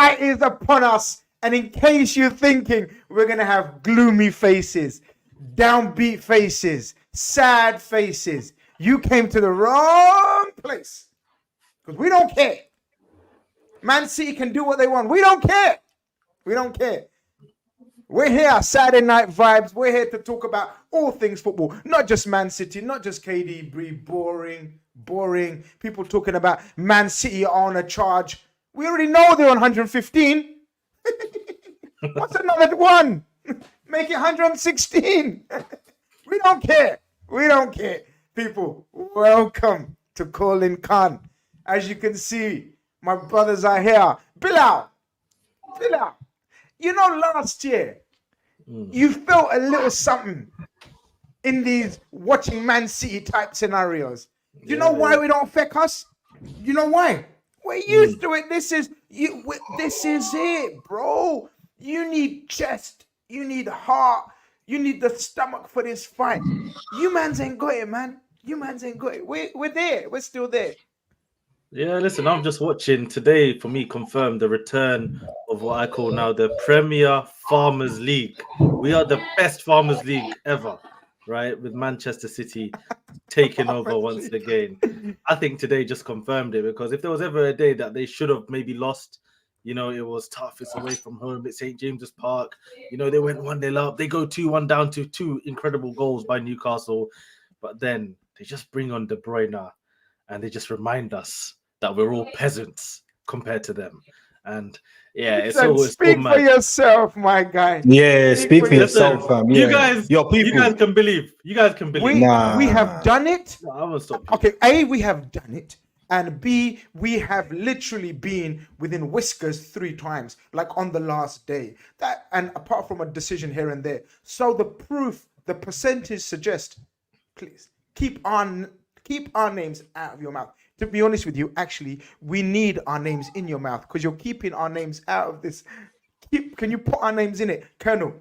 night is upon us. And in case you're thinking we're going to have gloomy faces, downbeat faces, sad faces, you came to the wrong place. Because we don't care. Man City can do what they want. We don't care. We don't care. We're here, Saturday Night Vibes. We're here to talk about all things football. Not just Man City, not just KDB. Boring. People talking about Man City on a charge. We already know they're on 115. What's another one? Make it 116. We don't care. We don't care. People, welcome to Kall Khan. As you can see, my brothers are here. Bilal. You know, last year, you felt a little something in these watching Man City type scenarios. You know why we don't affect us? You know why? We're used to it. This is it, bro. You need chest. You need heart. You need the stomach for this fight. You mans ain't got it, man. You mans ain't got it. We're there. We're still there. Yeah, listen, I'm just watching today, for me, confirmed the return of what I call now the Premier Farmers League. We are the best Farmers League ever, right? With Manchester City taking over once again. I think today just confirmed it, because if there was ever a day that they should have maybe lost, you know, it was tough. It's away from home. It's St. James's Park. You know, they went 1-0 up. They go 2-1 down to 2 incredible goals by Newcastle. But then they just bring on De Bruyne and they just remind us that we're all peasants compared to them. And yeah, it's always speak for yourself, my guy. Yeah, speak for yourself, fam. Yeah. You guys can believe. We have done it. No, I won't stop. Okay, A, we have done it. And B, we have literally been within whiskers 3 times, like on the last day. That, and apart from a decision here and there. So the proof, the percentage suggests, please keep our names out of your mouth. To be honest with you, actually, we need our names in your mouth, because you're keeping our names out of this. Can you put our names in it, Colonel?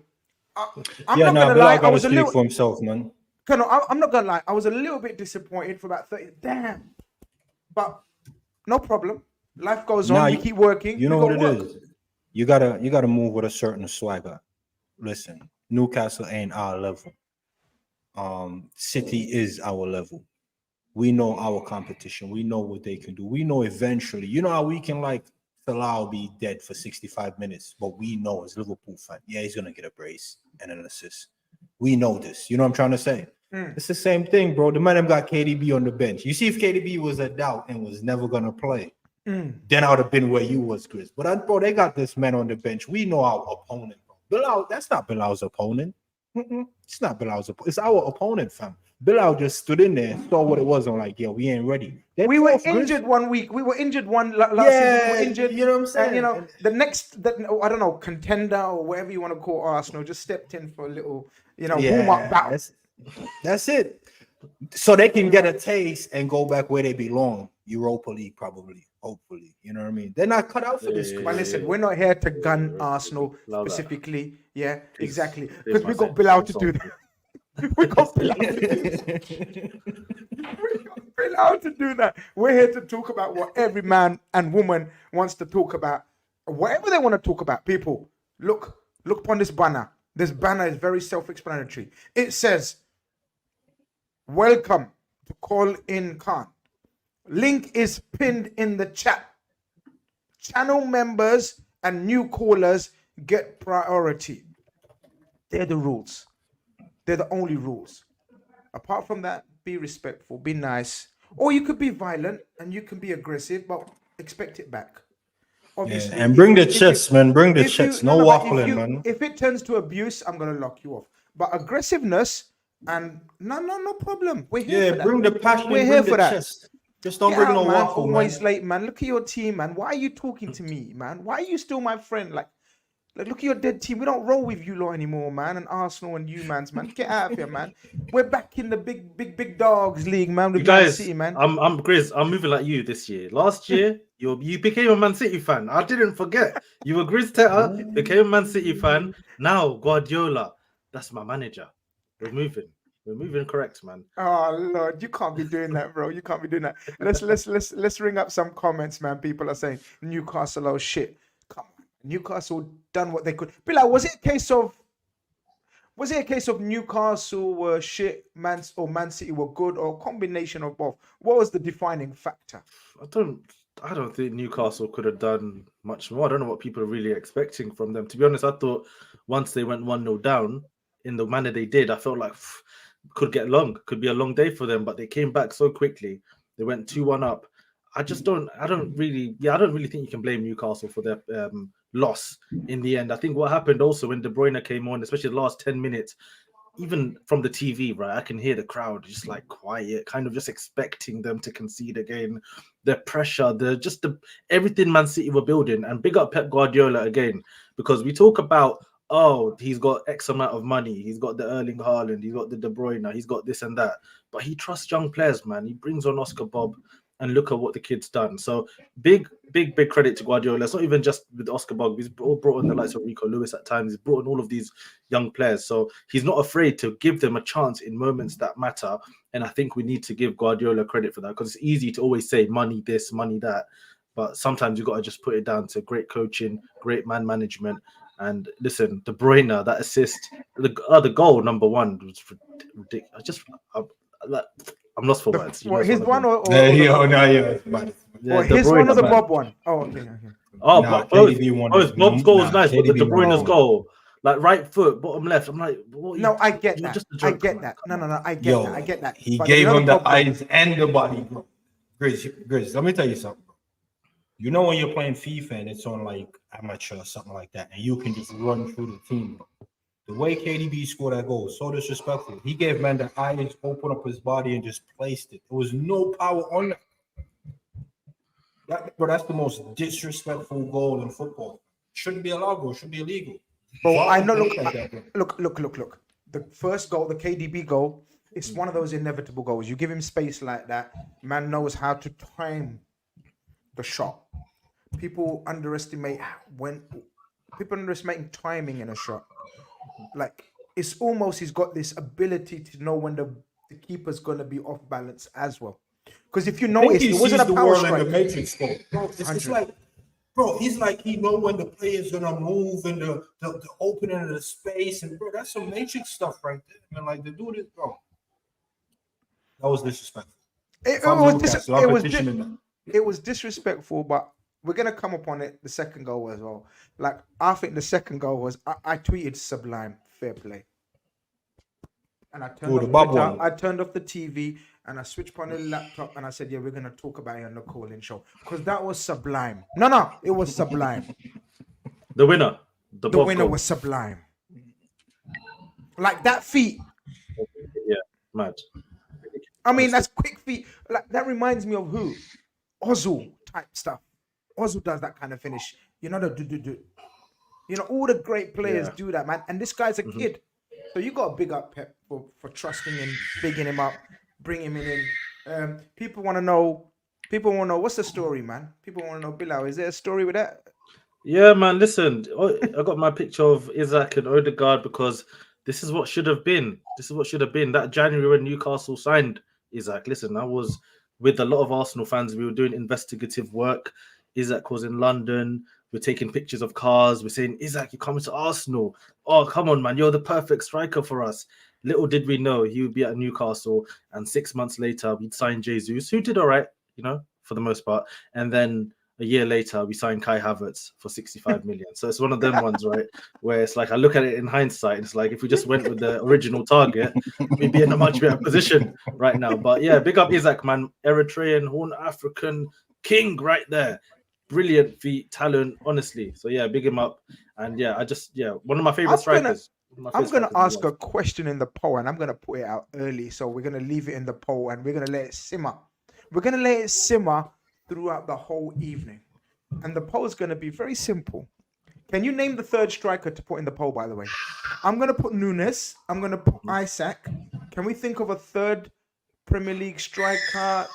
I'm not gonna lie. I was a little for himself, man. Colonel, I'm not gonna lie. I was a little bit disappointed for about 30. Damn. But no problem. Life goes on. We keep working. You know what it is? You gotta move with a certain swagger. Listen, Newcastle ain't our level. City is our level. We know our competition. We know what they can do. We know eventually. You know how we can, like, Salah be dead for 65 minutes, but we know as Liverpool fan, yeah, he's gonna get a brace and an assist. We know this. You know what I'm trying to say? It's the same thing, bro. The man have got KDB on the bench. You see, if KDB was a doubt and was never gonna play, then I would have been where you was, Grizz. But bro, they got this man on the bench. We know our opponent, bro. Bilal, that's not Bilal's opponent. It's not Bilal's opponent. It's our opponent, fam. Bilal just stood in there, saw what it was, and like, yo, we ain't ready. We were injured 1 week. We were injured last season. We were injured. You know what I'm saying? And, you know, the next, I don't know, contender or whatever you want to call Arsenal, just stepped in for a little, warm up battle. That's it. So they can get a taste and go back where they belong. Europa League, probably, hopefully. You know what I mean? They're not cut out for this. But listen, we're not here to gun Arsenal specifically. Yeah, exactly. Because we got Bilal to do that. We got Bilal to do that. We're here to talk about what every man and woman wants to talk about. Whatever they want to talk about. People, look upon this banner. This banner is very self-explanatory. It says, "Welcome to Kall Khan." Link is pinned in the chat. Channel members and new callers get priority. They're the rules. They're the only rules. Apart from that, be respectful, be nice. Or you could be violent and you can be aggressive, but expect it back. Obviously. Yeah, and bring the chest, man. Bring the chest. No waffling, man. If it turns to abuse, I'm going to lock you off. But aggressiveness, and no problem. We're here for that. Bring the passion. We're here for that. Chest. Just don't bring no waffle, man. Always late, man. Look at your team, man. Why are you talking to me, man? Why are you still my friend? Like, look at your dead team. We don't roll with you lot anymore, man. And Arsenal and you, man. Get out of here, man. We're back in the big dogs league, man. With Man City, man. I'm Grizz. I'm moving like you this year. Last year, you became a Man City fan. I didn't forget. You were Grizz Teta, became a Man City fan. Now Guardiola, that's my manager. We're moving correct, man. Oh Lord, you can't be doing that, bro. You can't be doing that. Let's ring up some comments, man. People are saying Newcastle, oh shit. Come on. Newcastle done what they could. But like, was it a case of Newcastle were shit, Man City were good, or a combination of both? What was the defining factor? I don't think Newcastle could have done much more. I don't know what people are really expecting from them. To be honest, I thought once they went 1-0 down in the manner they did, I felt like could be a long day for them, but they came back so quickly. They went 2-1 up. I don't really think you can blame Newcastle for their loss in the end. I think what happened also when De Bruyne came on, especially the last 10 minutes, even from the TV, right, I can hear the crowd just like quiet, kind of just expecting them to concede again. The pressure, everything Man City were building. And big up Pep Guardiola again, because we talk about, oh, he's got X amount of money, he's got the Erling Haaland, he's got the De Bruyne, he's got this and that. But he trusts young players, man. He brings on Oscar Bob, and look at what the kid's done. So big credit to Guardiola. It's not even just with Oscar Bob. He's brought in the likes of Rico Lewis at times. He's brought in all of these young players. So he's not afraid to give them a chance in moments that matter. And I think we need to give Guardiola credit for that, because it's easy to always say money this, money that. But sometimes you've got to just put it down to great coaching, great man management. And listen, De Bruyne, that assist, the goal, number one, was ridiculous. I'm lost for words. His one or his one or the Bob one? Oh, okay. Oh, nah, both Bob's goal was nice, but the De Bruyne's goal, like right foot, bottom left. I'm like, no, I get that. I get that. No, I get that. He gave him the eyes and the body, bro. Grizz, let me tell you something, bro. You know when you're playing FIFA and it's on like amateur or something like that, and you can just run through the team, bro. The way KDB scored that goal, so disrespectful. He gave man the eyes, opened up his body, and just placed it. There was no power on that. But that's the most disrespectful goal in football. Shouldn't be allowed, bro. Should be illegal. But I know. Look. The first goal, the KDB goal, it's one of those inevitable goals. You give him space like that, man knows how to time the shot. People underestimate timing in a shot. Like, it's almost he's got this ability to know when the keeper's going to be off balance as well. Because if you notice, it wasn't a power strike. The Matrix, bro. It's like, bro, he's like, he know when the player's going to move and the opening of the space. And, bro, that's some Matrix stuff right there. Man, like, the dude is, bro. That was disrespectful. It was disrespectful, but we're going to come upon it, the second goal as well. Like, I think the second goal was, I tweeted sublime, fair play. And I turned off the TV and I switched on the laptop and I said, yeah, we're going to talk about it on the call-in show. Because that was sublime. No, it was sublime. The winner. The winner was sublime. Like, that feat. Yeah, mad. I mean, that's quick feet. Like, that reminds me of who? Ozil type stuff. Ozil does that kind of finish. You know, you know, all the great players do that, man. And this guy's a kid. So you got to big up Pep for trusting him, bigging him up, bringing him in. People want to know, what's the story, man? People want to know, Bilal, is there a story with that? Yeah, man, listen, I got my picture of Isaac and Odegaard because this is what should have been. That January when Newcastle signed Isaac. Listen, I was with a lot of Arsenal fans. We were doing investigative work. Isaac was in London. We're taking pictures of cars. We're saying, Isaac, you're coming to Arsenal. Oh, come on, man. You're the perfect striker for us. Little did we know he would be at Newcastle. And 6 months later, we'd signed Jesus, who did all right, you know, for the most part. And then a year later, we signed Kai Havertz for 65 million. So it's one of them ones, right, where it's like, I look at it in hindsight. It's like, if we just went with the original target, we'd be in a much better position right now. But yeah, big up Isaac, man. Eritrean, Horn African king right there. Brilliant feat, talent, honestly. So yeah, big him up. And yeah, one of my favorite strikers. I'm gonna ask a question in the poll, and I'm gonna put it out early. So we're gonna leave it in the poll, and we're gonna let it simmer. We're gonna let it simmer throughout the whole evening. And the poll is gonna be very simple. Can you name the third striker to put in the poll? By the way, I'm gonna put Nunes. I'm gonna put Isaac. Can we think of a third Premier League striker?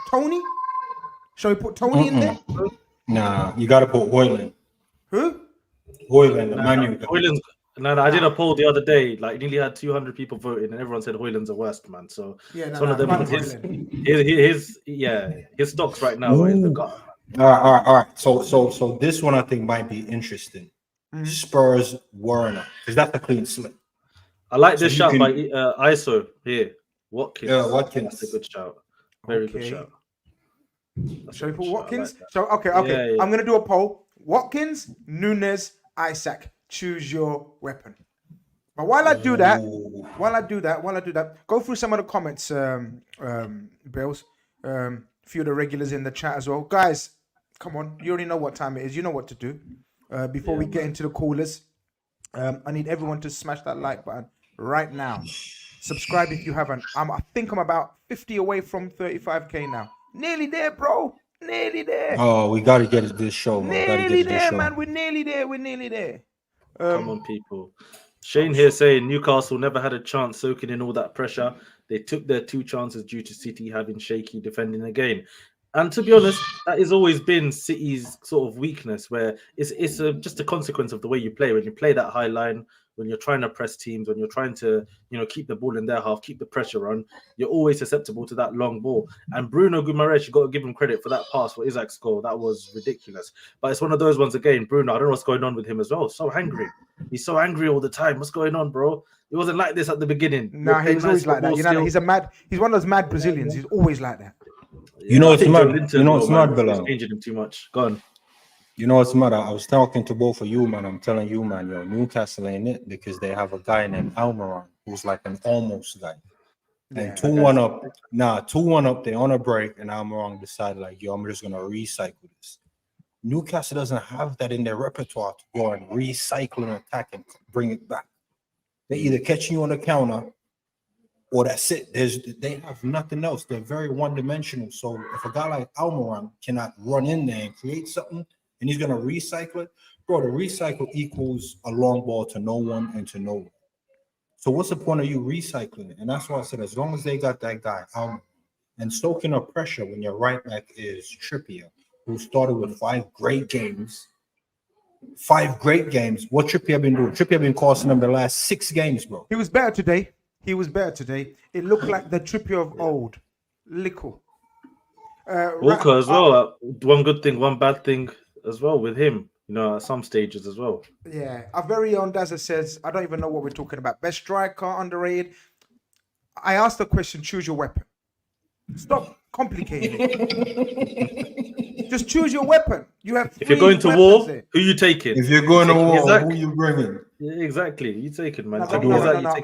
Tony? Shall we put Tony in there? Nah, you got to put Hoyland. Who? Hoyland, the Manu. Hoyland's. No, I did a poll the other day. Like, nearly had 200 people voting, and everyone said Hoyland's the worst, man. So it's one of them. His stocks right now is the god. All right. So this one I think might be interesting. Spurs Werner, because that's a clean slip. I like So this you shout by can, ISO here. Watkins. That's a Watkins. good shout. Very good Okay. shout. That's a Shall we good put shout. I Watkins? like that. So okay. Yeah. I'm gonna do a poll. Watkins, Nunes, Isaac. Choose your weapon. But while I do that, Ooh. go through some of the comments, Bills. A few of the regulars in the chat as well. Guys, come on. You already know what time it is. You know what to do. Before we get into the callers, I need everyone to smash that like button right now. Subscribe if you haven't. I think I'm about 50 away from 35k now. Nearly there, bro. Nearly there. Oh, we got to get it this show, man. Got to Nearly get it this there, show. man. We're nearly there. We're nearly there. Come on, people. Shane here saying Newcastle never had a chance soaking in all that pressure. They took their 2 chances due to City having shaky defending again. And to be honest, that has always been City's sort of weakness, where it's just a consequence of the way you play. When you play that high line, when you're trying to press teams, when you're trying to, keep the ball in their half, keep the pressure on, you're always susceptible to that long ball. And Bruno Guimaraes, you got to give him credit for that pass for Isaac's goal. That was ridiculous. But it's one of those ones again, Bruno, I don't know what's going on with him as well. So angry. He's so angry all the time. What's going on, bro? He wasn't like this at the beginning. Nah, he was always like that. You know, he's one of those mad Brazilians. He's always like that. You know it's mad. You know it's mad, He's changing him too much. Go on. You know what's mad? I was talking to both of you, man. I'm telling you, man, yo, Newcastle ain't it because they have a guy named Almiron who's like an almost guy. And 2-1 up. Nah, 2-1 up. They're on a break, and Almiron decided, like, yo, I'm just gonna recycle this. Newcastle doesn't have that in their repertoire to go and recycle and attack and bring it back. They either catching you on the counter or that's it. They have nothing else. They're very one-dimensional. So if a guy like Almiron cannot run in there and create something, and he's gonna recycle it, bro, the recycle equals a long ball to no one and to no one. So what's the point of you recycling it? And that's why I said, as long as they got that guy Almiron and soaking up pressure when your right back is Trippier, who started with 5 great games. 5 great games. What Trippier been doing? Trippier been costing them the last 6 games, bro. He was better today. It looked like the Trippier of old. Lickle. Walker as well. One good thing, one bad thing as well with him. At some stages as well. Yeah, our very own Dazza says, I don't even know what we're talking about. Best striker, underrated. I asked the question, choose your weapon. Stop complicating it. Just choose your weapon. You have. If you're going to war, who you taking? If you're going to war, who you bringing? Yeah, exactly. You taking, man. No, Take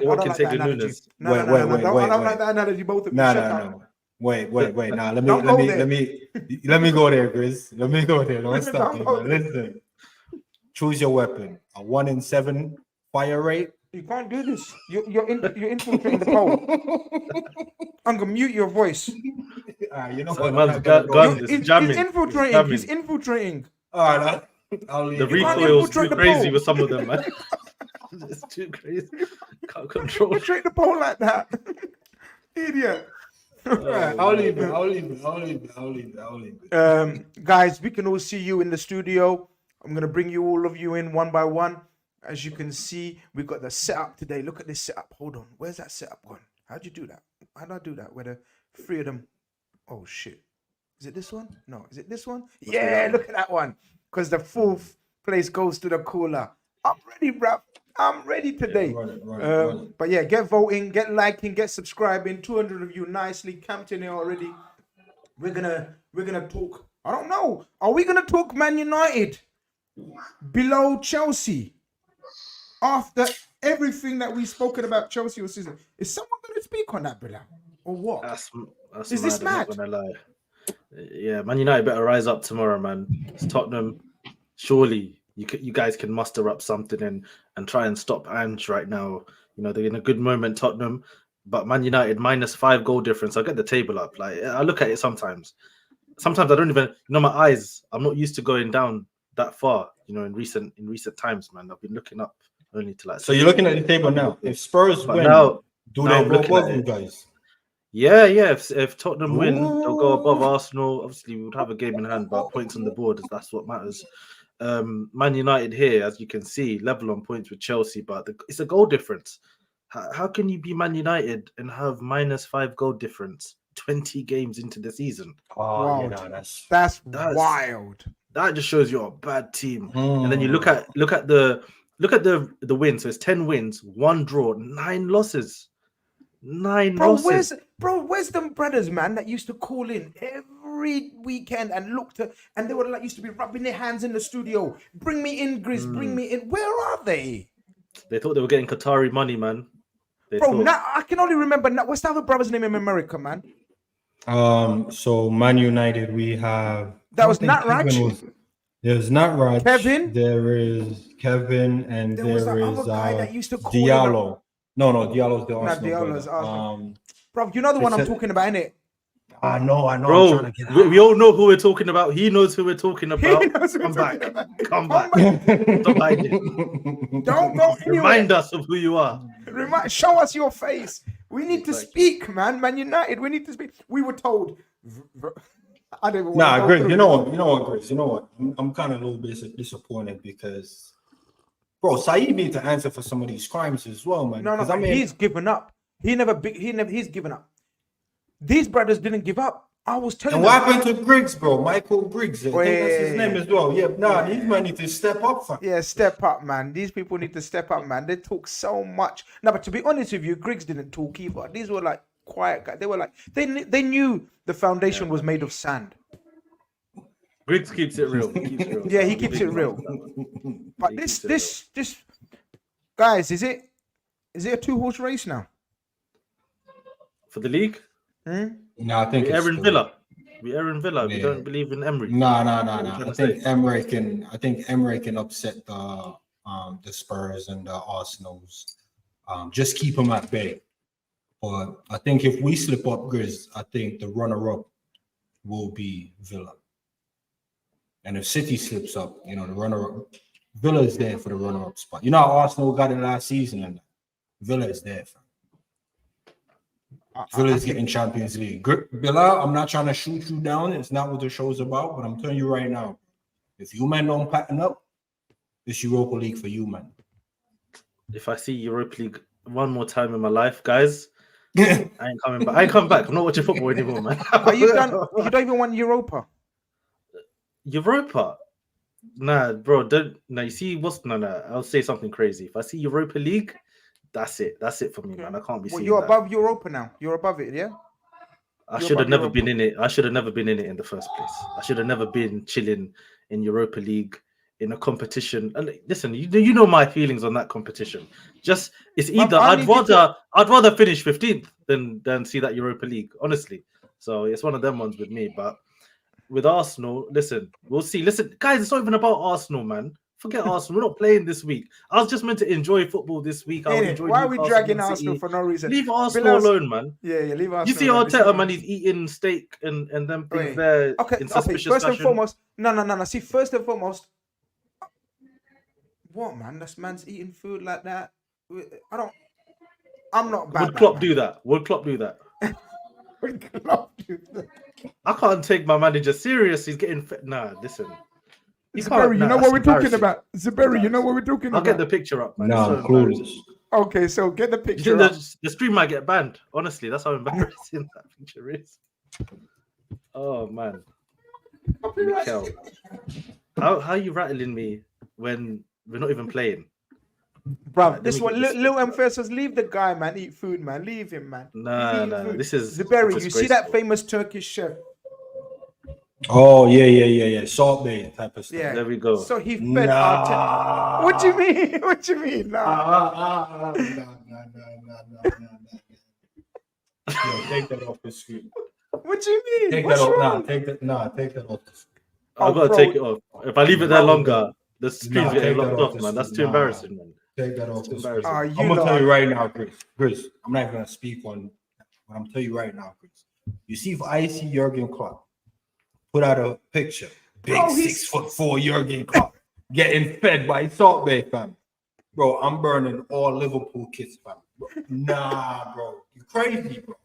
Watkins, take Nunes. Wait. I don't like that analogy. Both of you. No. Wait. Now let me go there, Grizz. Let me go there. Don't stop me, man. Listen. Choose your weapon. A 1 in 7 fire rate. You can't do this. You're infiltrating the poll. I'm gonna mute your voice. You know what? He's infiltrating. All right, I'll leave. The recoil's too crazy with some of them, man. It's too crazy. Can't control. Infiltrate the poll like that. Idiot. Right, I'll leave it. Guys, we can all see you in the studio. I'm gonna bring you all of you in one by one. As you can see, we've got the setup today. Look at this setup. Hold on. Where's that setup gone? How'd you do that? How'd I do that? Where the 3 of them? Oh, shit. Is it this one? No. Is it this one? Yeah, look at that one. Because the 4th place goes to the cooler. I'm ready, bruv. I'm ready today. Run it. But yeah, get voting, get liking, get subscribing. 200 of you nicely camped in here already. We're gonna talk. I don't know. Are we gonna talk Man United below Chelsea? After everything that we've spoken about Chelsea this season, is someone going to speak on that, Bilal? Or what? That's is this mad? I'm not gonna lie. Yeah, Man United better rise up tomorrow, man. It's Tottenham. Surely you guys can muster up something and try and stop Ange right now. They're in a good moment, Tottenham. But Man United -5 goal difference. I'll get the table up. Like, I look at it sometimes. Sometimes I don't even, my eyes. I'm not used to going down that far. In recent times, man. I've been looking up. Only to like. So you're looking at the table now. If Spurs win, do they go above you guys? Yeah. If Tottenham win, they'll go above Arsenal. Obviously, we would have a game in hand, but points on the board, that's what matters. Man United here, as you can see, level on points with Chelsea, but it's a goal difference. How can you be Man United and have -5 goal difference 20 games into the season. Oh, Wow. that's That's That's- wild. That just shows you're a bad team. Hmm. And then you look at the wins. So it's 10 wins, 1 draw, 9 losses. 9 losses. Where's them brothers, man, that used to call in every weekend and look to, and they were like used to be rubbing their hands in the studio. Bring me in, Grizz. Bring me in. Where are they? They thought they were getting Qatari money, man. They Bro, thought. now I can only remember now. What's the other brother's name in America, man? So Man United, we have That was not Raj. There's not Raj. Kevin? There is Kevin, and There was there that is other guy that used to call in Diallo. No, Diallo's the Not Arsenal Diallo's brother. Arsenal. Bro, you know the one I'm talking about, innit? I know. Bro, I'm trying to get we all know who we're talking about. He knows who we're talking about. He knows who Come we're back. talking about. Come Come back. Stop hiding. Don't go anywhere. Remind us of who you are. Show us your face. We need to speak, man. Man United, we need to speak. We were told. I don't even want Nah, to go Grizz, through you it. know what, Grizz, you know what? I'm kind of a little bit disappointed because, bro, Saeed needs to answer for some of these crimes as well, man. No, 'Cause I mean, he's given up. He's given up. These brothers didn't give up. I was telling and you. what happened to Griggs, bro? Michael Griggs. I think that's his Wait. name as well. Yeah, nah, these men need to step up, fam. Yeah, step up, man. These people need to step up, man. They talk so much. No, but to be honest with you, Griggs didn't talk either. These were like quiet guys. They were like they knew the foundation was made of sand. Griggs keeps it real. He keeps it real. Yeah, he keeps it real. But He this keeps it this guys, is it a 2-horse race now? For the league, No, I think we it's Aaron still- Villa. We Aaron Villa. We Yeah. don't believe in Emery. No. trying I to think say. Emery can upset the Spurs and the Arsenals. Just keep them at bay. But I think if we slip up, Grizz, I think the runner-up will be Villa. And if City slips up, the runner-up, Villa is there for the runner-up spot. You know how Arsenal got it last season, and Villa is there. Villa is getting Champions League. Villa, I'm not trying to shoot you down. It's not what the show's about, but I'm telling you right now, if you man don't pattern up, it's Europa League for you, man. If I see Europa League one more time in my life, guys, I ain't coming back. I ain't coming back. I'm not watching football anymore, man. Are you done? You don't even want Europa. Europa? Nah, bro. Don't. No, you see what's no. I'll say something crazy. If I see Europa League, that's it. That's it for me, man. I can't be Well, seeing you're that. above Europa now. You're above it, yeah. I You're should have above never been Europa. in it. I should have never been in it in the first place. I should have never been chilling in Europa League in a competition. And listen, you know my feelings on that competition. Just it's But either I I'd need you to- rather finish 15th than see that Europa League, honestly. So it's one of them ones with me. But with Arsenal, listen, we'll see. Listen, guys, it's not even about Arsenal, man. Forget Arsenal. We're not playing this week. I was just meant to enjoy football this week. I would Innit? enjoy Why are we Newcastle, dragging Man Arsenal City. for no reason? Leave Arsenal Villas- alone, man. Yeah, leave Arsenal. You see alone. This Arteta, is man, he's eating steak and them things Wait. there Okay, in suspicious first and fashion. foremost, no. See, first and foremost, what, man? This man's eating food like that. I'm not bad. Would Klopp do that? Would Klopp do that? Would Klopp do that? I can't take my manager serious. He's getting fit. Nah, listen. Zuberi, you know what we're talking about. Zuberi, you know what we're talking I'll about. get the picture up, man. Nah, It's so embarrassing. clueless. Okay, so get the You picture think up. the stream might get banned? Honestly, that's how embarrassing that picture is. Oh man, Mikel, how are you rattling me when we're not even playing? Bro, Let this me one, get this Lil M first says, leave the guy, man. Eat food, man. Leave him, man. Nah, Eat nah. food. This is Zuberi, you see that disgraceful. famous Turkish chef? Oh, yeah. Salt Bay type of stuff. Yeah. There we go. So he fed Arteta. Nah. What do you mean? What do you mean? Nah. Nah. Yo, take that off the screen. What do you mean? Take What's that off. wrong? Take that off the screen. I've got to bro. take it off. If I leave it there longer, the screen's Nah, getting take that locked off off, the man. That's screen. too Nah. embarrassing, man. Take that off the screen. Ah, I'm you gonna lot- tell you right now, Grizz. I'm not even gonna speak on, but I'm telling you right now, Grizz. You see, if I see Jurgen Klopp put out a picture, big Bro, he's- 6'4" Jurgen Klopp getting fed by Salt Bay, fam. Bro, I'm burning all Liverpool kids, fam. Nah, bro, you crazy, bro.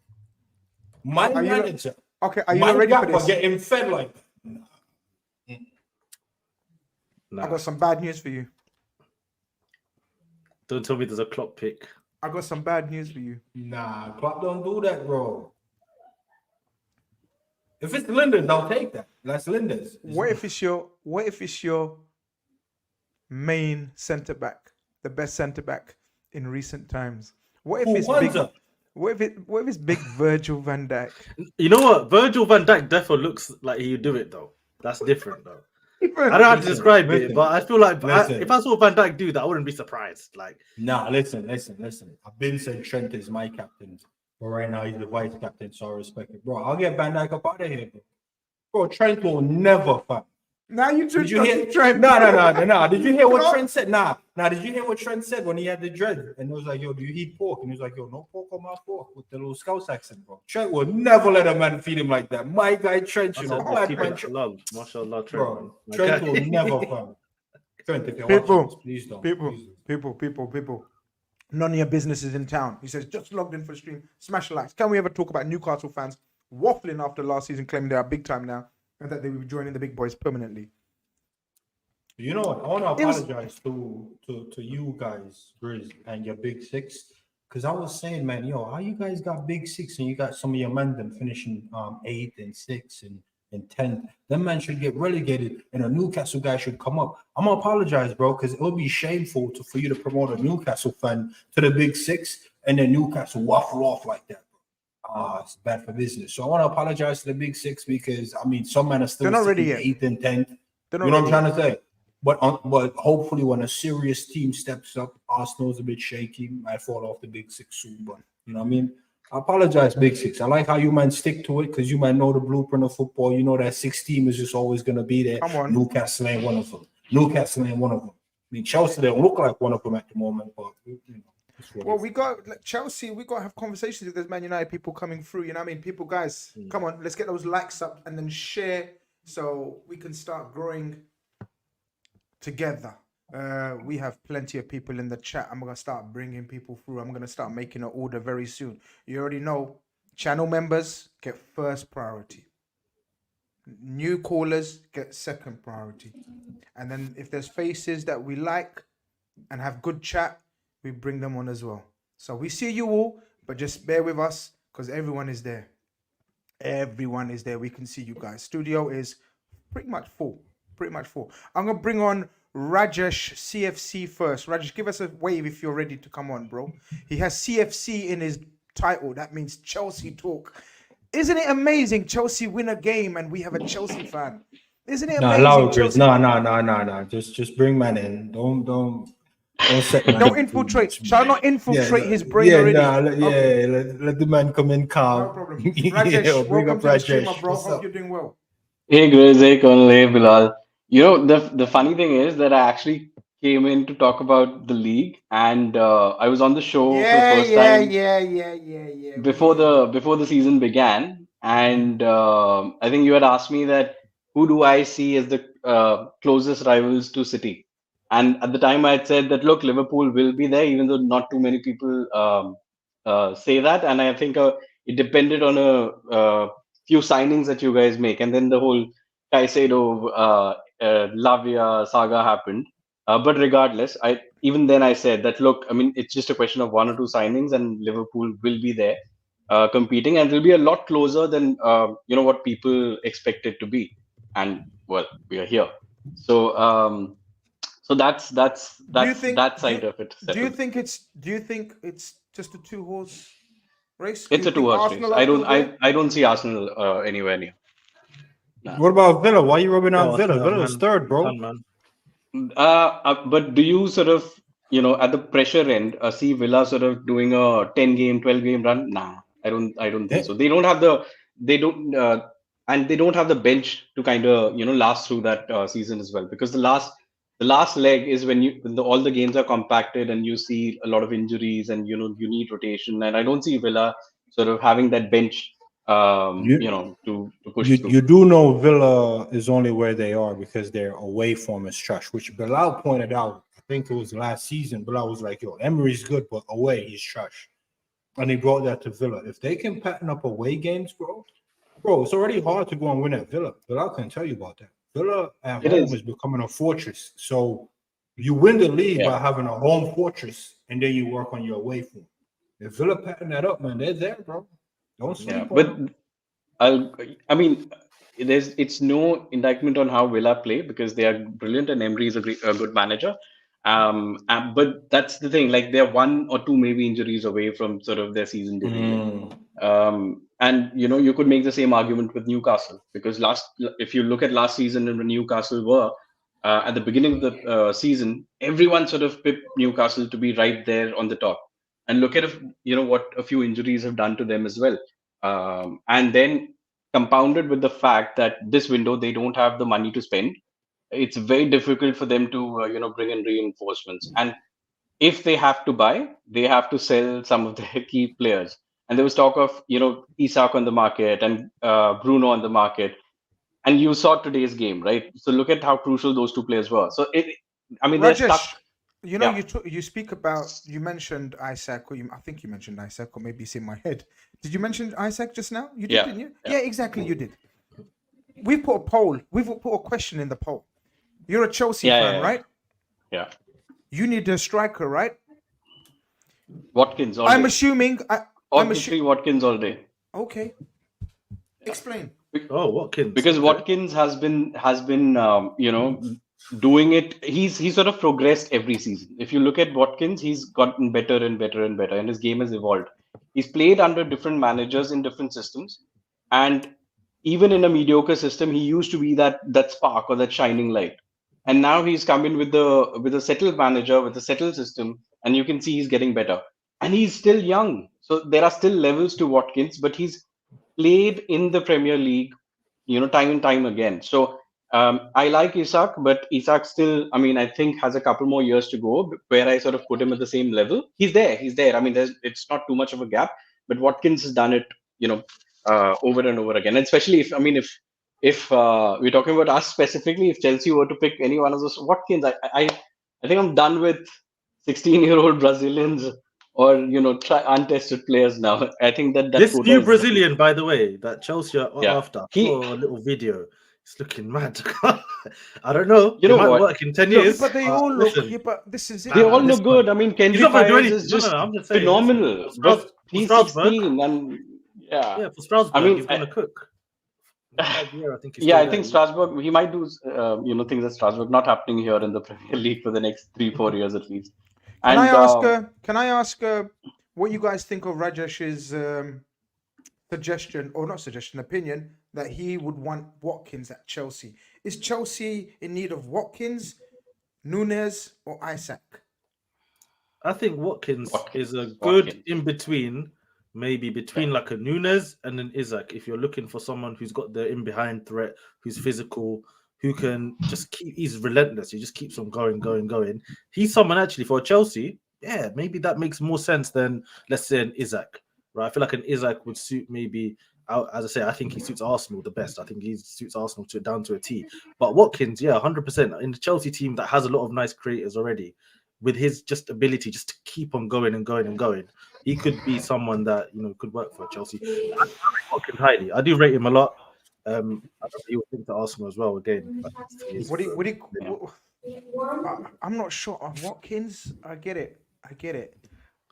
My Are you- manager, Okay, are you my not ready for gaffer this? getting fed like that. Nah. Nah, I got some bad news for you. don't tell me there's a clock pick. I got some bad news for you. Nah, Klopp don't do that, bro. If it's Linden's, I'll take that. That's Linden's. What if it's your main centre back, the best centre back in recent times? What if it's big? What if it's big Virgil van Dijk? You know what? Virgil van Dijk definitely looks like he would do it though. That's different though. I don't know how to describe it, but I feel like if I saw Van Dijk do that, I wouldn't be surprised. Like, nah, listen. I've been saying Trent is my captain, but right now he's the vice captain, so I respect it, bro. I'll get Van Dijk up out of here, bro. Trent will never fight. Now you Did you hear Trent? No. Did you hear what Trent said? Nah. Did you hear what Trent said when he had the dread? And it was like, yo, do you eat pork? And he was like, yo, no pork on my fork with the little Scouse accent, bro. Trent will never let a man feed him like that. My guy Trent, you know, mashallah, Trent, bro. man. Trent will never fight. Trent, if you're watching this, please don't. People. None of your business is in town. He says, just logged in for the stream. Smash the likes. Can we ever talk about Newcastle fans waffling after last season, claiming they are big time now and that they will be joining the big boys permanently? You know what? I want to apologize to you guys, Grizz, and your big six. Because I was saying, man, yo, how you guys got big six and you got some of your men them finishing 8th and 6th and 10th. Them men should get relegated and a Newcastle guy should come up. I'm going to apologize, bro, because it would be shameful for you to promote a Newcastle fan to the big six and then Newcastle waffle off like that. It's bad for business. So I want to apologize to the big six because, I mean, some men are still 8th and 10th. You know what I'm trying to say? But hopefully when a serious team steps up, Arsenal's a bit shaky, might fall off the big six soon. But you know what I mean? I apologize, big six. I like how you might stick to it because you might know the blueprint of football. You know that 6 team is just always going to be there. Come on. Newcastle ain't one of them. I mean, Chelsea, they don't look like one of them at the moment, but you know. Well, we got like, Chelsea. We got to have conversations with those Man United people coming through. You know what I mean? People, guys, come on, let's get those likes up and then share so we can start growing together. We have plenty of people in the chat. I'm gonna start bringing people through. I'm gonna start making an order very soon. You already know, channel members get first priority. New callers get second priority. And then if there's faces that we like and have good chat, we bring them on as well. So we see you all, but just bear with us because everyone is there. Everyone is there. We can see you guys. Studio is pretty much full. I'm gonna bring on Rajesh CFC first. Rajesh, give us a wave if you're ready to come on, bro. He has CFC in his title. That means Chelsea talk. Isn't it amazing? Chelsea win a game and we have a Chelsea fan. Isn't it amazing? No. Just bring man in. Don't set man. Don't infiltrate. Shall I not infiltrate his brain already? Let the man come in calm. No problem. Rajesh, welcome to the stream, bro. Hope you're doing well. Hey Grizz, hey Kall, hey Bilal. You know, the funny thing is that I actually came in to talk about the league, and I was on the show for the first time before the season began, and I think you had asked me that who do I see as the closest rivals to City, and at the time I had said that look, Liverpool will be there, even though not too many people say that, and I think it depended on a few signings that you guys make, and then the whole Caicedo Lavia saga happened. But regardless, even then I said that look, I mean, it's just a question of 1 or 2 signings, and Liverpool will be there competing, and it'll be a lot closer than what people expect it to be. And well, we are here, so that's that side of it. Do you think it's just a 2-horse race? It's a 2-horse race. I don't see Arsenal anywhere near. Nah. What about Villa? Why are you rubbing out Villa? Villa's third, bro. But do you sort of, at the pressure end, see Villa sort of doing a 10-game, 12-game run? Nah, I don't think so. They don't have the bench to kind of last through that season as well, because the last leg is when all the games are compacted and you see a lot of injuries and you need rotation, and I don't see Villa sort of having that bench to push through. You do know Villa is only where they are because their away form is trash, which Bilal pointed out. I think it was last season. Bilal was like, yo, Emery's good, but away he's trash. And he brought that to Villa. If they can pattern up away games, bro, it's already hard to go and win at Villa. Bilal can tell you about that. Villa at home is becoming a fortress. So you win the league by having a home fortress, and then you work on your away form. If Villa pattern that up, man, they're there, bro. Don't sleep on them. I mean, it's no indictment on how Villa play because they are brilliant and Emery is a good manager. But that's the thing. Like they're one or two maybe injuries away from sort of their season derailing. And you could make the same argument with Newcastle because if you look at last season and when Newcastle were at the beginning of the season, everyone sort of pipped Newcastle to be right there on the top. And look at what a few injuries have done to them as well. And then compounded with the fact that this window they don't have the money to spend, it's very difficult for them to bring in reinforcements. And if they have to buy, they have to sell some of their key players. And there was talk of Isak on the market and Bruno on the market, and you saw today's game, right? So look at how crucial those two players were. So they're stuck. Rajesh, Yeah. you mentioned Isaac, or I think you mentioned Isaac, or maybe it's in my head. Did you mention Isaac just now? You did, Yeah, didn't you? yeah. Yeah, exactly. You did. We've put a poll. We've put a question in the poll. You're a Chelsea fan, right? Yeah. You need a striker, right? Watkins all I'm day. assuming. Obviously, Watkins all day. Okay. Explain. Oh, Watkins. Because Okay. Watkins has been doing it. He's sort of progressed every season. If you look at Watkins, he's gotten better and better and better, and his game has evolved. He's played under different managers in different systems, and even in a mediocre system, he used to be that spark or that shining light. And now he's come in with a settled manager, with a settled system, and you can see he's getting better. And he's still young, so there are still levels to Watkins, but he's played in the Premier League, time and time again. So I like Isak, but Isak still, I think has a couple more years to go where I sort of put him at the same level. He's there. It's not too much of a gap, but Watkins has done it, over and over again. And especially if we're talking about us specifically, if Chelsea were to pick any one of those Watkins, I think I'm done with 16-year-old Brazilians or untested players now. I think that this quota new is Brazilian, by the way, that Chelsea are Yeah. after, I saw a little video. It's looking mad. I don't know. You know it might what? work in 10 Yeah, years. but they all look. listen, Yeah, but this is it. They all this look good. Kendrick He's not going to do Fires anything. is just I'm just saying, phenomenal. listen, But he's Strasbourg, 16 and yeah. for Strasbourg, he's going to cook. I think he's I think Strasbourg, he might do things at Strasbourg, not happening here in the Premier League for the next 3-4 years at least. Can I ask what you guys think of Rajesh's opinion that he would want Watkins at Chelsea? Is Chelsea in need of Watkins, Nunes, or Isaac? I think Watkins is a good in between, maybe between like a Nunes and an Isak. If you're looking for someone who's got the in behind threat, who's physical, who can just he's relentless. He just keeps on going. He's someone actually for Chelsea. Yeah, maybe that makes more sense than, let's say, an Isak. Right? I feel like an Isak would suit maybe. As I say, I think he suits Arsenal the best. I think he suits Arsenal down to a T. But Watkins, yeah, 100% in the Chelsea team that has a lot of nice creators already, with his just ability just to keep on going, he could be someone that could work for Chelsea. I rate Watkins highly. I do rate him a lot. I don't think he would think to Arsenal as well again. I'm not sure on Watkins. I get it.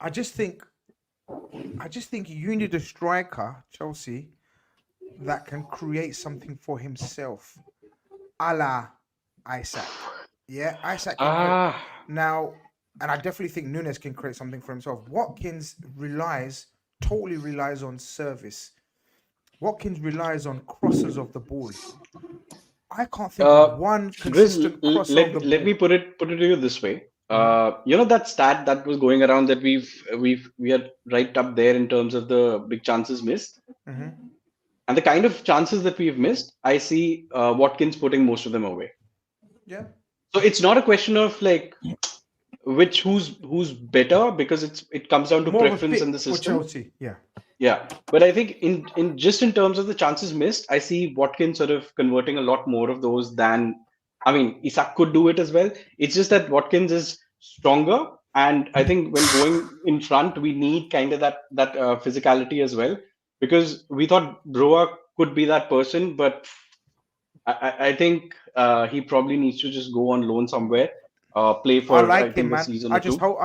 I just think you need a striker, Chelsea, that can create something for himself, a la Isaac. Yeah, Isaac can now, and I definitely think Nunes can create something for himself. Watkins totally relies on service. Watkins relies on crosses of the ball. I can't think of one consistent Grizz, cross of the ball. let me put it to you this way. That stat that was going around that we are right up there in terms of the big chances missed, and the kind of chances that we've missed, I see Watkins putting most of them away. Yeah. So it's not a question of like who's better, because it comes down to More preference in the system. Chelsea. Yeah, but I think in terms of the chances missed, I see Watkins sort of converting a lot more of those than. Isak could do it as well. It's just that Watkins is stronger, and I think when going in front, we need kind of that physicality as well, because we thought Broa could be that person, but I think he probably needs to just go on loan somewhere, play for I like him, a man. season I or two. just hope.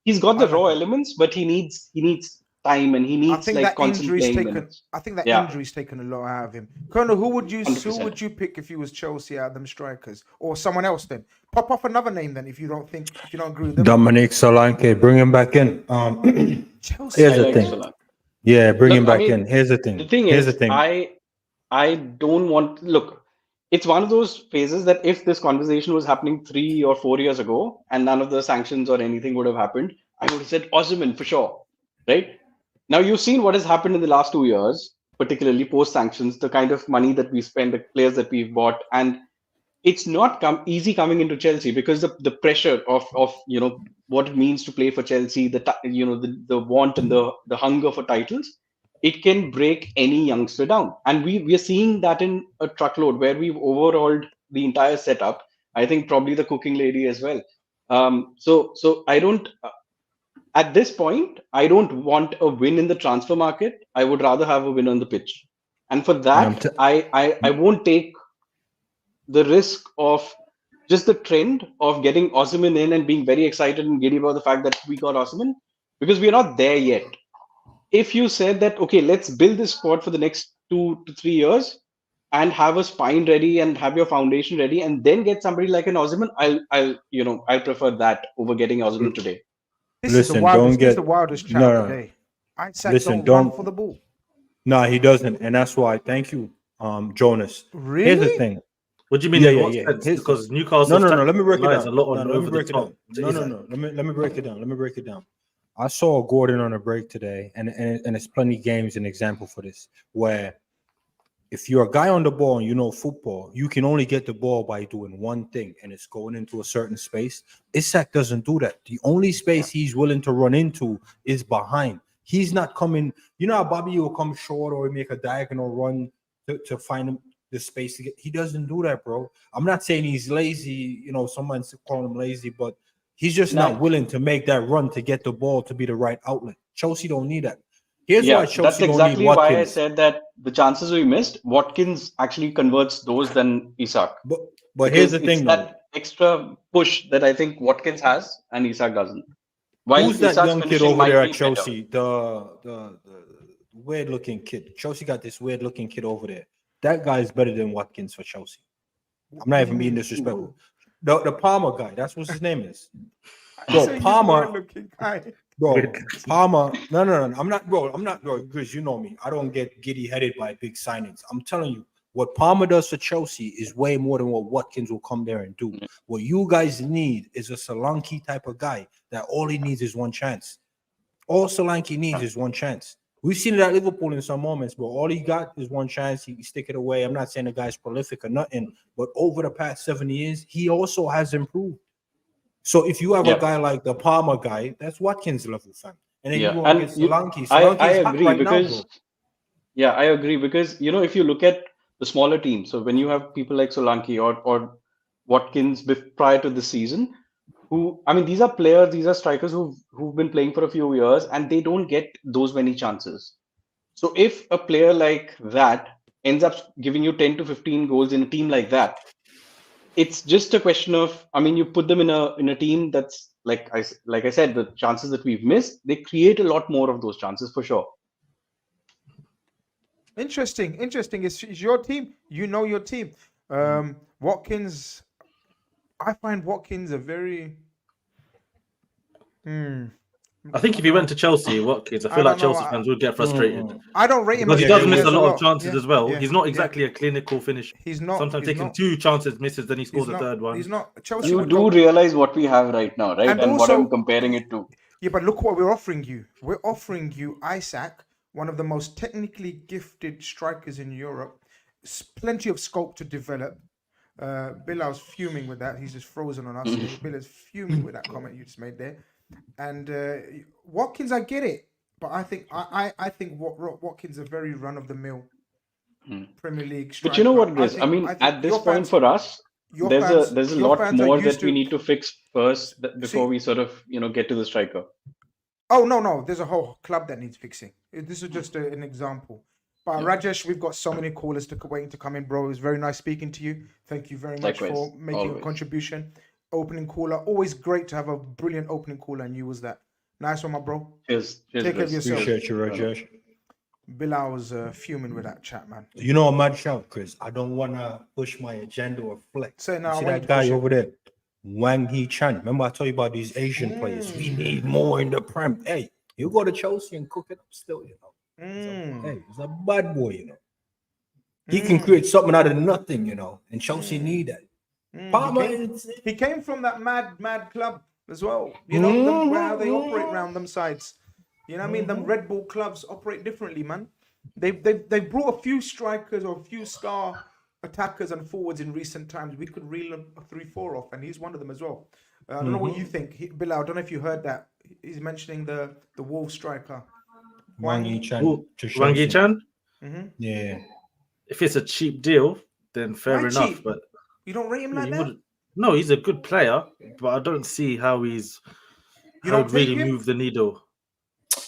He's got the raw elements, but he needs time and he I needs think like that constant injury's playing taken. minutes. I think that Yeah, injury's taken a lot out of him. Colonel, who would you 100%. pick if you was Chelsea out of them strikers or someone else? Then pop off another name. Then if you don't agree with them, Dominic Solanke, bring him back in. Chelsea. Here's I the like thing. Solanke. Yeah, bring Look, him I back mean, in. Here's the the thing. thing Here's the is, thing. I don't want look. It's one of those phases that if this conversation was happening 3 or 4 years ago and none of the sanctions or anything would have happened, I would have said Osimhen for sure, right? Now you've seen what has happened in the last 2 years, particularly post sanctions, the kind of money that we spend, the players that we've bought, and it's not easy coming into Chelsea because the pressure of what it means to play for Chelsea, the want and the hunger for titles, it can break any youngster down, and we are seeing that in a truckload where we've overhauled the entire setup. I think probably the cooking lady as well. So I don't at this point I don't want a win in the transfer market. I would rather have a win on the pitch, and for And I'm that I won't take the risk of just the trend of getting Osimhen in and being very excited and giddy about the fact that we got Osimhen because we're not there yet. If you said that, okay, let's build this squad for the next 2 to 3 years and have a spine ready and have your foundation ready and then get somebody like an Osimhen, I'll prefer that over getting Osimhen today. listen. Don't This is get the wildest chat of the no. day. Isaac Listen, don't run don't. for the ball. No, he doesn't, and that's why. Thank you, Jonas. Here's the Really? thing. What do you mean? Yeah, In yeah, what yeah. sense? Here's Because no, Newcastle's no, no. Let me break it relies a down. lot No, on no, let me over the break it down. top. No, no, no. Let me break it down. Let me break it down. I saw Gordon on a break today, and it's plenty games an example for this, where if you're a guy on the ball and you know football, you can only get the ball by doing one thing, and it's going into a certain space. Isak doesn't do that. The only space he's willing to run into is behind. He's not coming. You know how Bobby will come short or make a diagonal run to find him the space to get. He doesn't do that, bro. I'm not saying he's lazy. You know, someone's calling him lazy, but he's just not Now, willing to make that run to get the ball to be the right outlet. Chelsea don't need that. Here's why yeah, that's Chelsea don't need exactly why I Watkins. said that the chances we missed, Watkins actually converts those than Isak. But here's Because the it's thing, though. that extra push that I think Watkins has and Isak doesn't. While Who's that Isak's young kid finishing over might there be at better. Chelsea? The weird looking kid. Chelsea got this weird looking kid over there. That guy is better than Watkins for Chelsea. I'm not even being disrespectful. The Palmer guy. That's what his name is. Bro, Palmer. Bro, Palmer. No. I'm not, bro. Grizz, you know me. I don't get giddy headed by big signings. I'm telling you, what Palmer does for Chelsea is way more than what Watkins will come there and do. What you guys need is a Solanke type of guy that all he needs is one chance. All Solanke needs is one chance. We've seen it at Liverpool in some moments, but all he got is one chance. He stick it away. I'm not saying the guy's prolific or nothing, but over the past 7 years, he also has improved. So if you have a guy like the Palmer guy, that's Watkins level, fam. And then you go and get Solanke. I Solanke's hot agree right now, because bro. I agree because if you look at the smaller teams, so when you have people like Solanke or Watkins prior to the season, these are players, these are strikers who've been playing for a few years and they don't get those many chances. So if a player like that ends up giving you 10 to 15 goals in a team like that, it's just a question of, you put them in a team that's like I said, the chances that we've missed, they create a lot more of those chances for sure. Interesting. It's your team. You know your team. Watkins. I find Watkins a very. I think if he went to Chelsea, Watkins, I feel like Chelsea fans would get frustrated. I don't rate him Because as he does a miss a lot of lot. chances as well. Yeah, He's not exactly a clinical finisher. He's not. Sometimes He's taking not. 2 chances, misses, then he scores a third one. He's not. Chelsea You would do realize what we have right now, right? And what I'm comparing it to. Yeah, but look what we're offering you. We're offering you Isaac, one of the most technically gifted strikers in Europe. Plenty of scope to develop. Bilal's fuming with that. He's just frozen on us. Bilal's fuming with that comment you just made there. And Watkins, I get it, but I think I think Watkins a very run of the mill Premier League striker. But you know what it is? I think at this point for us, there's a lot more that we need to fix first before we sort of get to the striker. Oh no, there's a whole club that needs fixing. This is just an example. But Rajesh, we've got so many callers waiting to come in, bro. It was very nice speaking to you. Thank you very much for making a contribution. Opening caller, always great to have a brilliant opening caller, and you was that. Nice one, my bro. Cheers, Take care of Grizz. yourself. Appreciate you, Rajesh. Bilal was fuming with that chat, man. You know, a mad shout, Chris. I don't want to push my agenda or flex. Say no, You I see want you that to guy push it. over there, Wang Hee-chan. Remember I told you about these Asian players. We need more in the Prem. Hey, you go to Chelsea and cook it up still, you know. Hey, he's a bad boy, you know. He can create something out of nothing, you know. And Chelsea need that. Palmer, He came from that mad club as well. You know how they operate around them sides. You know what I mean? Them Red Bull clubs operate differently, man. They brought a few strikers or a few star attackers and forwards in recent times. We could reel a 3-4 off, and he's one of them as well. I don't know what you think, Bilal. I don't know if you heard that. He's mentioning the Wolves striker, Wang Hee-chan. Wang Hee-chan? Yeah. If it's a cheap deal, then fair Why enough. cheap? But you don't rate him like he that? no, he's a good player, but I don't see how he's You how don't really take him? move the needle.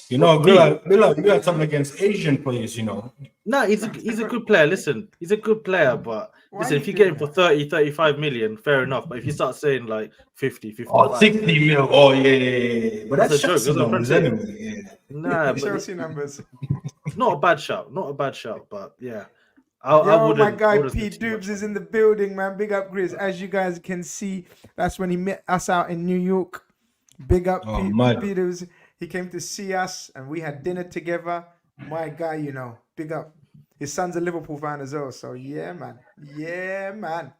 You know, Bilal, you got something against Asian players, you know. No, he's a good player. Listen, he's a good player, but Why listen, you if you do get him that? for 30, 35 million, fair enough. But if you start saying like 50, 55, Oh, 60 mil. Oh, yeah. But That's that's a joke. Chelsea That's a numbers friendship. anyway. Yeah. nah, but Chelsea numbers. it's not a bad shout. Not a bad shout, but yeah. I Yo, wouldn't. my guy I wouldn't P spend too much Dubes is on in him. the building, man. Big up, Grizz. As you guys can see, that's when he met us out in New York. Big up, Oh, P mad. Dubes. He came to see us, and we had dinner together. My guy, you know, big up. His son's a Liverpool fan as well, so yeah, man. Yeah, man.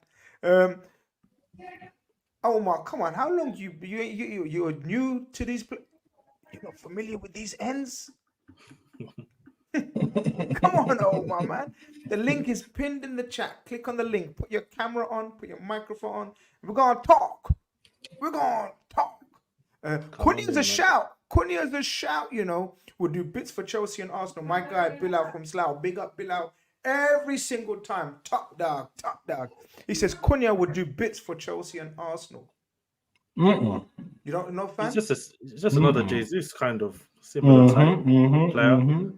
Omar, come on. How long you're new to these? You're not familiar with these ends? Come on, Omar, man. The link is pinned in the chat. Click on the link. Put your camera on. Put your microphone on. We're gonna talk. We're gonna talk. Cunha's a shout. Cunha's a shout. You know, we'll do bits for Chelsea and Arsenal. My guy Bilal from Slough. Big up Bilal. Every single time. Top dog. Top dog. He says Cunha would do bits for Chelsea and Arsenal. You don't know, fan? He's just another Jesus kind of similar type player.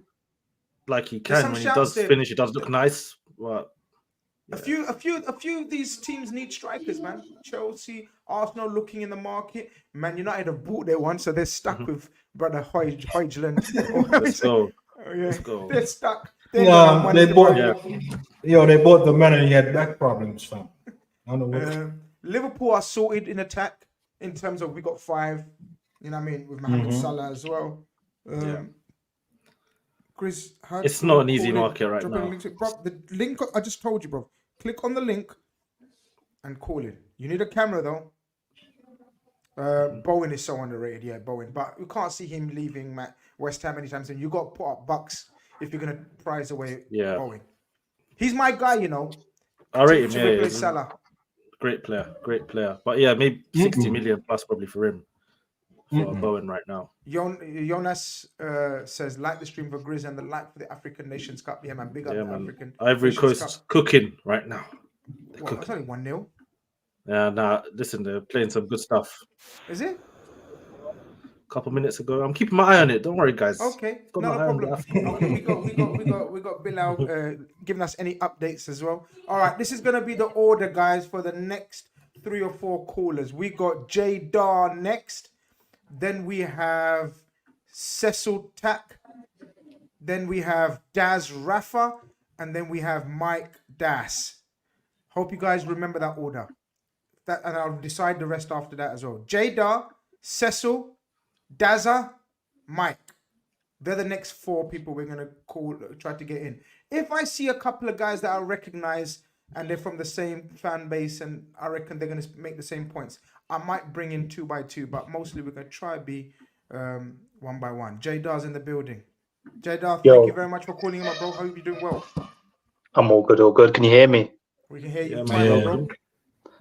Like he There's can some when he shouts does there. finish, he does look nice. But A few of these teams need strikers, man. Chelsea, Arsenal looking in the market. Man United have bought their one, so they're stuck with brother Højlund. let's go. Oh, yeah. Let's go. They're stuck. They ain't got no Yeah, money they to bought. buy. They bought the man and he had back problems, fam. I don't know what. Liverpool are sorted in attack in terms of we got 5. You know what I mean, with Mohamed Salah as well. Chris, It's not an easy market right now. Bro, the link I just told you, bro. Click on the link and call it. You need a camera though. Bowen is so underrated, yeah, Bowen. But we can't see him leaving West Ham anytime soon. You got to put up bucks if you're gonna prize away Bowen. He's my guy, you know. I rate him. To Yeah, replace Salah. great player. But yeah, maybe 60 million plus probably for him. For Bowen right now. Jonas says, like the stream for Grizz and the like for the African Nations Cup. Yeah, man, big up the African Ivory Nations Coast Cup. cooking right now. What, it's only 1-0. Yeah, nah, listen, they're playing some good stuff. Is it? A couple minutes ago. I'm keeping my eye on it. Don't worry, guys. Okay, Got no my eye on problem. the African. Okay, we got Bilal giving us any updates as well. All right, this is gonna be the order, guys, for the next 3 or 4 callers. We got J Dar next. Then we have Cecil Tack. Then we have Daz Rafa. And then we have Mike Das. Hope you guys remember that order. And I'll decide the rest after that as well. Jadar, Cecil, Daza, Mike. They're the next 4 people we're going to try to get in. If I see a couple of guys that I recognize and they're from the same fan base and I reckon they're going to make the same points, I might bring in 2 by 2, but mostly we're going to try be 1 by 1. Jadar's in the building. Jadar, thank you very much for calling in, my bro. Hope you're doing well. I'm all good, all good. Can you hear me? We can hear you Yeah, fine, man. bro.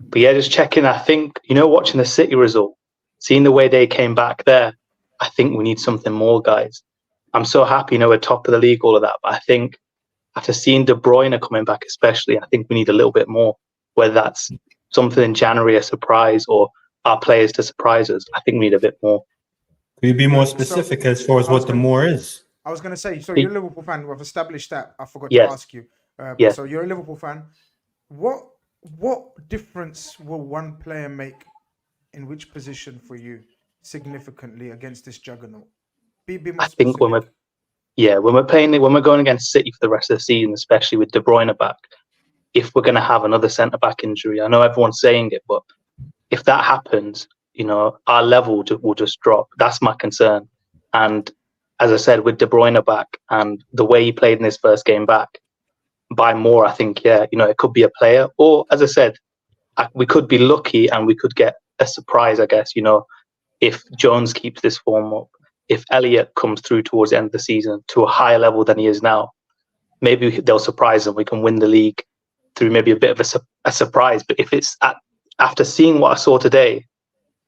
But yeah, just checking. I think, watching the City result, seeing the way they came back there, I think we need something more, guys. I'm so happy, we're top of the league, all of that. But I think after seeing De Bruyne coming back, especially, I think we need a little bit more, whether that's something in January, a surprise, or our players to surprise us. I think we need a bit more. Could you be more specific as far as what the more is? I was going to say, so you're a Liverpool fan. We've established that. I forgot to ask you. Yes. So you're a Liverpool fan. What difference will one player make in which position for you? significantly against this juggernaut? Be more I think specific. when we're going against City for the rest of the season, especially with De Bruyne back, if we're going to have another centre back injury, I know everyone's saying it, but if that happens, our level will just drop. That's my concern. And as I said, with De Bruyne back and the way he played in his first game back, by more, I think, it could be a player. Or, as I said, we could be lucky and we could get a surprise, I guess, if Jones keeps this form up, if Elliott comes through towards the end of the season to a higher level than he is now, maybe they'll surprise him. We can win the league through maybe a bit of a surprise. But if it's after seeing what I saw today,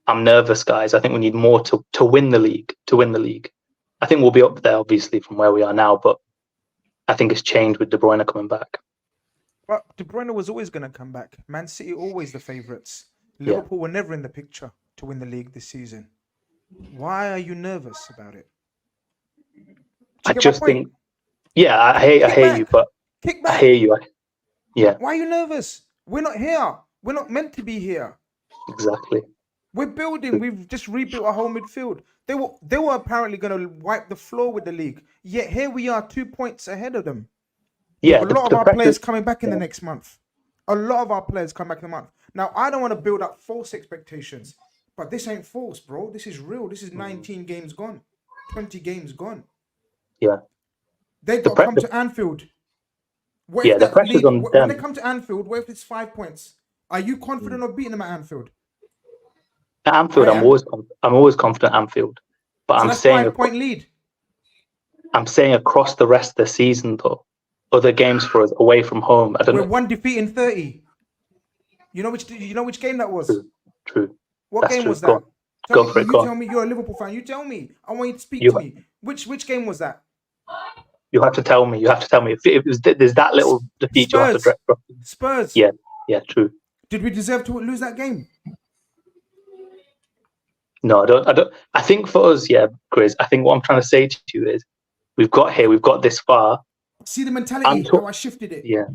I'm nervous, guys. I think we need more to win the league. I think we'll be up there, obviously, from where we are now, but I think it's changed with De Bruyne coming back. But De Bruyne was always going to come back. Man City always the favourites. Liverpool were never in the picture to win the league this season. Why are you nervous about it? I just think, I hear you, but Kick back. I hear you. Why are you nervous? We're not here. We're not meant to be here. Exactly. We're building. We've just rebuilt our whole midfield. They were apparently going to wipe the floor with the league. Yet here we are, 2 points ahead of them. Yeah, a lot of our players coming back in the next month. A lot of our players come back in the month. Now, I don't want to build up false expectations, but this ain't false, bro. This is real. This is 19 games gone, 20 games gone. Yeah. They got to come to Anfield. The pressure's on them. When they come to Anfield, what if it's 5 points? Are you confident of beating them at Anfield? At Anfield, I'm always confident at Anfield. But so I'm that's saying 5 point lead. I'm saying across the rest of the season, though, other games for us away from home. I don't know. We're 1 defeat in 30. You know which game that was? True. What game was that? Go for it. Tell me, you're a Liverpool fan. You tell me. I want you to speak to me. Which game was that? You have to tell me. If there's that little defeat, you have to drop. Spurs. Yeah, true. Did we deserve to lose that game? No, I don't. I think for us, Grizz, I think what I'm trying to say to you is we've got this far. See the mentality, how I shifted it. Yeah.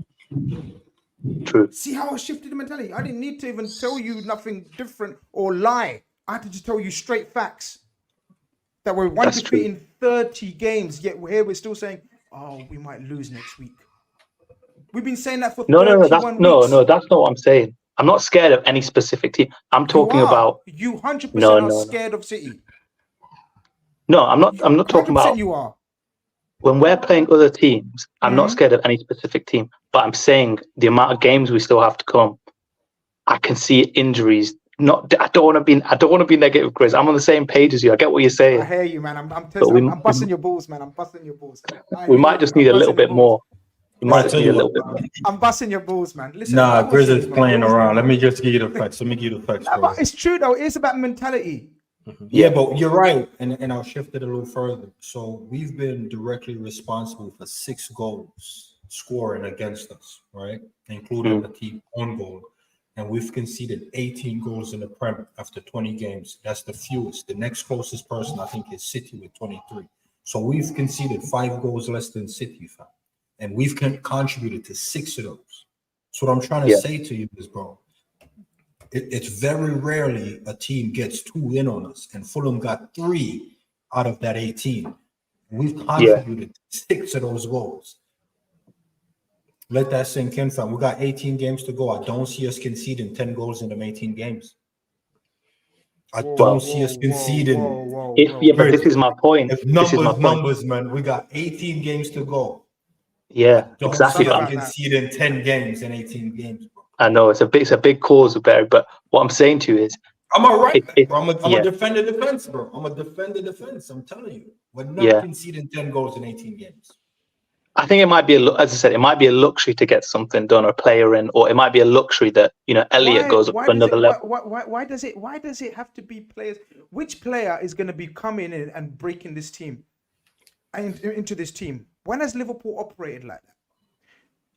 True. See how I shifted the mentality? I didn't need to even tell you nothing different or lie. I had to just tell you straight facts. That we're 1 defeat in 30 games, yet here we're still saying, we might lose next week. We've been saying that for 31 weeks. No, that's not what I'm saying. I'm not scared of any specific team. I'm talking about you 100% are scared of City. No, I'm not talking about you are. When we're playing other teams, I'm not scared of any specific team, but I'm saying the amount of games we still have to come. I can see injuries. I don't want to be negative, Grizz. I'm on the same page as you. I get what you're saying. I hear you, man. I'm busting your balls, man. I'm busting your balls. We might just need a little bit more. I'm busting your balls, man. Listen, Grizz is playing around. Let me just give you the facts. But it's true though. It's about mentality. Yeah, but you're right, and I'll shift it a little further. So we've been directly responsible for 6 goals scoring against us, right, including the team own goal, and we've conceded 18 goals in the Prem after 20 games. That's the fewest. The next closest person, I think, is City with 23. So we've conceded 5 goals less than City, fam, and we've contributed to 6 of those. So what I'm trying to say to you is, bro, it's very rarely a team gets 2 in on us, and Fulham got 3 out of that 18. We've contributed 6 of those goals. Let that sink in, fam. We got 18 games to go. I don't see us conceding 10 goals in them 18 games. I don't see us conceding. But this is my point. Numbers, man. We got 18 games to go. Yeah, exactly. I'm conceding 10 games in 18 games, bro. I know it's a big cause, Barry. But what I'm saying to you is, I'm all right. I'm a defend the defense, bro. I'm a defend the defense. I'm telling you, we're not conceding 10 goals in 18 games. I think it might be as I said, it might be a luxury to get something done or a player in, or it might be a luxury that Elliott goes up to another level. Why does it have to be players? Which player is going to be coming in and breaking this team into this team? When has Liverpool operated like that?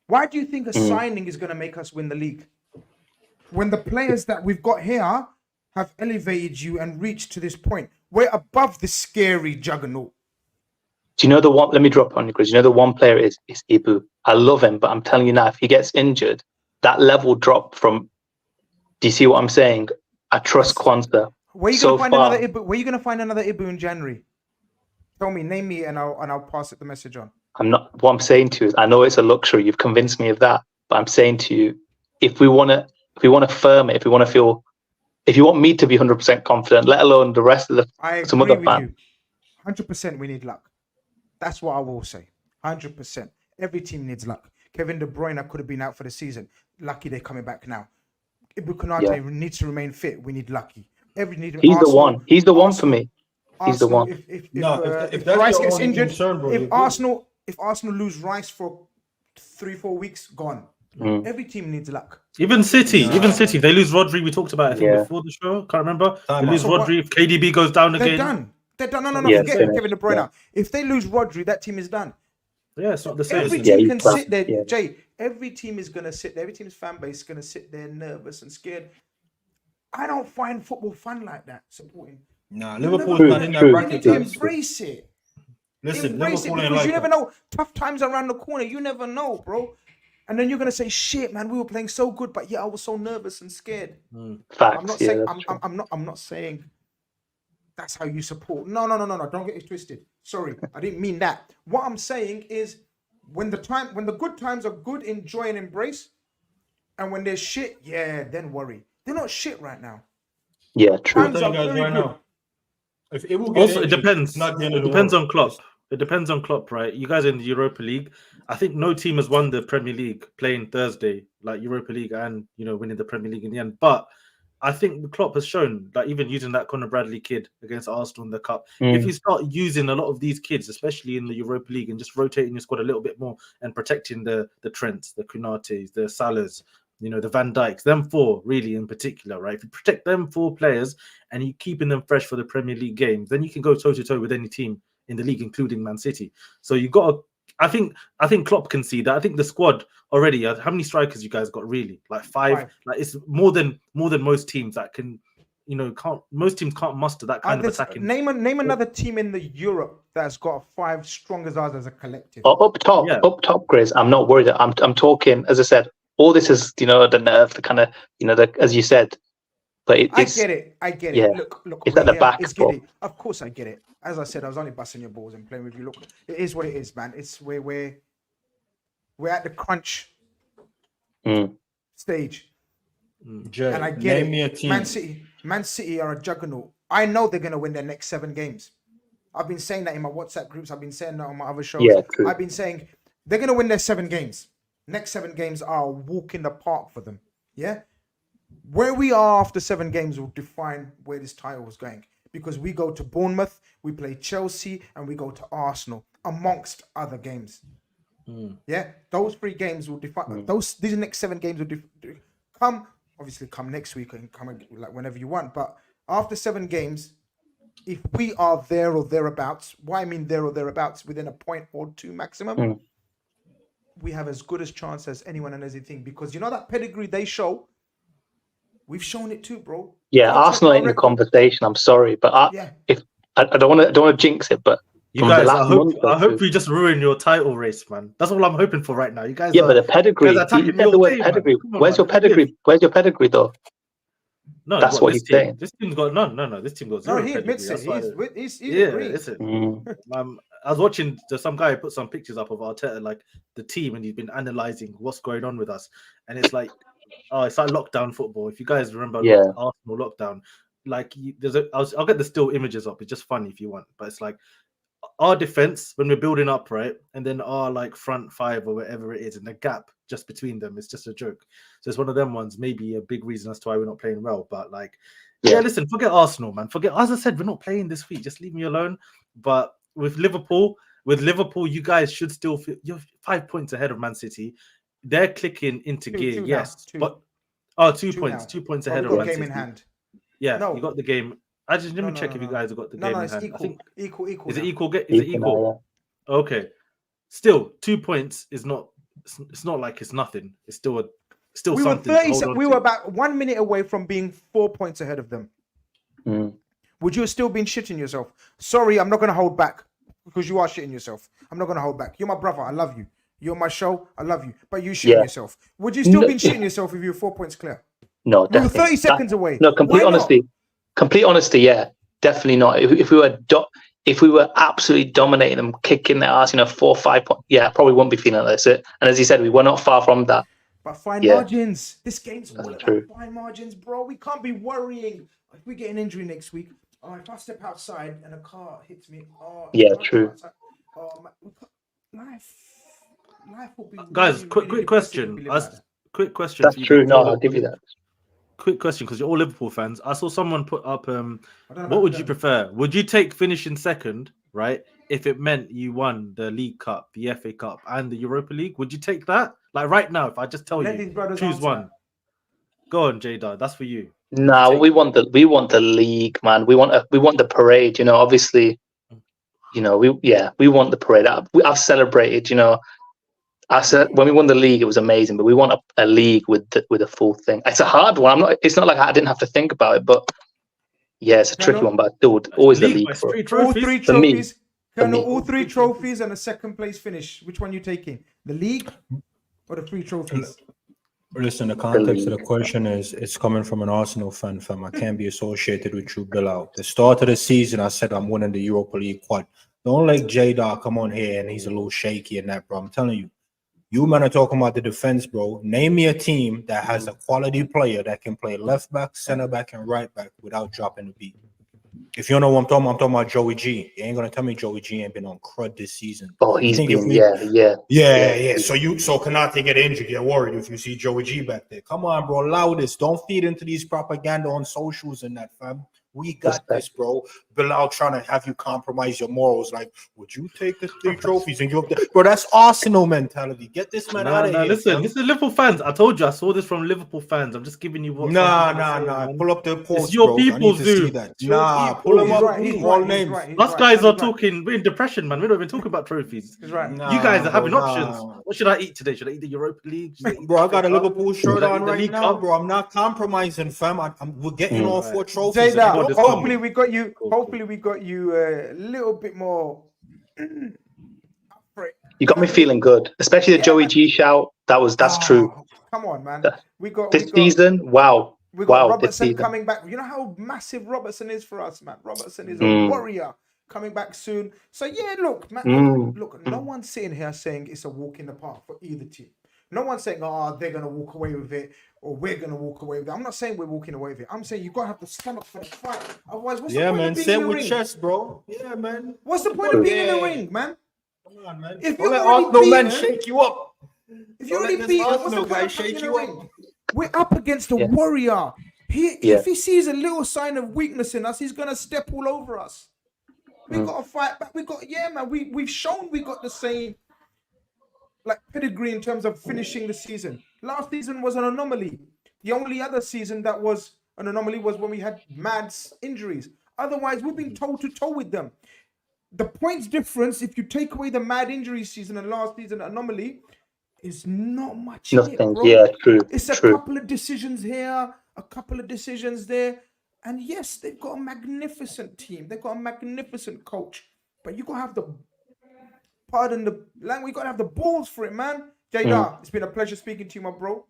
Why do you think a signing is going to make us win the league? When the players that we've got here have elevated you and reached to this point, we're above the scary juggernaut. Do you know the one? Let me drop on you, Grizz. You know the one player is Ibu. I love him, but I'm telling you now, if he gets injured, that level drop from. Do you see what I'm saying? I trust Kwanzaa. Where are you So gonna find far- another Ibu? Where are you gonna find another Ibu in January? Tell me, name me, and I'll pass it the message on. What I'm saying to you is, I know it's a luxury. You've convinced me of that, but I'm saying to you, if we want to firm it, if you want me to be 100% confident, let alone the rest of I some agree other with fans. you. 100% we need luck. That's what I will say. 100%. Every team needs luck. Kevin De Bruyne could have been out for the season. Lucky they're coming back now. Ibu Konate needs to remain fit. We need lucky. He's the one. He's the one for me. He's the one. If that's Rice your gets only injured, concern, bro, if Arsenal lose Rice for 3-4 weeks, gone. Mm. Every team needs luck. Even City, they lose Rodri. We talked about it, I think, before the show. Can't remember. Time They lose out. Rodri. If KDB goes down They're again, done. They're done. No. Yeah, Forget finished. Kevin De Bruyne. Yeah. If they lose Rodri, that team is done. yeah, it's not the same. Every is it? team he's can class. sit there, Yeah. Jay. Every team is gonna sit there. Every team's fan base is gonna sit there, nervous and scared. I don't find football fun like that. Supporting. Nah, Liverpool's True, not in that true. You bracket. need to Guys. embrace it. Listen, Embrace it Liverpool ain't because like you never that. know. Tough times around the corner. You never know, bro. And then you're gonna say, "Shit, man, we were playing so good, but yeah, I was so nervous and scared." Facts. I'm not yeah, saying that's true. I'm not saying that's how you support. No. Don't get it twisted. Sorry, I didn't mean that. What I'm saying is when the good times are good, enjoy and embrace. And when there's shit, yeah, then worry. They're not shit right now. Yeah, true. Times I'll are tell you guys very right good. now. If it will get Also, it injured, depends. it's not the end It of the depends world. on Klopp. It depends on Klopp, right? You guys are in the Europa League. I think no team has won the Premier League playing Thursday, like Europa League, and winning the Premier League in the end. But I think Klopp has shown that even using that Conor Bradley kid against Arsenal in the cup, if you start using a lot of these kids, especially in the Europa League, and just rotating your squad a little bit more and protecting the Trents, the Kunates, the Salahs, the Van Dijks, them four really in particular, right? If you protect them four players and you keeping them fresh for the Premier League games, then you can go toe to toe with any team in the league, including Man City. So you got to. I think Klopp can see that. I think the squad already. How many strikers you guys got? Really, like five. Like it's more than most teams that can. Can't most teams can't muster that kind of attacking. Name another team in the Europe that's got 5 strong as ours as a collective. Up top, Grizz. I'm not worried. I'm talking, as I said, all this is the nerve, the kind of as you said. But I get it. Yeah. Look. It's at the back. It's giddy. Of course, I get it. As I said, I was only busting your balls and playing with you. Look, it is what it is, man. It's where we're at the crunch stage. Jay, And I get name me a it. team. Man City are a juggernaut. I know they're going to win their next 7 games. I've been saying that in my WhatsApp groups. I've been saying that on my other shows. Yeah, true. I've been saying they're going to win their 7 games. Next 7 games are a walk in the park for them. Yeah? Where we are after 7 games will define where this title is going. Because we go to Bournemouth, we play Chelsea, and we go to Arsenal, amongst other games. Yeah? Those 3 games will define... These next 7 games will come next week and come like whenever you want. But after 7 games, if we are there or thereabouts, why I mean there or thereabouts, within a point or 2 maximum, we have as good a chance as anyone and everything. Because that pedigree they show, we've shown it too, bro. Yeah, Arsenal ain't in the conversation. I'm sorry, but I don't want to jinx it, but you guys, I hope we just ruin your title race, man. That's all I'm hoping for right now. You guys, but the pedigree. You said the word pedigree. Where's your pedigree? Where's your pedigree, though? No, that's what he's saying. This team's got no. This team got 0. No, he admits it. He's Listen. I was watching some guy put some pictures up of Arteta, like the team, and he's been analyzing what's going on with us, and it's like. Oh, it's like lockdown football. If you guys remember Arsenal lockdown, like I'll get the still images up. It's just funny if you want, but it's like our defense when we're building up, right, and then our like front 5 or whatever it is, and the gap just between them is just a joke. So it's one of them ones. Maybe a big reason as to why we're not playing well. But like, listen, forget Arsenal, man. Forget. As I said, we're not playing this week. Just leave me alone. But with Liverpool, you guys should still feel you're 5 points ahead of Man City. They're clicking into gear, yes. But 2 points. 2 points ahead of Man City. Game in hand. Yeah, you got the game. Let me check if you guys have got the game in hand. Equal. I think equal. Is it equal? Is it equal? Okay. Still, 2 points is not. It's not like it's nothing. It's still we something. We were about 1 minute away from being 4 points ahead of them. Would you have still been shitting yourself? Sorry, I'm not going to hold back because you are shitting yourself. I'm not going to hold back. You're my brother. I love you. You're my show. I love you. But you shitting yourself. Would you still be shitting yourself if you were 4 points clear? No, we were 30 seconds away. No, complete honesty. Complete honesty, yeah, definitely not. If we were absolutely dominating them, kicking their ass, 4 or 5 points, yeah, probably wouldn't be feeling like this. And as you said, we were not far from that. But fine margins. This game's all about true. fine margins, bro. We can't be worrying if we get an injury next week. Oh, if I step outside and a car hits me, True. Life will be. Guys, really, quick really question. Quick question. That's true. No, I'll give you that. Quick question, because you're all Liverpool fans. I saw someone put up, what would you prefer? Would you take finishing second, right, if it meant you won the League Cup, the FA Cup, and the Europa League? Would you take that? Like right now, if I just tell you, choose one. Go on, Jada. That's for you. No, we want the league, man. We want the parade. Obviously, we want the parade. I've celebrated. I said when we won the league, it was amazing, but we want a league with a full thing. It's a hard one. It's not like I didn't have to think about it, but yeah, it's a tricky one. But always the league. All three trophies. Colonel, all 3 trophies and a second place finish. Which one you taking? The league or the 3 trophies? Listen, the context of the question is it's coming from an Arsenal fan, fam. I can't be associated with you, Bilal. The start of the season, I said I'm winning the Europa League quad. Don't let J-Dog come on here and he's a little shaky in that, bro. I'm telling you. You men are talking about the defense, bro. Name me a team that has a quality player that can play left back, center back, and right back without dropping the beat. If you don't know what I'm talking about Joey G. You ain't gonna tell me Joey G ain't been on crud this season. Oh, he's been, yeah. So Konate get injured, get worried if you see Joey G back there. Come on, bro, allow this. Don't feed into these propaganda on socials and that, fam. We got this, bro. Bilal trying to have you compromise your morals. Like, would you take the 3 trophies and give up the... Bro, that's Arsenal mentality. Get this man out of here. Listen, this is Liverpool fans. I told you, I saw this from Liverpool fans. I'm just giving you what... Nah. Pull up the post, it's your bro. people, dude. Pull them up. All names. Us guys are talking... We're in depression, man. We're not even talking about trophies. He's right. You guys are having options. What should I eat today? Should I eat the Europa League? Bro, I got a Liverpool shirt on right now, bro. I'm not compromising, fam. We're getting all 4 trophies. Hopefully we got you. Hopefully we got you a little bit more. You got me feeling good, especially the Joey G shout. That's true. Come on, man. We got season. Wow. We got Robertson coming back. You know how massive Robertson is for us, man. Robertson is a warrior coming back soon. So yeah, look, man. Look, no one's sitting here saying it's a walk in the park for either team. No one's saying, they're going to walk away with it or we're going to walk away with it. I'm not saying we're walking away with it. I'm saying you've got to have the stomach for the fight. Otherwise, what's the point of being in the ring? Chest, bro. Yeah, man. What's the point of being in the ring, man? Come on, man. If you're already men shake you up. If you're already beaten, what's the point of being in the ring? We're up against a warrior. If he sees a little sign of weakness in us, he's going to step all over us. We've got to fight back. We've shown we got the same pedigree in terms of finishing the season. Last season was an anomaly. The only other season that was an anomaly was when we had mad injuries. Otherwise, we've been toe to toe with them. The points difference, if you take away the mad injury season and last season anomaly, is not much. Nothing. Yeah, true. It's a couple of decisions here, a couple of decisions there. And yes, they've got a magnificent team. They've got a magnificent coach. But you got to have the... Pardon the language. We gotta have the balls for it, man. Jada, it's been a pleasure speaking to you, my bro.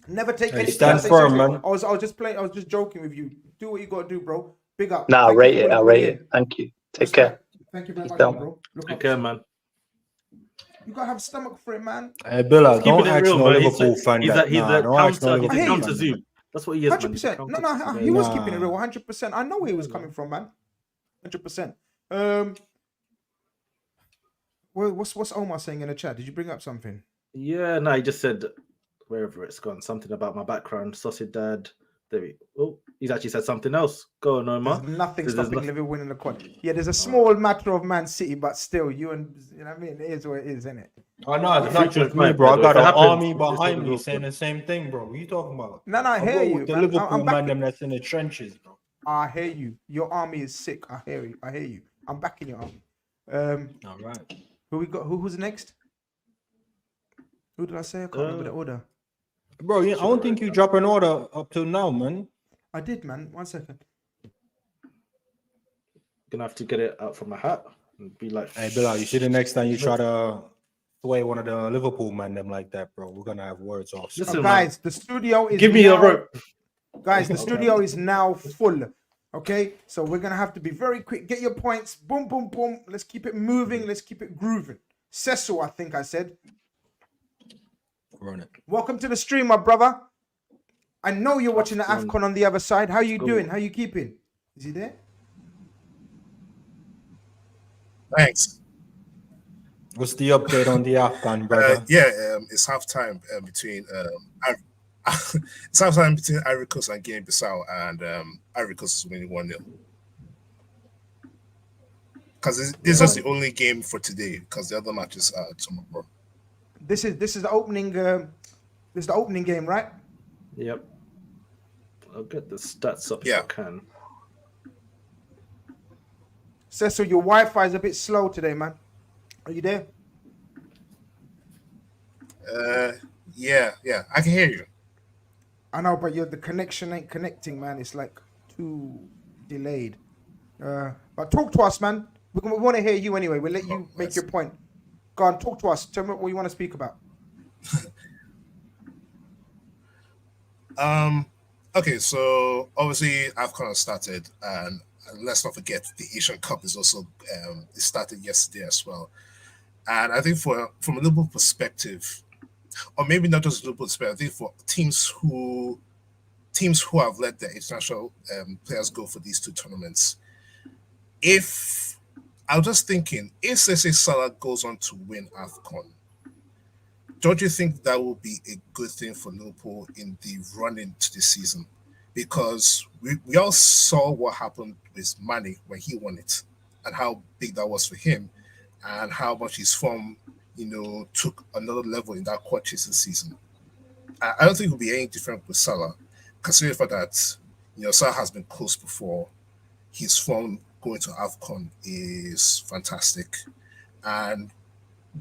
Never take any. Stand firm, man. I was just playing. I was just joking with you. Do what you gotta do, bro. Big up. Nah, I'll rate it. Thank you. Take care. Thank you very much, bro. Take care, man. You gotta have stomach for it, man. Hey, Billa, don't ask no Liverpool fan. He's a counter Zoom. That's what he is. 100%. No, he was keeping it real. 100%. I know where he was coming from, man. 100%. Well, what's Omar saying in the chat? Did you bring up something? Yeah, no, he just said wherever it's gone, something about my background, sausage dad. He's actually said something else. Go on, Omar. There's nothing stopping Liverpool winning the quad. Yeah, there's a small matter of Man City, but still, you know what I mean? It is what it is, isn't it? Oh no, it's not just me, bro. I got an army behind me saying the same thing, bro. What are you talking about? No, I hear you. The Liverpool man, them that's in the trenches, bro. I hear you. Your army is sick. I hear you. I'm backing your army. All right. Who we got? Who's next? Who did I say? I can't remember the order. Bro, I don't think you drop an order up till now, man. I did, man. 1 second. Gonna have to get it out from my hat and be like, hey, Bilal, you see the next time you try to sway one of the Liverpool men them like that, bro, we're gonna have words off. Listen, guys, the studio is give me a rope. Guys, the studio is now full. Okay, so we're gonna have to be very quick. Get your points. Boom, boom, boom. Let's keep it moving. Let's keep it grooving. Cecil, I think I said. Run it. Welcome to the stream, my brother. I know you're watching the AFCON on the other side. How you doing? How you keeping? Is he there? Thanks. What's the update on the AFCON, brother? It's halftime between it's halftime between Ivory Coast and Guinea-Bissau, and Ivory Coast is winning 1-0. Because this is the only game for today. Because the other matches are tomorrow. This is the opening. This is the opening game, right? Yep. I'll get the stats up Yeah. if I can. Cecil, your Wi-Fi is a bit slow today, man. Are you there? Yeah, I can hear you. I know, but the connection ain't connecting, man. It's like too delayed. But talk to us, man. We want to hear you anyway. We'll let you make your point. Go on, talk to us. Tell me what you want to speak about. Okay, so obviously AFCON started, and let's not forget the Asian Cup is also it started yesterday as well. And I think from a Liverpool perspective, or maybe not just Liverpool perspective, I think for teams who have let their international players go for these two tournaments, I was just thinking, if let's say Salah goes on to win AFCON, don't you think that will be a good thing for Liverpool in the run into the season? Because we all saw what happened with Mane when he won it, and how big that was for him, and how much his form, took another level in that quad chasing season. I don't think it will be any different with Salah, considering the fact that Salah has been close before. His form going to AFCON is fantastic, and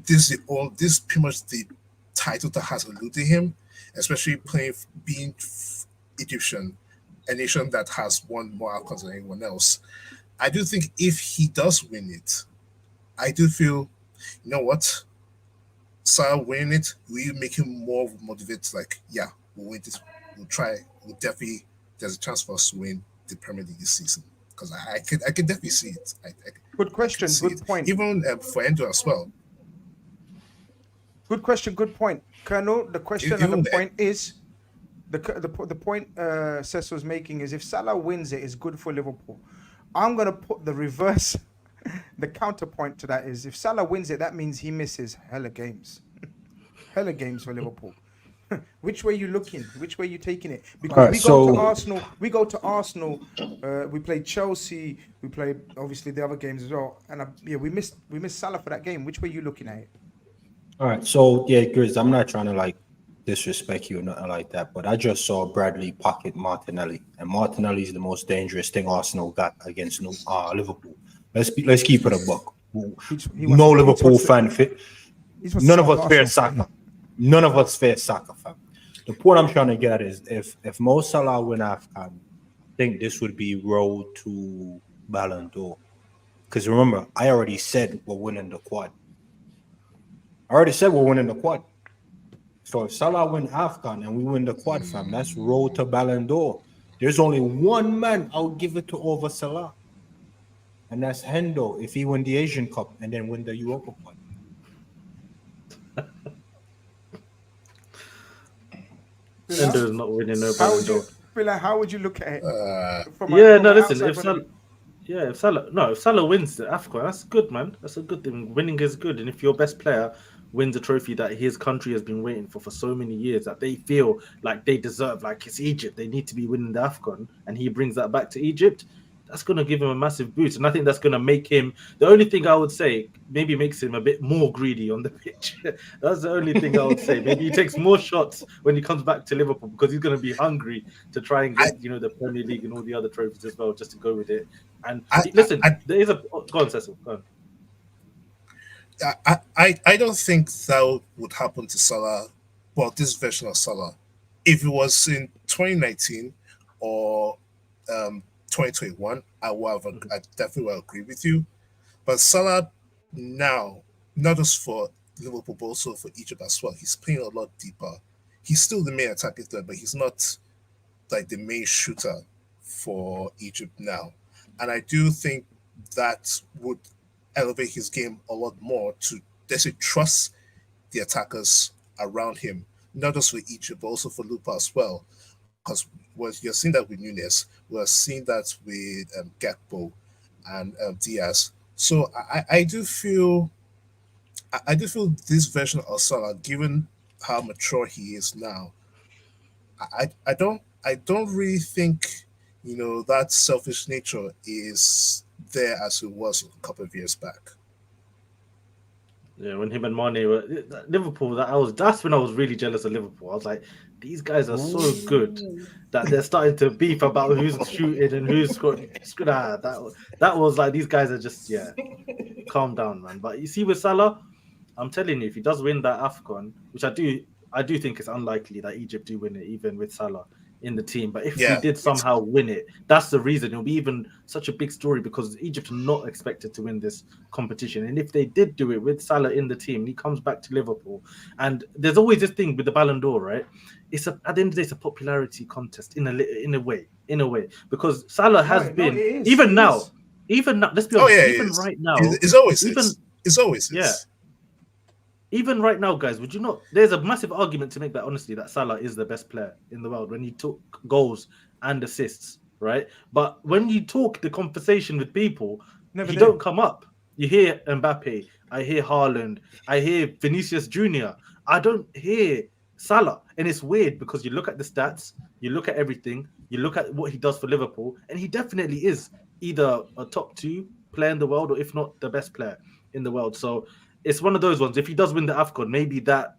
this is pretty much the title that has eluded him, especially being Egyptian, a nation that has won more AFCONs than anyone else. I do think if he does win it, I do feel, you know what, Salah winning it will make him more motivated. Like, yeah, we'll win this. We'll try. We'll definitely. There's a chance for us to win the Premier League this season, because I can definitely see it. Good question. Good point. Even for Endo as well. Good question. Good point, Colonel. The question and the point is the point Cecil was making is if Salah wins it, it's good for Liverpool. I'm gonna put the reverse. The counterpoint to that is if Salah wins it, that means he misses hella games. Hella games for Liverpool. Which way you looking? Which way you taking it? Because we go to Arsenal. We played Chelsea. We played obviously the other games as well. And we missed Salah for that game. Which way you looking at it? All right. So yeah, Grizz, I'm not trying to disrespect you or nothing like that, but I just saw Bradley pocket Martinelli, and Martinelli is the most dangerous thing Arsenal got against Liverpool. Let's keep it a buck. No Liverpool fan fit. None of us fair soccer. None of us fair soccer, fam. The point I'm trying to get at is if Mo Salah win AFCON, I think this would be road to Ballon d'Or. Because remember, I already said we're winning the quad. So if Salah win AFCON and we win the quad, fam, that's road to Ballon d'Or. There's only one man I'll give it to over Salah. And that's Hendo if he win the Asian Cup and then win the Europa Cup. Hendo's not winning no Ballon d'Or. How would you look at it? If Salah wins the AFCON, that's good, man. That's a good thing. Winning is good, and if your best player wins a trophy that his country has been waiting for so many years, that they feel like they deserve, like it's Egypt, they need to be winning the AFCON, and he brings that back to Egypt, that's going to give him a massive boost. And I think that's going to make him, the only thing I would say, maybe makes him a bit more greedy on the pitch. That's the only thing I would say. Maybe he takes more shots when he comes back to Liverpool, because he's going to be hungry to try and get, the Premier League and all the other trophies as well, just to go with it. And there is a... Go on, Cecil. Go on. I don't think that would happen to Salah, well, this version of Salah. If it was in 2019 or 2021, I definitely will agree with you. But Salah now, not just for Liverpool, but also for Egypt as well, he's playing a lot deeper. He's still the main attacking threat, but he's not like the main shooter for Egypt now. And I do think that would elevate his game a lot more to, let's say, trust the attackers around him, not just for Egypt, but also for Lupa as well. Because you're seeing that with Nunes, we're seeing that with Gakpo and Diaz. So I do feel this version of Salah, given how mature he is now, I don't really think that selfish nature is there as it was a couple of years back. Yeah, when him and Mane were Liverpool, that's when I was really jealous of Liverpool. I was like, these guys are so good that they're starting to beef about who's shooting and who's scoring. That was like, these guys are just, calm down, man. But you see with Salah, I'm telling you, if he does win that AFCON, which I do think it's unlikely that Egypt do win it, even with Salah in the team. But if we did somehow win it, that's the reason. It'll be even such a big story because Egypt are not expected to win this competition. And if they did do it with Salah in the team, he comes back to Liverpool. And there's always this thing with the Ballon d'Or, right? At the end of the day, it's a popularity contest in a way, because Salah has been even now. Let's be honest. Right now, it's always. Even right now, guys, would you not? There's a massive argument to make that, honestly, that Salah is the best player in the world when he took goals and assists, right? But when you talk the conversation with people, don't come up. You hear Mbappe, I hear Haaland, I hear Vinicius Jr. I don't hear Salah. And it's weird because you look at the stats, you look at everything, you look at what he does for Liverpool, and he definitely is either a top 2 player in the world, or if not the best player in the world. So it's one of those ones. If he does win the AFCON, maybe that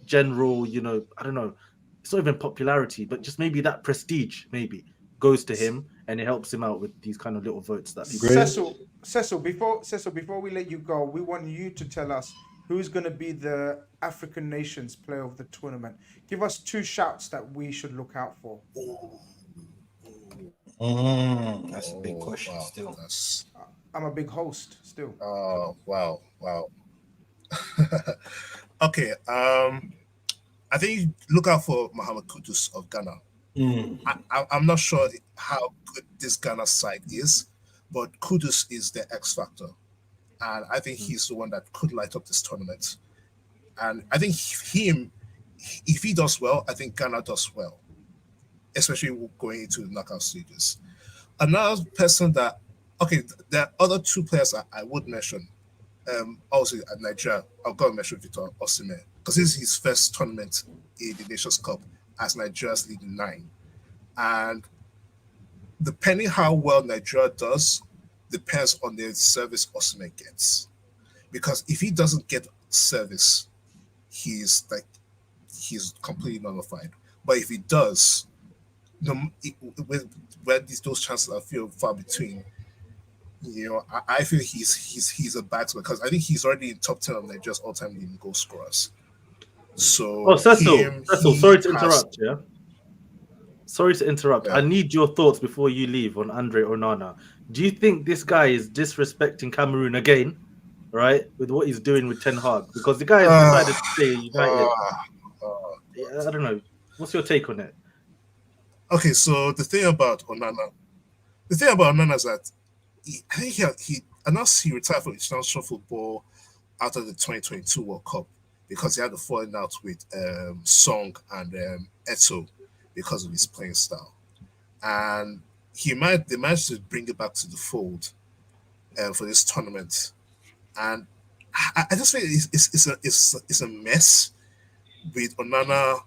general, I don't know, it's not even popularity, but just maybe that prestige maybe goes to him, and it helps him out with these kind of little votes that people. Cecil, before we let you go, we want you to tell us who's going to be the African nations player of the tournament. Give us 2 shouts that we should look out for. That's a big question. Still, I'm a big host still. Oh wow. Okay. I think you look out for Mohamed Kudus of Ghana. I'm not sure how good this Ghana side is, but Kudus is the X factor, and I think he's the one that could light up this tournament. And I think if he does well, I think Ghana does well, especially going into the knockout stages. Another person there are other 2 players I would mention. Also at Nigeria, I've got to mention Victor Osimhen because this is his first tournament in the Nations Cup as Nigeria's leading 9. And depending how well Nigeria does, depends on the service Osimhen gets. Because if he doesn't get service, he's completely nullified. But if he does, where those chances are few far between, I feel he's a batsman because I think he's already in top 10 of Nigeria's all-time leading goal scorers. So, Cecil, sorry to interrupt. Sorry to interrupt. I need your thoughts before you leave on Andre Onana. Do you think this guy is disrespecting Cameroon again, right, with what he's doing with Ten Hag? Because the guy has decided to stay United. I don't know. What's your take on it? Okay, so the thing about Onana is that I think he announced he retired from international football after the 2022 World Cup because he had a falling out with Song and Eto'o because of his playing style, and they managed to bring it back to the fold for this tournament, and I just think it's a mess with Onana,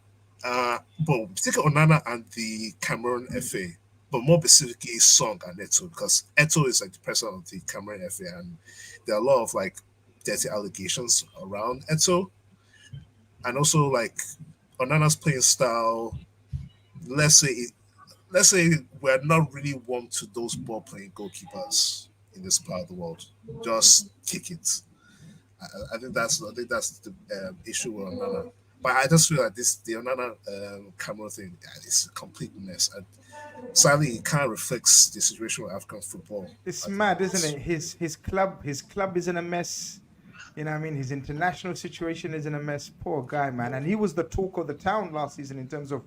but particularly Onana and the Cameroon FA. But more specifically, Song and Eto'o, because Eto'o is like the president of the Cameroon FA, and there are a lot of like dirty allegations around Eto'o, and also like Onana's playing style. Let's say we're not really warm to those ball playing goalkeepers in this part of the world. Just kick it. I think that's the issue with Onana. But I just feel like the Onana Cameroon thing is a complete mess. And sadly, it kind of reflects the situation with African football. It's mad, isn't it? His club is in a mess. You know what I mean? His international situation is in a mess. Poor guy, man. And he was the talk of the town last season in terms of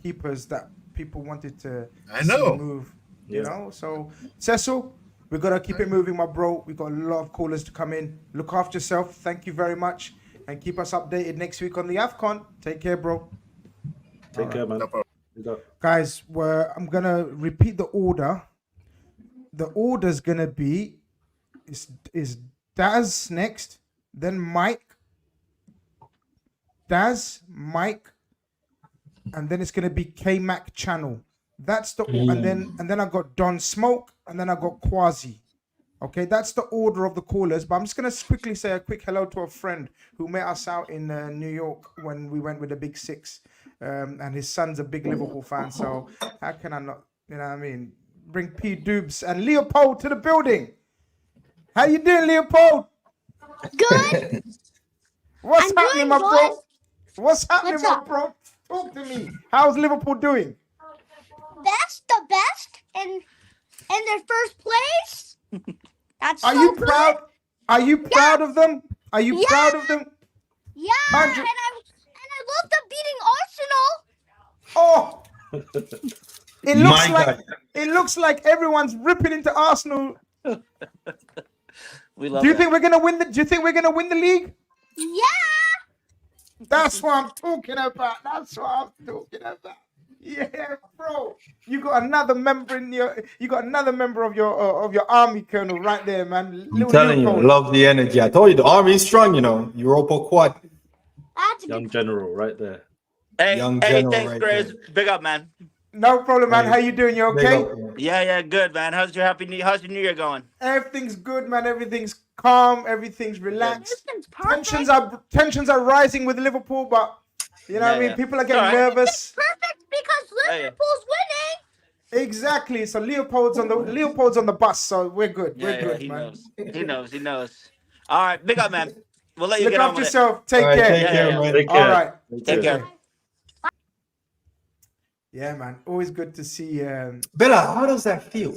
keepers that people wanted to see move. You know, so Cecil, we gotta keep it moving, my bro. We got a lot of callers to come in. Look after yourself. Thank you very much, and keep us updated next week on the AFCON. Take care, bro. Take care, man. No problem. Guys, I'm gonna repeat the order. The order's gonna be is Daz next, then Mike, Daz, Mike, and then it's gonna be K-Mac channel. That's the and then I got Don Smoke, and then I got Quasi. Okay, that's the order of the callers. But I'm just gonna quickly say a quick hello to a friend who met us out in New York when we went with the Big Six, and his son's a big Liverpool fan. So how can I not? You know what I mean? Bring P. Dubes and Leopold to the building. How you doing, Leopold? Good. What's I'm happening, doing my good. bro? What's happening, What's my up? bro? Talk to me. How's Liverpool doing? The best in their first place. That's Are so you good. proud? Are you proud of them? Are you Yeah. proud of them? Yeah, 100. and I love them beating Arsenal. Oh, it looks My like God. it looks like everyone's ripping into Arsenal. We love Do you it. think we're gonna win the? Do you think we're gonna win the league? Yeah. That's what I'm talking about. That's what I'm talking about. Yeah, bro. You got another member in your. You got another member of your army colonel right there, man. I'm telling you, I love the energy. I told you the army is strong, you know. Europa quad. That's a Young good. general right there. Hey, Young hey, general thanks, right Grizz. Big up, man. No problem, man. Hey, How you doing? You Big okay? up, man. Yeah, good, man. How's your New Year going? Everything's good, man. Everything's calm. Everything's relaxed. Everything's perfect. Tensions are rising with Liverpool, but you know what I mean. Yeah. People are getting It's all right. nervous. Perfect because Yeah. Liverpool's winning. Exactly. So Leopold's on the bus. So we're good. We're good, he man. knows. He knows. All right, big up, man. We'll let you Look get on after with yourself. Take All right, care. take Yeah, care, yeah. man. Take All care. right. Take care. Yeah, man. Always good to see. Bella, how does that feel?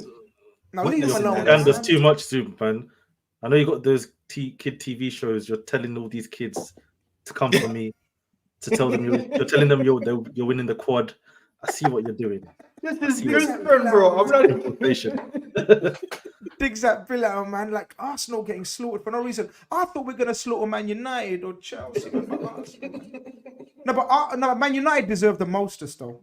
Now What leave him is it, alone. man? And there's man. too much soon, man. I know you got those kid TV shows. You're telling all these kids to come for me, to tell them you're telling them you're winning the quad. I see what you're doing. This is See what's different, bro. I'm not. infiltration. Digs that bill out, man. Like Arsenal getting slaughtered for no reason. I thought we are gonna slaughter Man United or Chelsea. But fuck Arsenal. No, Man United deserve the mostest though.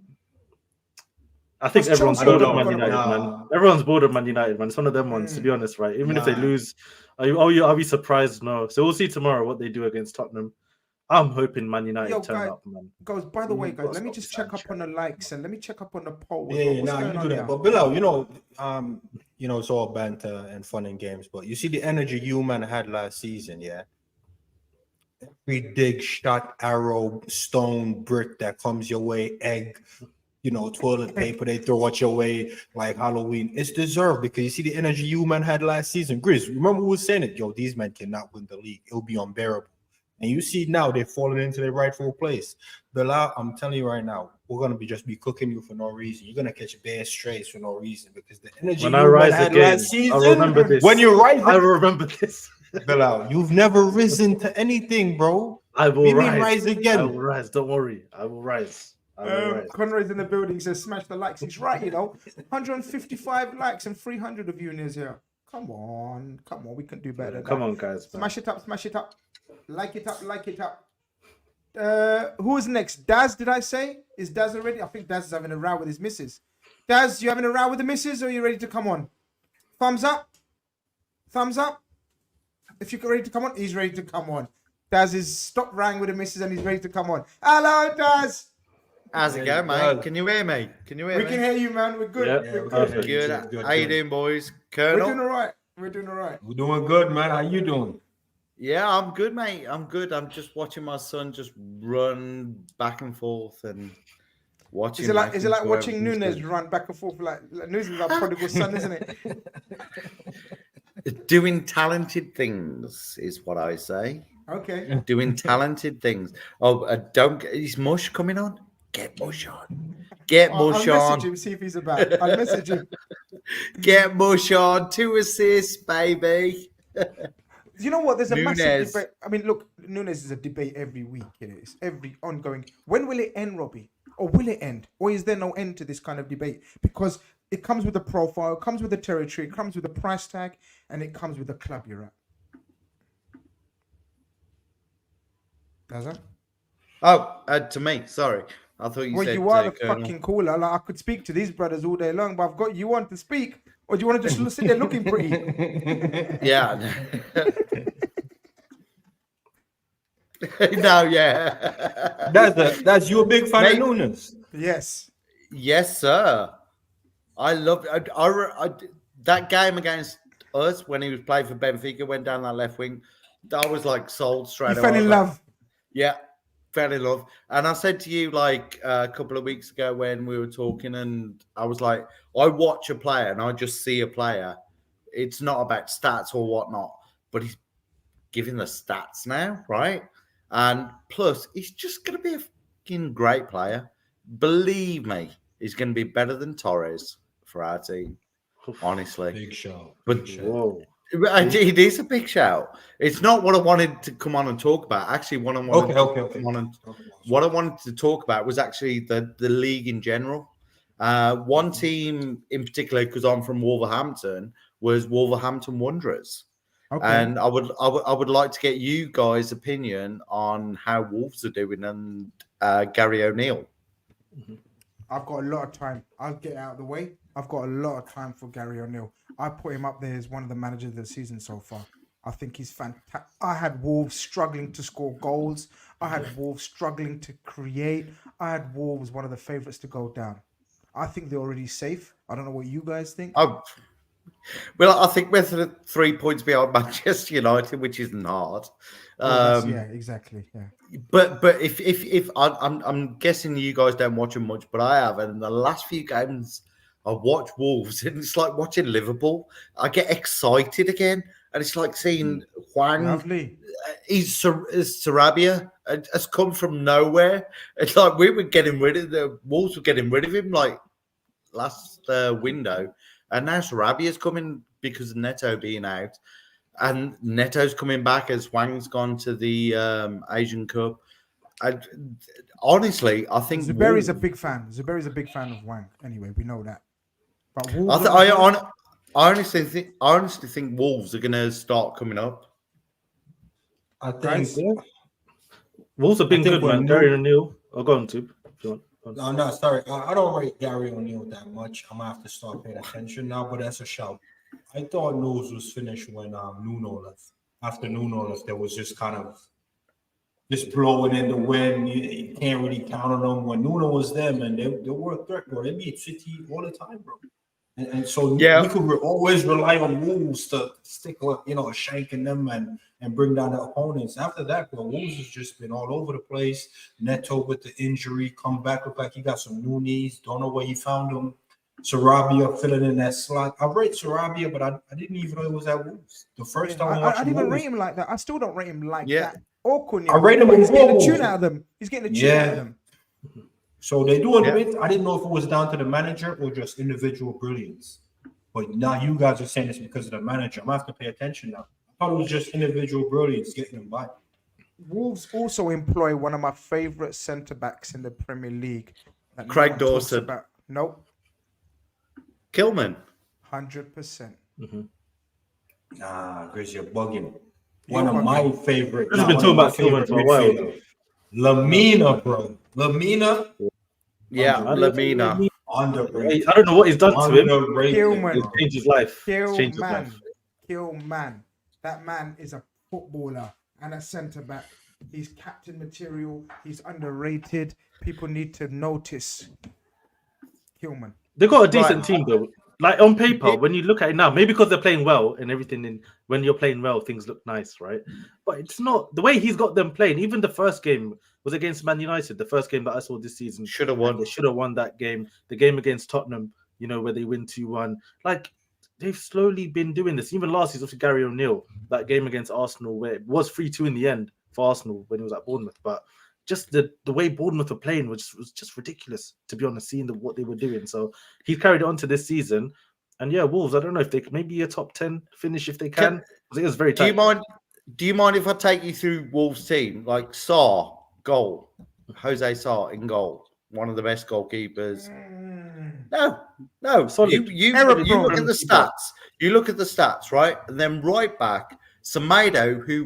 I think Because everyone's Chelsea bored of have Man got United, Nah. man. Everyone's bored of Man United, man. It's one of them ones, to be honest, right? Even if they Nah. lose, are we surprised? No. So we'll see tomorrow what they do against Tottenham. I'm hoping Man United Yo, turn guys, up, man. Guys, by the way, guys, Got let me some just check up Sancho. on the likes and let me check up on the poll. as Yeah, well. yeah, What's nah, going you on do here? that. But Bilal, you know, it's all banter and fun and games. But you see the energy you man had last season, yeah. Every dig, shot, arrow, stone, brick that comes your way, egg, you know, toilet paper they throw at your way like Halloween. It's deserved because you see the energy you man had last season. Grizz, remember who was saying it? Yo, these men cannot win the league. It'll be unbearable. And you see now they're falling into their rightful place. Bilal, I'm telling you right now, we're gonna be cooking you for no reason. You're gonna catch bare strays for no reason because the energy When I you man rise had again, last season. I remember this. When you rise, I remember this. Bilal, you've never risen to anything, bro. I will We rise. mean rise again. I will rise. Don't worry. I will rise. I will rise. Conroy's in the building. Says smash the likes. He's right, you know. 155 likes and 300 of you in here. Come on. We can do better than Come that. on, guys. man. Smash it up. Like it up. Who is next? Daz, did I say? Is Daz already? I think Daz is having a row with his missus. Daz, you having a row with the missus or are you ready to come on? Thumbs up. If you're ready to come on, he's ready to come on. Daz is stopped rowing with the missus and he's ready to come on. Hello, Daz. How's it going, mate? Can you hear me? Can you hear We me? can hear you, man. We're good. Yeah, We're good. perfect. Good. How you doing, boys? We're Colonel? doing all right. We're doing all right. We're doing good, man. How you doing? Yeah, I'm good, mate. I'm good. I'm just watching my son just run back and forth and watching. Is it like making sure watching everything's Nunes good. run back and forth like Nunes is our prodigal son, isn't it? Doing talented things is what I say. Okay. Doing talented things. Oh, don't get is Mush coming on? Get Mush on. Get I'll Mush message on. him, see if he's about. I'll message him. Get Mush on. 2 assists, baby. You know what? There's a massive Nunes. debate. I mean, look, Nunes is a debate every week. It's every ongoing. When will it end, Robbie? Or will it end? Or is there no end to this kind of debate? Because It comes with the profile, it comes with the territory, it comes with the price tag, and it comes with the club you're at. Does it? Oh, to me. Sorry, I thought you Well, said. you are the Colonel. fucking caller. Like, I could speak to these brothers all day long, but I've got you on to speak. Or do you want to just sit there looking pretty? Yeah. No, yeah. That's you a big fan Mate. of Nunes? Yes. Yes, sir. I love that game against us when he was playing for Benfica, went down that left wing. I was like sold straight You away. fell in love. Yeah, fell in love. And I said to you like a couple of weeks ago when we were talking, and I was like, I watch a player and I just see a player. It's not about stats or whatnot, but he's giving the stats now, right? And plus, he's just going to be a fucking great player. Believe me, he's going to be better than Torres for our team, honestly. Big show. But Whoa. it is a big shout. It's not what I wanted to come on and talk about. Actually, what I wanted what I wanted to talk about was actually the league in general. One team in particular, because I'm from Wolverhampton, was Wolverhampton Wanderers. Okay. And I would like to get you guys' opinion on how Wolves are doing and Gary O'Neill. I've got a lot of time. I'll get out of the way. I've got a lot of time for Gary O'Neill. I put him up there as one of the managers of the season so far. I think he's fantastic. I had Wolves struggling to score goals. I had Wolves struggling to create. I had Wolves one of the favourites to go down. I think they're already safe. I don't know what you guys think. Well, I think we're 3 points behind Manchester United, which isn't hard. Yeah, exactly. Yeah. But if I'm guessing you guys don't watch them much, but I have, and in the last few games I watch Wolves, and it's like watching Liverpool. I get excited again, and it's like seeing Hwang. Lovely. Sarabia has come from nowhere. It's like we were getting rid of the Wolves were getting rid of him like last window, and now Sarabia's coming because of Neto being out, and Neto's coming back as Hwang's gone to the Asian Cup. Honestly, I think Zuberi's a big fan. Zuberi's a big fan of Hwang. Anyway, we know that. But Wolves I honestly think Wolves are going to start coming up. I think Wolves have been good, man. Gary O'Neill. I'll go on to if you want. No, sorry. I don't rate Gary O'Neill that much. I'm gonna have to start paying attention now, but that's a shout. I thought Knowles was finished when Nuno left. After Nuno left, there was just kind of just blowing in the wind. You can't really count on them. When Nuno was there, man, they were a threat, bro. They beat City all the time, bro. And so we could always rely on Wolves to stick, a shank in them and bring down the opponents. After that, bro, Wolves has just been all over the place. Neto with the injury, come back, look like he got some new knees. Don't know where he found them. Sarabia filling in that slot. I rate Sarabia, but I didn't even know it was at Wolves. The first time I didn't even rate him like that. I still don't rate him like that. Or Cunha. I rate him. He's getting a tune out of them. He's getting a tune out of them. So they do admit, I didn't know if it was down to the manager or just individual brilliance. But now you guys are saying it's because of the manager. I'm going to have to pay attention now. I thought it was just individual brilliance getting them by. Wolves also employ one of my favourite centre-backs in the Premier League. Craig Dawson. Nope. Kilman. 100%. Nah, Grizz, you're bugging. One of my favorite. I've been talking about Kilman for a while. Lamina, bro. Lamina. Yeah, Lamina. Underrated. I don't know what he's done to him. Kilman. It's changed his life. Kilman. That man is a footballer and a centre-back. He's captain material. He's underrated. People need to notice Kilman. They've got a decent team, though. Like, on paper, when you look at it now, maybe because they're playing well and everything, when you're playing well, things look nice, right? But it's not. The way he's got them playing, even the first game was against Man United, the first game that I saw this season. Should have won. They should have won that game. The game against Tottenham, where they win 2-1. Like, they've slowly been doing this. Even last season, Gary O'Neill, that game against Arsenal, where it was 3-2 in the end for Arsenal when he was at Bournemouth. But just the way Bournemouth were playing was just ridiculous, to be honest, seeing what they were doing. So he's carried it on to this season. And yeah, Wolves, I don't know if they can, maybe a top 10 finish if they can. I think it's very tight. Do you mind if I take you through Wolves' team? Like Sarr, goal. Jose Sarr in goal. One of the best goalkeepers. No. Solid. You Error look prone. at the stats. You look at the stats, right? And then right back, Semedo, who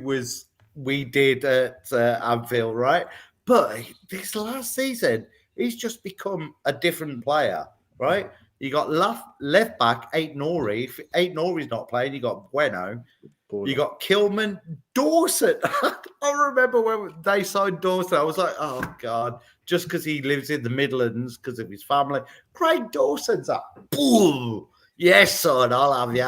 we did at Anfield, right? But this last season, he's just become a different player, right? You got left back, Nori. If Nori's not playing, you got Bueno. You got Kilman, Dawson. I remember when they signed Dawson, I was like, oh, God, just because he lives in the Midlands because of his family. Craig Dawson's up. Boom. Yes, son, I'll have you.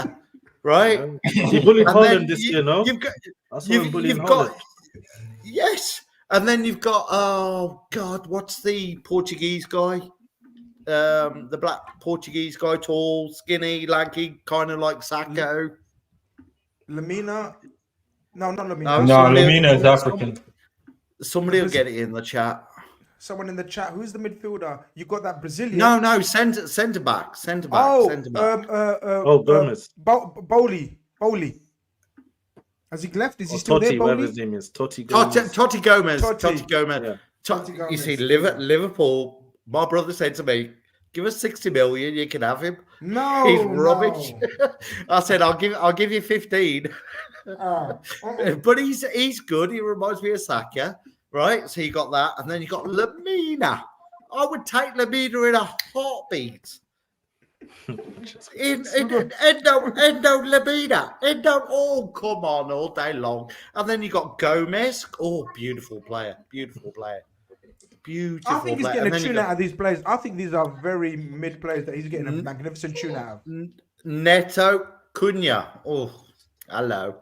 Right? He bullied And Holland then this year, no? You've got, I saw him bullying you've Holland. got, yes. And then you've got, oh, God, what's the Portuguese guy? The black Portuguese guy, tall, skinny, lanky, kind of like Sacco. Lamina? No, not Lamina. No, No, somebody- Lamina is African. Somebody will get it in the chat. Someone in the chat. Who's the midfielder? You got that Brazilian. No, centre back. Oh, Centre back. Gomez. Bowley. Has he left? Is he Or still Totti, there, whatever Bowley? his name is. Totti Gomez. Totti Gomez. Totti. Totti Gomez. Yeah. Totti You Gomez. see, Liverpool, my brother said to me, give us 60 million, you can have him. No, He's rubbish. no. I said, I'll give you 15. But he's good. He reminds me of Saka, right? So you got that, and then you got Lamina. I would take Lamina in a heartbeat. Endo Lamina. Oh, come on, all day long. And then you got Gomez. Oh, beautiful player. Beautiful player. I think he's player. getting And a then you tune got out of these players. I think these are very mid players that he's getting a magnificent tune out of. Neto Cunha. Oh, hello.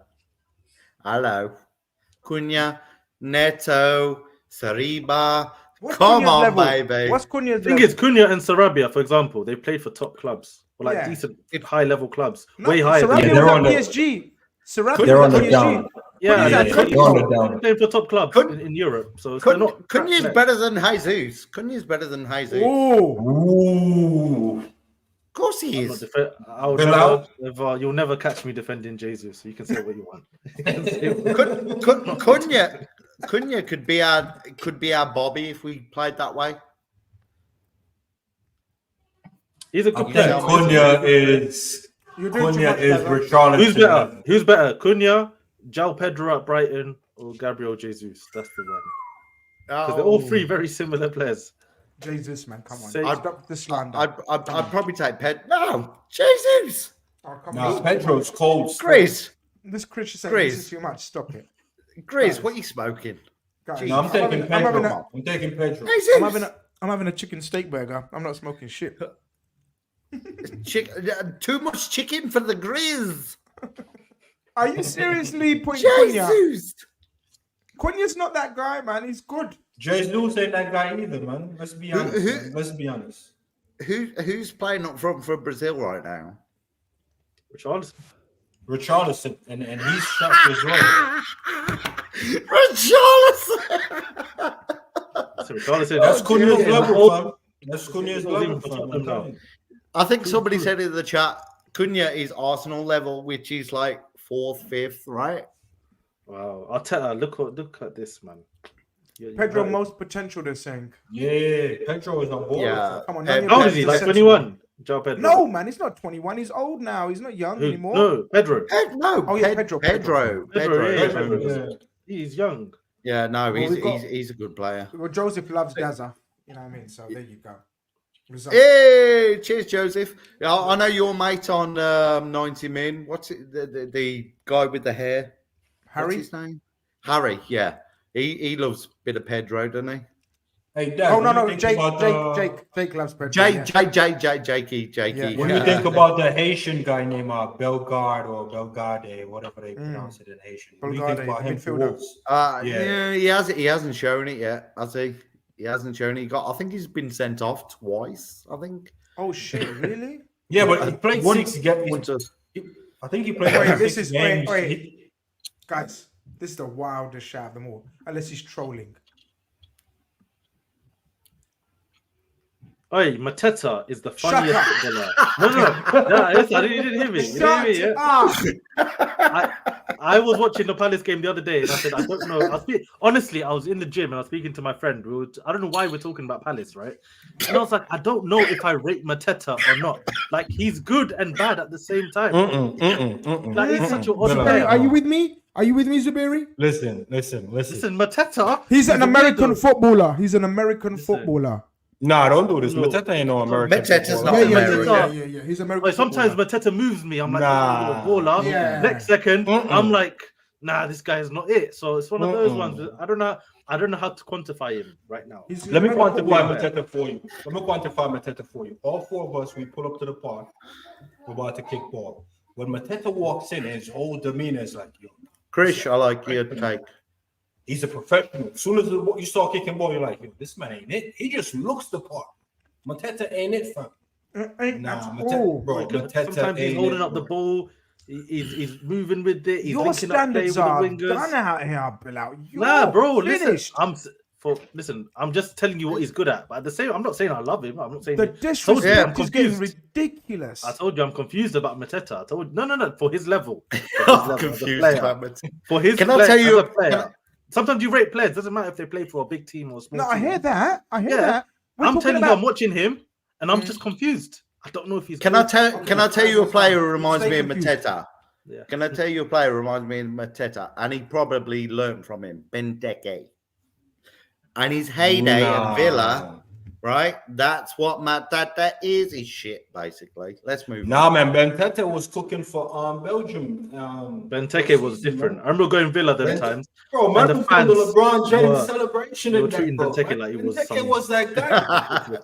Cunha, Neto, Sariba. What's Come Cunha's on, level? baby. What's Cunha's The thing level? is, Cunha and Sarabia, for example, they played for top clubs, or like Yeah. decent, high-level clubs, No, way higher. Sarabia than they're was on at the- PSG. Sarabia They're was on at the PSG. down. Yeah, Cunha's yeah, at yeah. Atletico. They're on the down. playing for top clubs Cun- in Europe, so they're not. Cunha's crap better than Jesus. Cunha's better than Jesus. Oh, Ooh. Of course he I'm not is. I would Bilal? you'll never catch me defending Jesus. So you can say what you want. You can say what- Cunha could be our Bobby if we played that way. He's a I good think player. Cunha is you're doing too Cunha much, is Gaza. Richarlison. Who's better? Who's better? Cunha, João Pedro at Brighton, or Gabriel Jesus? That's the one. Because they're all three very similar players. Jesus, man, come on. Say- Stop the slander. I'd probably take No, Jesus. Oh, come Nah, on. Pedro's cold. Grizz, This Chris is saying Grizz. this is too much. Stop it. Grizz, what are you smoking? Guys, No, I'm taking I'm having Pedro. a- I'm taking Pedro. Jesus. I'm having a chicken steak burger. I'm not smoking shit. Too much chicken for the Grizz. Are you seriously putting Cunha? Jesus. Cunha's not that guy, man. He's good. Jesus ain't that guy either, man. Let's be honest. who- man. Let's be honest. Who's playing up front for Brazil right now? Richarlison. Richarlison, and he's shot as well. Richarlison. So Richarlison. That's Cunha's Yeah. level, fam. That's Cunha's He's even level, for fam. Tottenham I'm now. telling you. I think somebody said in the chat, Cunha is Arsenal level, which is like 4th, 5th, right? Wow, I'll tell her. Look at this, man. You're Pedro right. most potential, they're saying. Yeah, Pedro is on board. Yeah. Come on, Pep- none of How your old is he? players Like are 21. João Pedro. No, man, he's not 21. He's old now. He's not young Who? anymore. No, Pedro. No. Oh, yeah, Pedro. Pedro. Pedro, yeah. Pedro, yeah. He's young. Yeah, no, Well, we've got- he's a good player. Well, Joseph loves Gaza. You know what I mean? So there you go. Result. Hey, cheers, Joseph. Yeah, I know your mate on 90 Min. What's it? The guy with the hair. Harry? What's his name? Harry. Yeah, he loves a bit of Pedro, doesn't he? Hey, Dad, Oh, no, when you no. think Jake about, Jake loves Pedro. Jakey. Yeah. When you think about the Haitian guy named Bellegarde or Bellegarde, whatever they pronounce it in Haitian, what do you think Bellegarde, about him for midfielder. Wolves? Yeah, he hasn't shown it yet, has he? He hasn't shown it. I think he's been sent off twice. I think. Oh, shit. Really? Yeah, but he played Once- 6 games. once- I think he played Wait, like this 6 is- games. wait. Guys, this is the wildest shout of them all. Unless he's trolling. Oi, Mateta is the Shut funniest up. footballer. No, listen, you didn't hear me. You didn't hear me, yeah? Shut up. I was watching the Palace game the other day, and I said, I don't know. Honestly, I was in the gym and I was speaking to my friend. I don't know why we're talking about Palace, right? And I was like, I don't know if I rate Mateta or not. Like, he's good and bad at the same time. Like, he's such an odd Zuberi, player. are you with me? Are you with me, Zuberi? Listen. Listen, Mateta. He's an a American weirdo. footballer. He's an American footballer. Nah, don't do this. No. Mateta ain't no American. Mateta's footballer. not American. Yeah. He's American. Like, sometimes footballer. Mateta moves me. I'm like, Nah. a baller. Yeah. Next second, I'm like, nah, this guy is not it. So it's one of those ones. I don't know how to quantify him right now. Let me quantify footballer. Mateta for you. All four of us, we pull up to the park. We're about to kick ball. When Mateta walks in, his whole demeanor is like, yo, Chris, I like your take. he's a professional. As soon as you start kicking ball, you're like, yo, this man ain't it. He just looks the part. Mateta ain't it, fam. Ain't Nah, at Mateta, all. bro. Mateta Sometimes he's ain't holding it, up the bro. ball. He's moving with it. He's Your linking up play with standards the are wingers. done out here, Bilal. Nah, bro. Finished. Listen. I'm just telling you what he's good at. But at the same, I'm not saying I love him. I'm not saying The told you disrespect I'm is getting confused. ridiculous. I told you I'm confused about Mateta. I told you, no. For his level, I'm confused about Mateta. for his. Can I tell you? as a player, sometimes you rate players. Doesn't matter if they play for a big team or a small No, team. I hear that. Yeah. that. We're I'm talking telling you, about- I'm watching him, and I'm just confused. I don't know if he's. Can I good. tell you a player who reminds Stay me of confused. Mateta? Yeah. Can I tell you a player who reminds me of Mateta? And he probably learned from him, Benteke. And his heyday at Villa, right? That's what Mateta is. He's shit, basically. Let's move Nah, on. man, Benteke was cooking for Belgium. Benteke was different. I remember going Villa them times. Bro, man, and was the doing the fans LeBron James were- celebration they were in that, treating bro. Benteke like he was Benteke some- was that guy.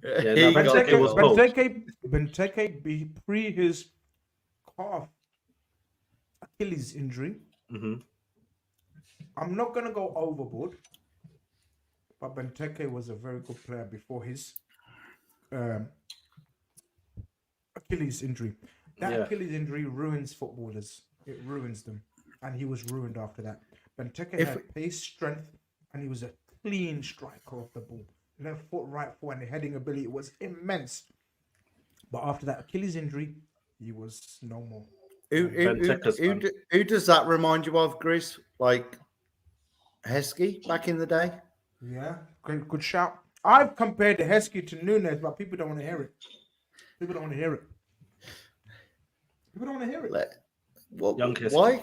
Yeah, Here you no, go. Benteke was cold. Benteke pre his calf Achilles injury. Mhm. I'm not gonna go overboard, but Benteke was a very good player before his Achilles injury. That Yeah. Achilles injury ruins footballers. It ruins them, and he was ruined after that. Benteke had pace, strength, and he was a clean striker of the ball. Left foot, right foot, and the heading ability was immense. But after that Achilles injury, he was no more. Who does that remind you of, Grizz? Like Heskey back in the day? Yeah, good shout. I've compared the Heskey to Nunes, but people don't want to hear it. People don't want to hear it. Well, Young Heskey. why?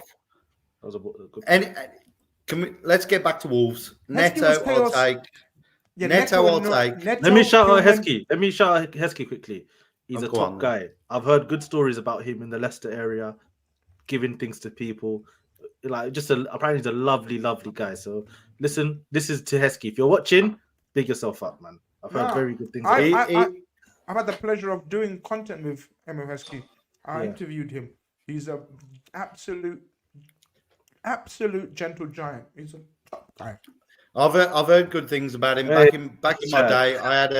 That was a good. Let's get back to Wolves. Heskey was Neto, I'll chaos. take. Yeah, Neto, I'll take. Let me shout out Tillman. Heskey. Let me shout out Heskey quickly. He's Oh, a go top on, guy. I've heard good stories about him in the Leicester area, giving things to people. Like apparently he's a lovely, lovely guy. So listen, this is to Heskey. If you're watching, big yourself up, man. I've heard very good things. about him. I've had the pleasure of doing content with Emma Heskey. I Yeah. interviewed him. He's a absolute gentle giant. He's a top guy. I've heard good things about him. Hey, Back in my day, I had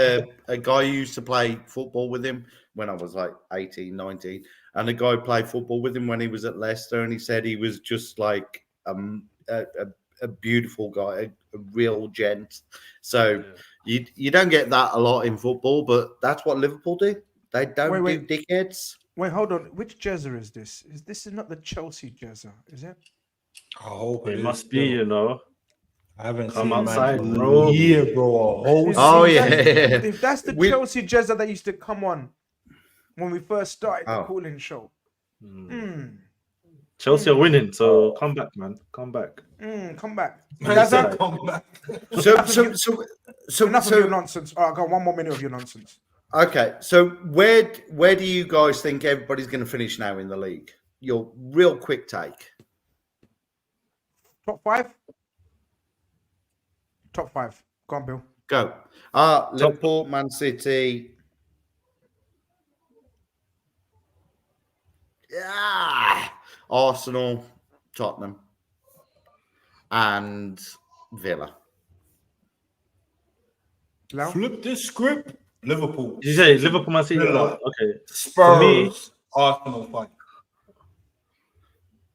a guy who used to play football with him when I was like 18, 19. And the guy played football with him when he was at Leicester. And he said he was just like a beautiful guy, a real gent. So you don't get that a lot in football, but that's what Liverpool do. They don't do dickheads. Wait, hold on. Which Jezza is this? This is not the Chelsea Jezza, is it? I hope It must be, you know. I haven't Come seen outside, man for bro. a year, bro. A whole Oh, season. yeah. If that's the Chelsea Jezza that used to come on when we first started the calling show. Chelsea are winning, so come back, man. Come back. Come back. Man, come back. So enough of your nonsense. Oh, I got 1 more minute of your nonsense. Okay, so where do you guys think everybody's going to finish now in the league? Your real quick take. Top 5? Top 5. Go on, Bill. Go. Liverpool, Man City. Yeah. Arsenal, Tottenham, and Villa. Flip this script. Liverpool. Did you say Liverpool, Man City? Villa. Okay. Spurs. For me, Arsenal fight.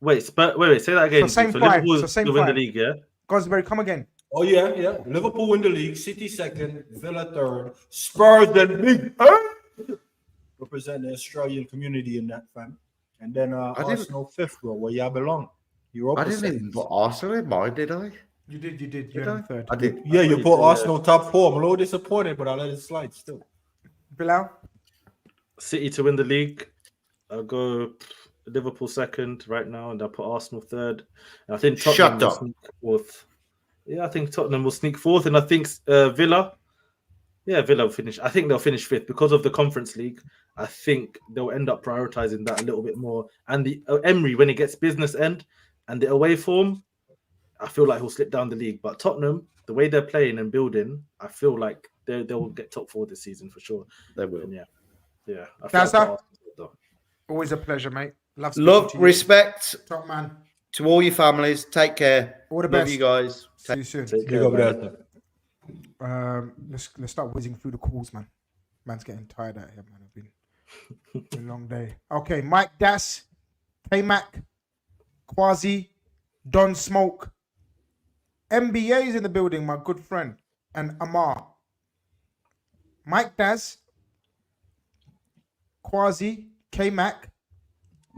wait, say that again. So same five. Liverpool So same will win the five. league, yeah? Gosberry, come again. Oh yeah. Liverpool win the league. City second. Villa third. Spurs then big. Represent the Australian community in that, fam. And then didn't- Arsenal 5th, bro, where y'all belong. Europa I didn't even seconds. put Arsenal in mine, did I? You did. You Did had I? him third. I did. Yeah, I you thought put did, Arsenal top 4. I'm a little disappointed, but I let it slide still. Bilal? City to win the league. I'll go Liverpool second right now, and I'll put Arsenal third. And I think Tottenham Shut will up. sneak fourth. Yeah, I think Tottenham will sneak fourth, and I think Villa. Yeah, Villa will finish. I think they'll finish fifth because of the Conference League. I think they'll end up prioritizing that a little bit more. And the Emery, when he gets business end and the away form, I feel like he'll slip down the league. But Tottenham, the way they're playing and building, I feel like they'll get top 4 this season for sure. They will. And yeah. I That's feel that. like Arsenal, Always a pleasure, mate. Love, speaking Love, to you. respect Top man. to all your families. Take care. All the Love best. you guys. See you soon. Take Big care, up man. that. Let's start whizzing through the calls, man. Man's getting tired out here, man. It's been a long day. Okay, Mike Das, K-Mac, Quasi, Don Smoke, MBA's in the building, my good friend, and Amar. Mike Das, Quasi, K-Mac,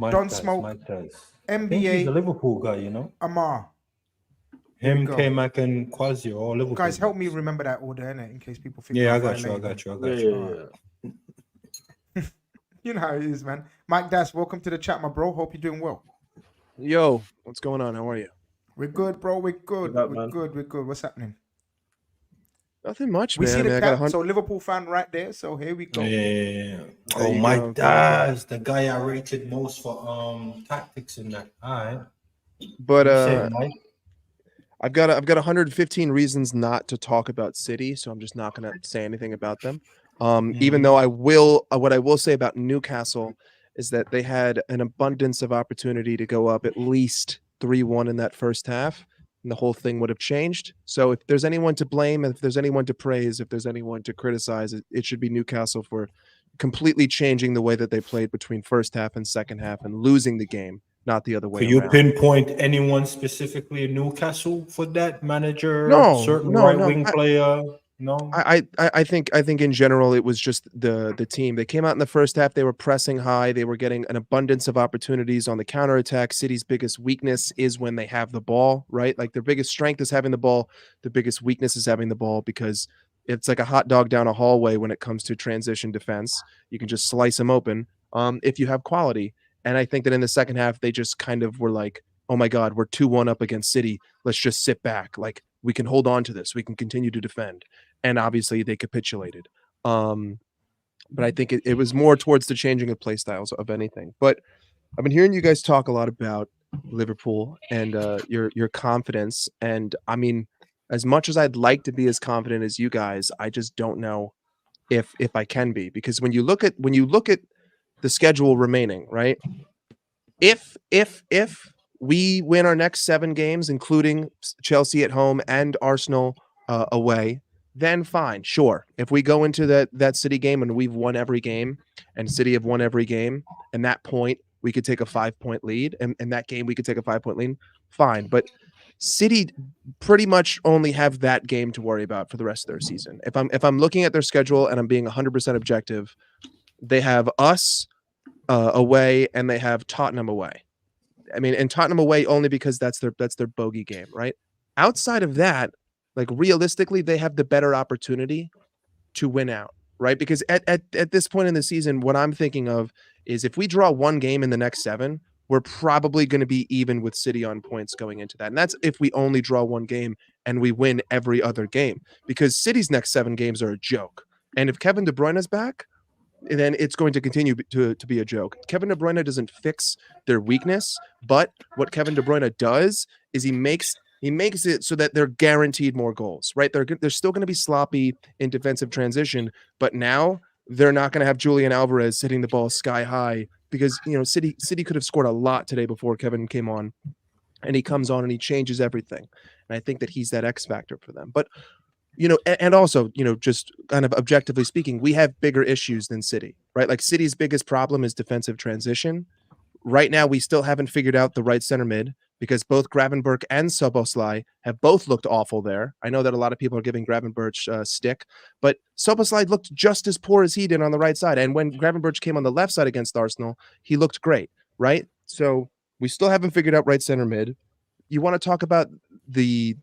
Don Smoke, He's a MBA, Liverpool guy, you know. Amar. Him, go. K-Mac, and Quasi are all Liverpool. Guys, help guys. me remember that order, innit? In case people think Yeah, I I'm got you. I violating. got you. I Yeah, got you. yeah. You know how it is, man. Mike Das, welcome to the chat, my bro. Hope you're doing well. Yo, what's going on? How are you? We're good, bro. We're good. Good up, We're man. good. We're good. What's happening? Nothing much, We man. see I mean, the I got cap. So Liverpool fan right there. So here we go. Yeah. There Oh, you Mike go. Daz, the guy I rated most for tactics in that. All right. But You say, Mike. I've got 115 reasons not to talk about City, so I'm just not going to say anything about them. Even though I will, what I will say about Newcastle is that they had an abundance of opportunity to go up at least 3-1 in that first half, and the whole thing would have changed. So if there's anyone to blame, if there's anyone to praise, if there's anyone to criticize, it should be Newcastle for completely changing the way that they played between first half and second half and losing the game, not the other way Could you around. pinpoint anyone specifically in Newcastle for that manager? No, certain no, right no. wing player. No. I think in general it was just the team. They came out in the first half, they were pressing high, they were getting an abundance of opportunities on the counterattack. City's biggest weakness is when they have the ball, right? Like their biggest strength is having the ball, the biggest weakness is having the ball because it's like a hot dog down a hallway when it comes to transition defense. You can just slice them open if you have quality. And I think that in the second half they just kind of were like, oh my God, we're 2-1 up against City. Let's just sit back. Like we can hold on to this. We can continue to defend. And obviously they capitulated. But I think it was more towards the changing of play styles of anything. But I've been hearing you guys talk a lot about Liverpool and your confidence. And I mean, as much as I'd like to be as confident as you guys, I just don't know if I can be, because when you look at the schedule remaining, right? If we win our next 7 games, including Chelsea at home and Arsenal away, then fine, sure. If we go into that City game and we've won every game, and City have won every game, and that point we could take a 5-point lead, and that game we could take a 5-point lead, fine. But City pretty much only have that game to worry about for the rest of their season. If I'm looking at their schedule and I'm being 100% objective, they have us away and they have Tottenham away. I mean, and Tottenham away only because that's their bogey game, right? Outside of that, like realistically, they have the better opportunity to win out, right? Because at this point in the season, what I'm thinking of is if we draw 1 game in the next 7, we're probably going to be even with City on points going into that. And that's if we only draw 1 game and we win every other game, because City's next 7 games are a joke. And if Kevin De Bruyne is back, then it's going to continue to be a joke. Kevin De Bruyne doesn't fix their weakness, but what Kevin De Bruyne does is he makes it so that they're guaranteed more goals, right? They're still going to be sloppy in defensive transition, but now they're not going to have Julian Alvarez hitting the ball sky high, because City could have scored a lot today before Kevin came on, and he comes on and he changes everything. And I think that he's that X factor for them. But and also, just kind of objectively speaking, we have bigger issues than City, right? Like City's biggest problem is defensive transition. Right now, we still haven't figured out the right center mid, because both Gravenberch and Szoboszlai have both looked awful there. I know that a lot of people are giving Gravenberch stick, but Szoboszlai looked just as poor as he did on the right side. And when Gravenberch came on the left side against Arsenal, he looked great. right? So we still haven't figured out right center mid. You want to talk about the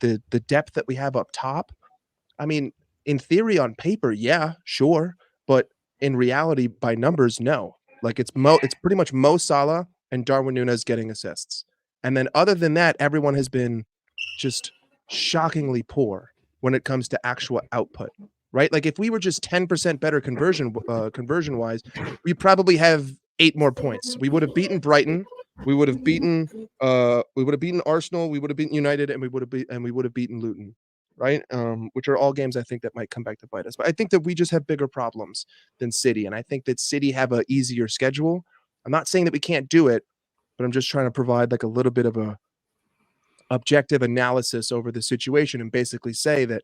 depth that we have up top? I mean, in theory, on paper, yeah, sure, but in reality, by numbers, no. Like it's pretty much Mo Salah and Darwin Núñez getting assists, and then other than that, everyone has been just shockingly poor when it comes to actual output. Right? Like if we were just 10% better conversion wise, we probably have 8 more points. We would have beaten Brighton. We would have beaten Arsenal. We would have beaten United, and we would have beaten Luton, right? Which are all games I think that might come back to bite us. But I think that we just have bigger problems than City, and I think that City have a easier schedule. I'm not saying that we can't do it, but I'm just trying to provide like a little bit of a objective analysis over the situation and basically say that,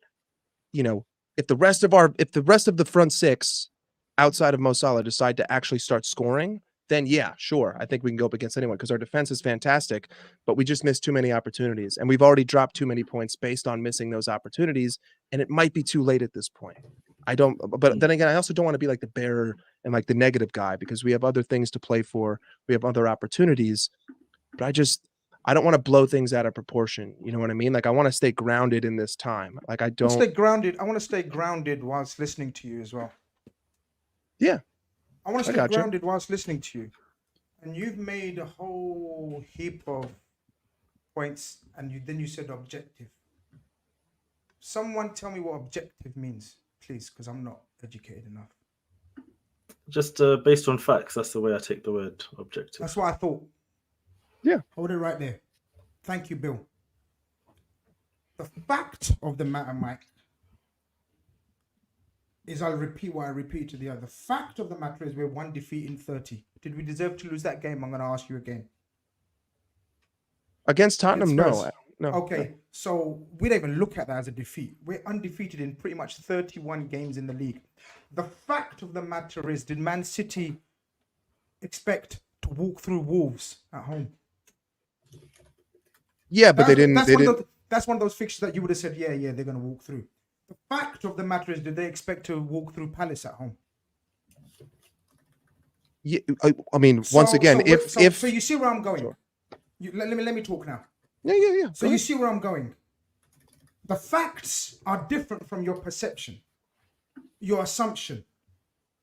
you know, if the rest of the front six outside of Mo Salah decide to actually start scoring, then yeah, sure, I think we can go up against anyone because our defense is fantastic, but we just missed too many opportunities, and we've already dropped too many points based on missing those opportunities, and it might be too late at this point. But then again, I also don't want to be like the bearer and like the negative guy because we have other things to play for. We have other opportunities, but I don't want to blow things out of proportion. You know what I mean? Like I want to stay grounded in this time. Like I want to stay grounded whilst listening to you as well. Yeah. I want to stay grounded whilst listening to you. And you've made a whole heap of points and then you said objective. Someone tell me what objective means, please, because I'm not educated enough. Just based on facts, that's the way I take the word objective. That's what I thought. Yeah. Hold it right there. Thank you, Bill. The fact of the matter, Mike, is I'll repeat what I repeat to the other. The fact of the matter is we're 1 defeat in 30. Did we deserve to lose that game? I'm going to ask you again. Against Tottenham? No. Okay, so we don't even look at that as a defeat. We're undefeated in pretty much 31 games in the league. The fact of the matter is, did Man City expect to walk through Wolves at home? Yeah, but they didn't. That's one of those fixtures that you would have said, yeah, they're going to walk through. The fact of the matter is, did they expect to walk through Palace at home? Yeah, I mean, once again, so you see where I'm going. Sure. Let me talk now. Yeah. So you see where I'm going. The facts are different from your perception, your assumption,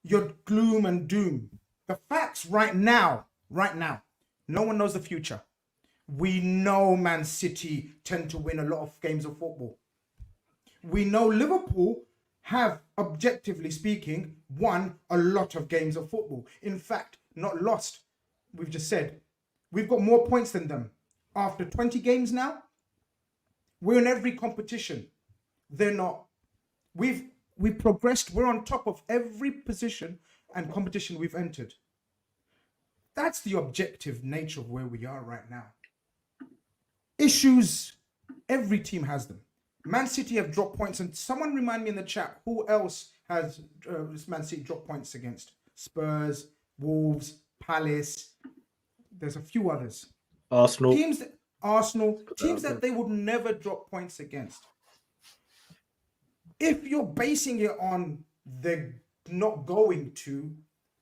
your gloom and doom. The facts right now, no one knows the future. We know Man City tend to win a lot of games of football. We know Liverpool have, objectively speaking, won a lot of games of football. In fact, not lost. We've just said we've got more points than them. After 20 games now, we're in every competition. They're not. We've progressed. We're on top of every position and competition we've entered. That's the objective nature of where we are right now. Issues, every team has them. Man City have dropped points, and someone remind me in the chat, who else has Man City dropped points against? Spurs, Wolves, Palace. There's a few others. Arsenal. Teams that they would never drop points against. If you're basing it on they're not going to,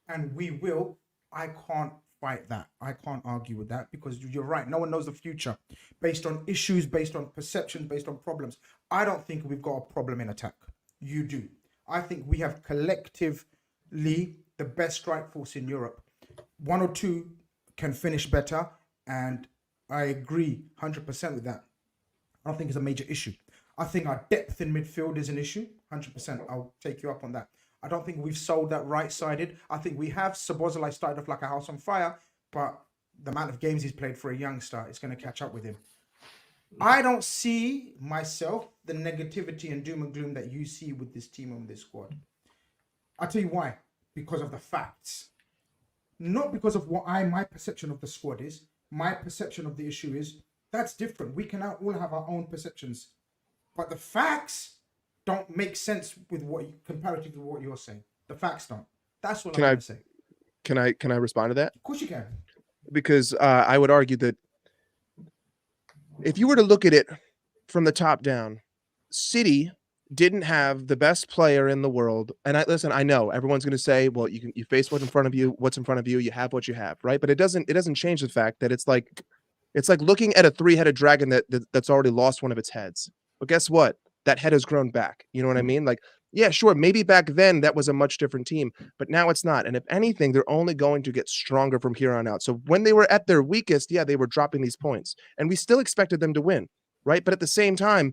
and we will, I can't fight that. I can't argue with that because you're right. No one knows the future based on issues, based on perceptions, based on problems. I don't think we've got a problem in attack. You do. I think we have collectively the best strike force in Europe. One or two can finish better, and I agree 100% with that. I don't think it's a major issue. I think our depth in midfield is an issue, 100%. I'll take you up on that. I don't think we've sold that right-sided. I think we have. Szoboszlai started off like a house on fire, but the amount of games he's played for a youngster is going to catch up with him. I don't see myself the negativity and doom and gloom that you see with this team and this squad. I'll tell you why. Because of the facts. Not because of what my perception of the squad is. My perception of the issue is, that's different. We can all have our own perceptions. But the facts don't make sense with comparative to what you're saying. The facts don't. That's what I'm going to say. Can I respond to that? Of course you can. Because I would argue that if you were to look at it from the top down, City didn't have the best player in the world. And I know everyone's going to say, well, you face what's in front of you, you have what you have, right? But it doesn't change the fact that it's like looking at a three-headed dragon that's already lost one of its heads. But guess what? That head has grown back. You know what I mean? Like, yeah, sure, maybe back then that was a much different team, but now it's not. And if anything, they're only going to get stronger from here on out. So when they were at their weakest, yeah, they were dropping these points, and we still expected them to win, right? But at the same time,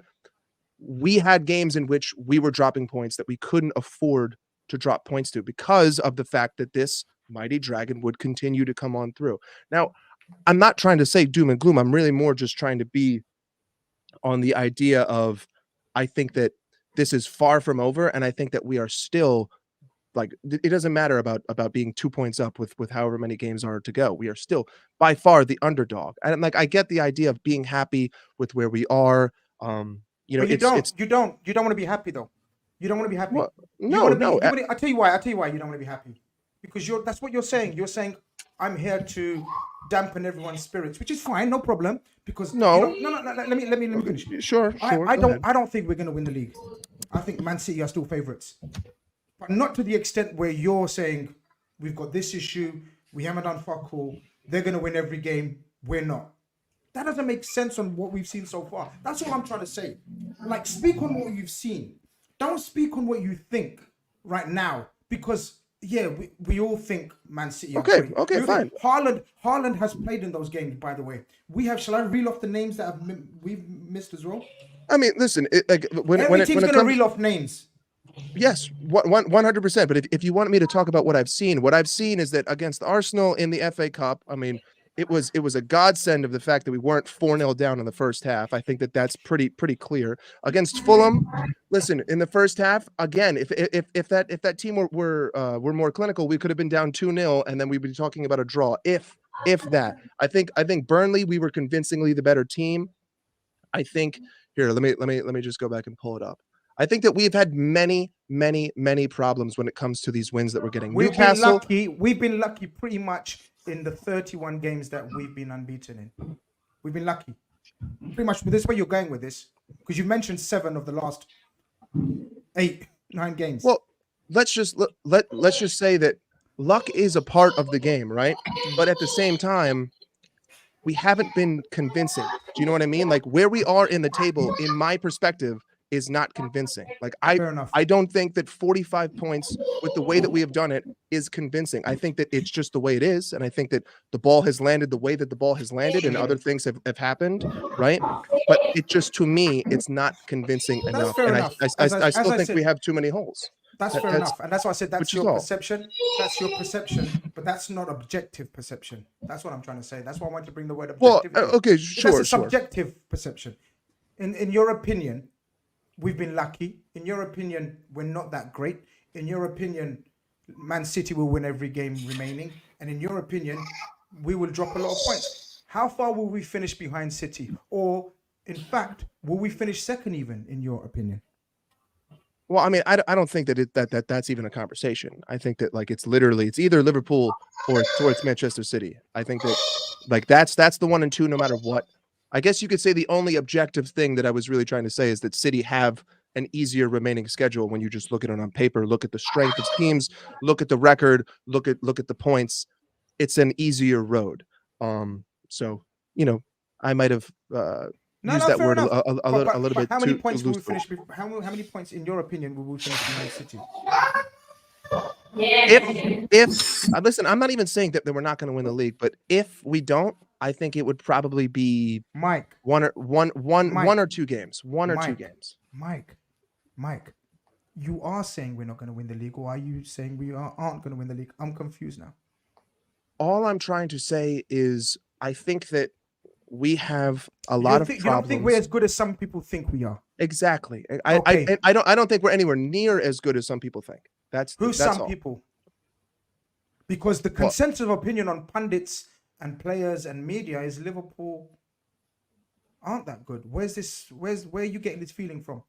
we had games in which we were dropping points that we couldn't afford to drop points to because of the fact that this mighty dragon would continue to come on through. Now, I'm not trying to say doom and gloom. I'm really more just trying to be on the idea of, I think that this is far from over, and I think that we are still, like, it doesn't matter about being 2 points up with however many games are to go. We are still by far the underdog. And like, I get the idea of being happy with where we are. You know, But you don't want to be happy though. You don't want to be happy. Well, You no, wanna be- no. you wanna- I'll tell you why you don't want to be happy. Because that's what you're saying. You're saying I'm here to dampen everyone's spirits, which is fine, no problem. Because No. you don't, no. Let me finish. Sure. I Go ahead. don't think we're going to win the league. I think Man City are still favourites, but not to the extent where you're saying we've got this issue, we haven't done fuck all, they're going to win every game, we're not. That doesn't make sense on what we've seen so far. That's all I'm trying to say. Like, speak on what you've seen. Don't speak on what you think right now, because yeah, we all think Man City. Okay, fine. Haaland has played in those games, by the way. Shall I reel off the names that we've missed as well? I mean, listen, when it Every team's comes, gonna reel off names. yes, 100%. But if you want me to talk about what I've seen is that against Arsenal in the FA Cup, I mean, it was a godsend of the fact that we weren't 4-0 down in the first half. I think that's pretty clear. Against Fulham, listen, in the first half, again, if that team were more clinical, we could have been down 2-0, and then we'd be talking about a draw. If that, I think Burnley, we were convincingly the better team. I think here, let me just go back and pull it up. I think that we've had many problems when it comes to these wins that we're getting. Newcastle, We've been lucky pretty much in the 31 games that we've been unbeaten in. We've been lucky. Pretty much. This is where you're going with this, because you mentioned 7 of the last 8, 9 games. Well, let's just say that luck is a part of the game, right? But at the same time, we haven't been convincing. Do you know what I mean? Like, where we are in the table, in my perspective, is not convincing. Like, I don't think that 45 points with the way that we have done it is convincing. I think that it's just the way it is, and I think that the ball has landed the way that the ball has landed, and other things have happened, right? But it just, to me, it's not convincing enough. Fair and enough. I still think we have too many holes. That's fair enough, and that's why I said that's your all. perception. That's your perception, but that's not objective perception. That's what I'm trying to say. That's why I wanted to bring the word objective. Well, okay, sure. That's a subjective perception. In your opinion, we've been lucky. In your opinion, we're not that great. In your opinion, Man City will win every game remaining, and in your opinion, we will drop a lot of points. How far will we finish behind City, or in fact, will we finish second even? In your opinion? Well, I mean, I don't think that that's even a conversation. I think that, like, it's either Liverpool or it's Manchester City. I think that, like, that's the 1 and 2 no matter what. I guess you could say the only objective thing that I was really trying to say is that City have an easier remaining schedule when you just look at it on paper, look at the strength of teams, look at the record, look at the points. It's an easier road. So, you know, I might have use that word a little bit. How many points will we finish? How many points, in your opinion, will we finish behind City? If listen, I'm not even saying that we're not going to win the league, but if we don't, I think it would probably be one or two games. Mike, you are saying we're not going to win the league, or are you saying we aren't going to win the league? I'm confused now. All I'm trying to say is I think that we have a lot of problems. You don't think we're as good as some people think we are? Exactly. I don't think we're anywhere near as good as some people think. That's some all. people. Because the consensus opinion on pundits and players and media is Liverpool aren't that good. Where are you getting this feeling from?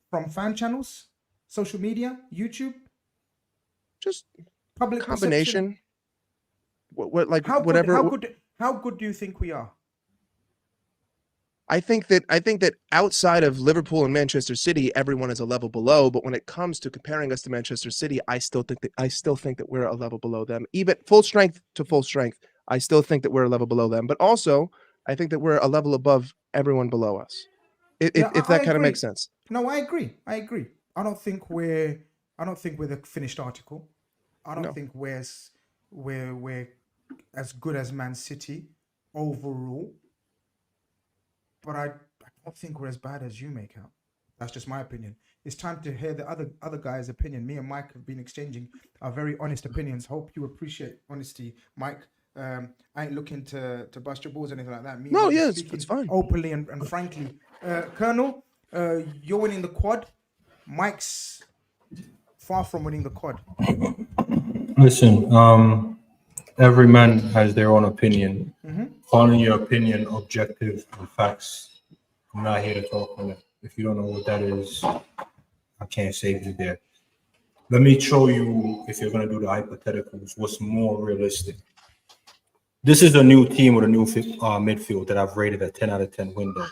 From fan channels, social media, YouTube? Just public combination. How good do you think we are? I think that outside of Liverpool and Manchester City, everyone is a level below. But when it comes to comparing us to Manchester City, I still think that we're a level below them. Even full strength to full strength, I still think that we're a level below them. But also, I think that we're a level above everyone below us. If that kind of makes sense. No, I agree. I don't think we're the finished article. I don't think we're as good as Man City overall. But I don't think we're as bad as you make out. That's just my opinion. It's time to hear the other guy's opinion. Me and Mike have been exchanging our very honest opinions. Hope you appreciate honesty, Mike. I ain't looking to bust your balls or anything like that. It's fine. Openly and frankly. Colonel, you're winning the quad. Mike's far from winning the quad. Listen, every man has their own opinion. Following your opinion, objective and facts. I'm not here to talk on it. If you don't know what that is, I can't save you there. Let me show you, if you're going to do the hypotheticals, what's more realistic. This is a new team with a new midfield that I've rated a 10 out of 10 window.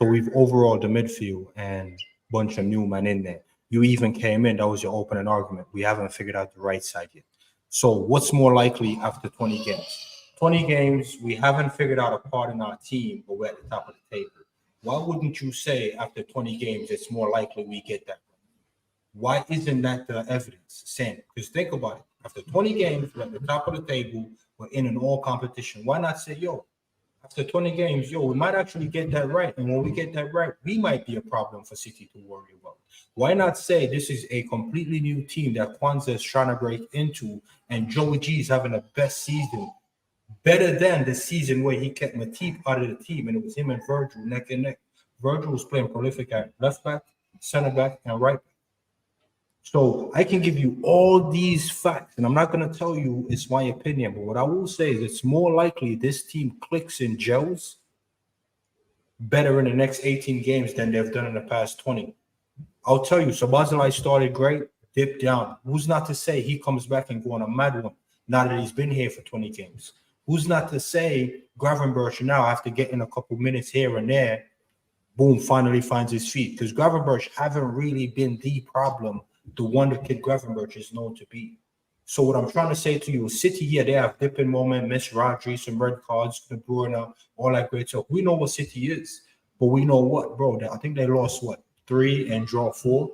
So we've overall the midfield and a bunch of new men in there. You even came in, that was your opening argument. We haven't figured out the right side yet. So what's more likely after 20 games? 20 games, we haven't figured out a part in our team, but we're at the top of the table. Why wouldn't you say after 20 games, it's more likely we get that? Why isn't that the evidence? Saying, because think about it. After 20 games, we're at the top of the table. We're in an all competition. Why not say, after 20 games, we might actually get that right. And when we get that right, we might be a problem for City to worry about. Why not say this is a completely new team that Kwanzaa is trying to break into, and Joey G is having the best season, better than the season where he kept Matip out of the team, and it was him and Virgil neck and neck. Virgil was playing prolific at left back, center back, and right back. So I can give you all these facts, and I'm not going to tell you it's my opinion, but what I will say is it's more likely this team clicks and gels better in the next 18 games than they've done in the past 20. I'll tell you, Szoboszlai started great, dipped down. Who's not to say he comes back and go on a mad one now that he's been here for 20 games? Who's not to say Gravenberch now, after getting a couple minutes here and there, boom, finally finds his feet? Because Gravenberch haven't really been the problem, the wonder kid Gravenberch is known to be. So what I'm trying to say to you is City, they have dipping moment, miss Rodri, some red cards, De Bruyne, all that great stuff. We know what City is, but we know what, bro, I think they lost, 3 and draw 4?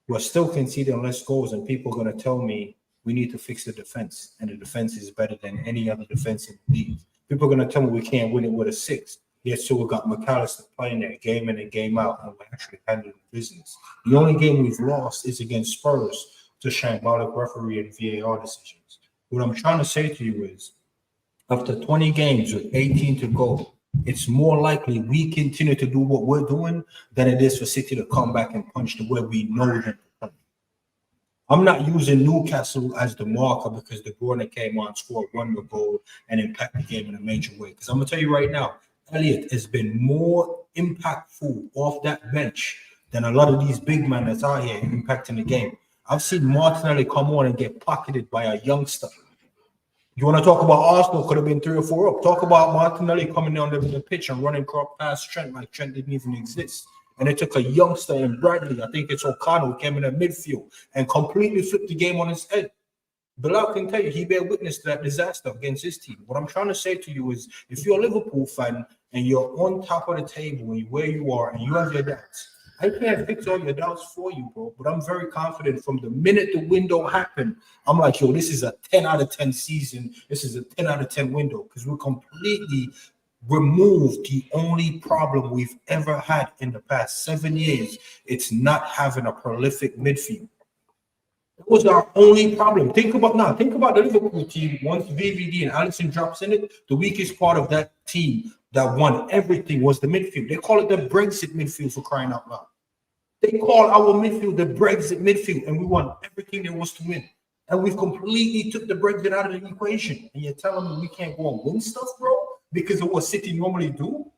We're still conceding less goals, and people are going to tell me we need to fix the defense, and the defense is better than any other defense in the league. People are going to tell me we can't win it with a 6. Yet still we got McAllister playing there game in and game out, and we're actually handling business. The only game we've lost is against Spurs to shambolic referee and VAR decisions. What I'm trying to say to you is, after 20 games with 18 to go, it's more likely we continue to do what we're doing than it is for City to come back and punch the way we know them. I'm not using Newcastle as the marker because De Bruyne came on, scored 1 goal, and impacted the game in a major way. Because I'm going to tell you right now, Elliott has been more impactful off that bench than a lot of these big men that's out here impacting the game. I've seen Martinelli come on and get pocketed by a youngster. You want to talk about Arsenal, could have been 3 or 4 up. Talk about Martinelli coming down the pitch and running past Trent like Trent didn't even exist. And it took a youngster in Bradley, I think it's O'Connor, who came in the midfield and completely flipped the game on his head. Bilal can tell you, he bear witness to that disaster against his team. What I'm trying to say to you is, if you're a Liverpool fan and you're on top of the table and where you are and you have your doubts, I can't fix all your doubts for you, bro. But I'm very confident from the minute the window happened, I'm like, this is a 10 out of 10 season. This is a 10 out of 10 window because we're completely removed the only problem we've ever had in the past 7 years. It's not having a prolific midfield. It was our only problem. Think about the Liverpool team. Once VVD and Alisson drops in it, the weakest part of that team that won everything was the midfield. They call it the Brexit midfield, for crying out loud. They call our midfield the Brexit midfield, and we won everything there was to win. And we've completely took the Brexit out of the equation. And you're telling me we can't go and win stuff, bro, because of what City normally do?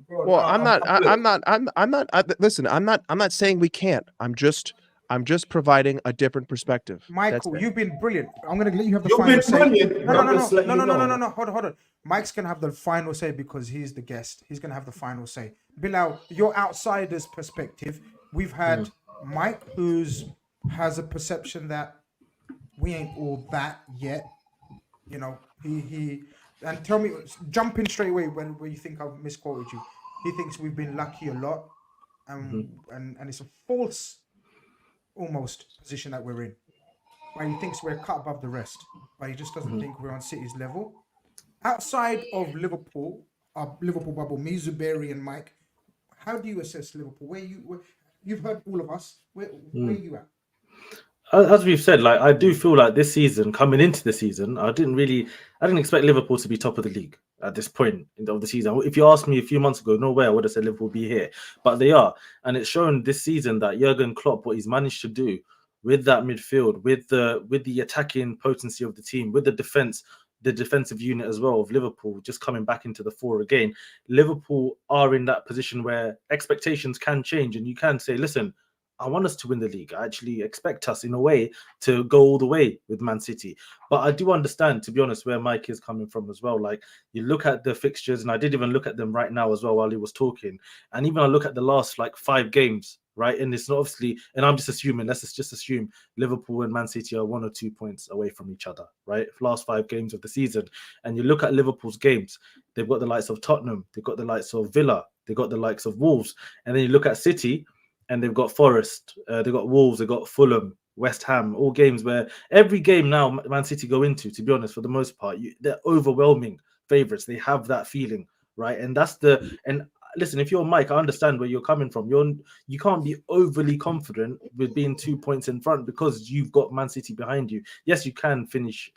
Bro, well, I'm not saying we can't. I'm just I'm just providing a different perspective. Michael, you've been brilliant. I'm going to let you have the You've final been say. brilliant. No, I'm just letting you know. no. Hold on. Mike's going to have the final say because he's the guest. He's going to have the final say. Bilal, your outsider's perspective. We've had Mike, has a perception that we ain't all that yet. You know, he and tell me, jump in straight away where you think I've misquoted you. He thinks we've been lucky a lot, and it's a false almost position that we're in. Where he thinks we're cut above the rest, but he just doesn't think we're on City's level. Outside of Liverpool, our Liverpool bubble, me, Zuberi, and Mike, how do you assess Liverpool? You've heard all of us. Where are you at? As we've said, like I do feel like this season, coming into the season, I didn't expect Liverpool to be top of the league at this point of the season. If you asked me a few months ago, no way I would have said Liverpool be here, but they are, and it's shown this season that Jurgen Klopp, what he's managed to do with that midfield, with the attacking potency of the team, with the defensive unit as well of Liverpool, just coming back into the fore again. Liverpool are in that position where expectations can change, and you can say, listen, I want us to win the league. I actually expect us in a way to go all the way with Man City. But I do understand, to be honest, where Mike is coming from as well. Like you look at the fixtures, and I did even look at them right now as well while he was talking. And even I look at the last like 5 games, right? And it's not obviously, and I'm just assuming, let's just assume Liverpool and Man City are 1 or 2 points away from each other, right? Last 5 games of the season. And you look at Liverpool's games, they've got the likes of Tottenham, they've got the likes of Villa, they've got the likes of Wolves. And then you look at City, and they've got Forest, they've got Wolves, they've got Fulham, West Ham, all games where every game now Man City go into, to be honest, for the most part, they're overwhelming favourites. They have that feeling, right? And listen, if you're Mike, I understand where you're coming from. You can't be overly confident with being 2 points in front because you've got Man City behind you. Yes, you can finish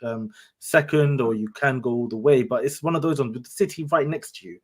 second or you can go all the way, but it's one of those ones with City right next to you,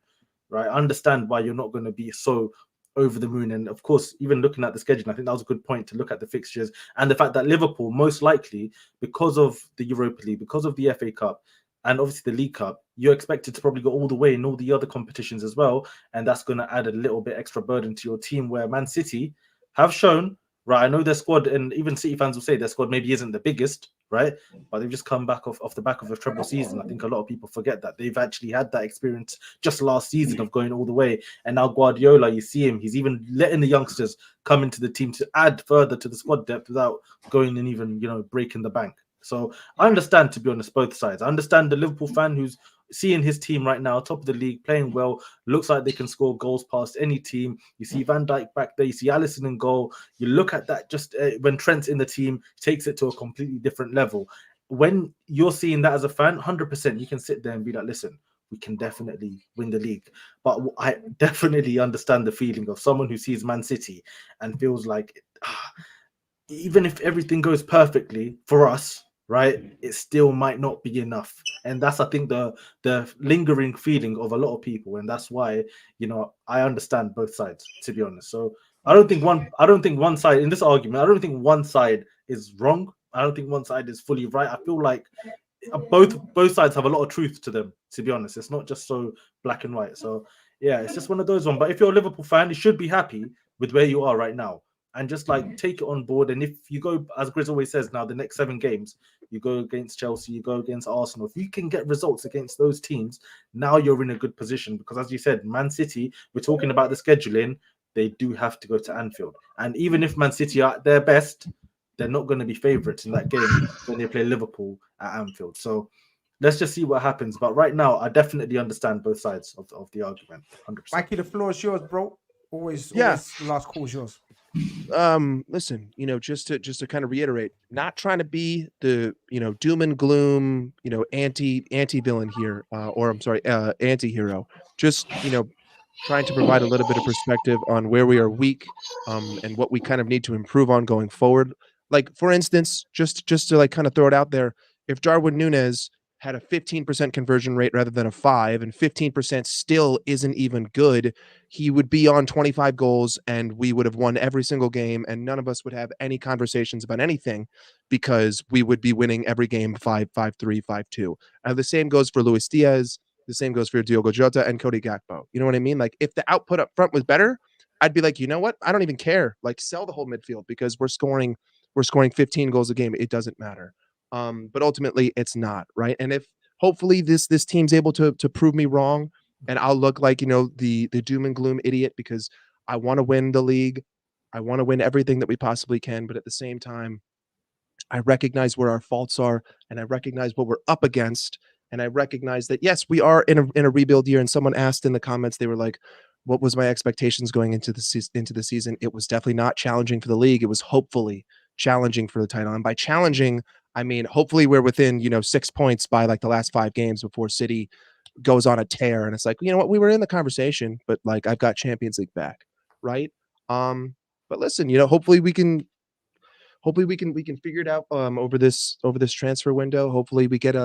right? I understand why you're not going to be so over the moon. And of course, even looking at the schedule, I think that was a good point to look at the fixtures and the fact that Liverpool, most likely, because of the Europa League, because of the FA Cup, and obviously the League Cup, you're expected to probably go all the way in all the other competitions as well. And that's going to add a little bit extra burden to your team, where Man City have shown, right? I know their squad, and even City fans will say their squad maybe isn't the biggest, right? But they've just come back off the back of a treble season. I think a lot of people forget that they've actually had that experience just last season of going all the way. And now Guardiola, you see him, he's even letting the youngsters come into the team to add further to the squad depth without going and even, breaking the bank. So I understand, to be honest, both sides. I understand the Liverpool fan who's seeing his team right now, top of the league, playing well, looks like they can score goals past any team. You see Van Dijk back there, you see Alisson in goal. You look at that just when Trent's in the team, takes it to a completely different level. When you're seeing that as a fan, 100%, you can sit there and be like, listen, we can definitely win the league. But I definitely understand the feeling of someone who sees Man City and feels like, even if everything goes perfectly for us, right, it still might not be enough. And that's, I think, the lingering feeling of a lot of people. And that's why, I understand both sides, to be honest. So I don't think one side in this argument, I don't think one side is wrong. I don't think one side is fully right. I feel like both sides have a lot of truth to them, to be honest. It's not just so black and white. So yeah, it's just one of those ones. But if you're a Liverpool fan, you should be happy with where you are right now. And just take it on board. And if you go, as Grizz always says, now the next 7 games, you go against Chelsea, you go against Arsenal. If you can get results against those teams, now you're in a good position. Because as you said, Man City, we're talking about the scheduling, they do have to go to Anfield. And even if Man City are at their best, they're not going to be favourites in that game when they play Liverpool at Anfield. So let's just see what happens. But right now, I definitely understand both sides of the argument. 100%. Mikey, the floor is yours, bro. Always the last call is yours. Listen, just to kind of reiterate, not trying to be the doom and gloom, anti-villain here, or I'm sorry, anti-hero. Just trying to provide a little bit of perspective on where we are weak, and what we kind of need to improve on going forward. Like, for instance, just to kind of throw it out there, if Darwin Núñez had a 15% conversion rate rather than a 5%, and 15% still isn't even good, he would be on 25 goals and we would have won every single game, and none of us would have any conversations about anything because we would be winning every game 5-3, 5-2. The same goes for Luis Diaz. The same goes for Diogo Jota and Cody Gakpo. You know what I mean? Like, if the output up front was better, I'd be like, you know what? I don't even care. Like, sell the whole midfield because we're scoring 15 goals a game. It doesn't matter. But ultimately, it's not, right? And if hopefully this team's able to prove me wrong, and I'll look like, you know, the doom and gloom idiot because I want to win the league. I want to win everything that we possibly can, but at the same time, I recognize where our faults are, and I recognize what we're up against, and I recognize that yes, we are in a rebuild year. And someone asked in the comments, they were like, "What was my expectations going into the season?" It was definitely not challenging for the league. It was hopefully challenging for the title, and by challenging, I mean hopefully we're within 6 points by like the last 5 games before City goes on a tear, and it's like, you know what, we were in the conversation, but like I've got Champions League back, right? But listen, hopefully we can figure it out over this transfer window. Hopefully we get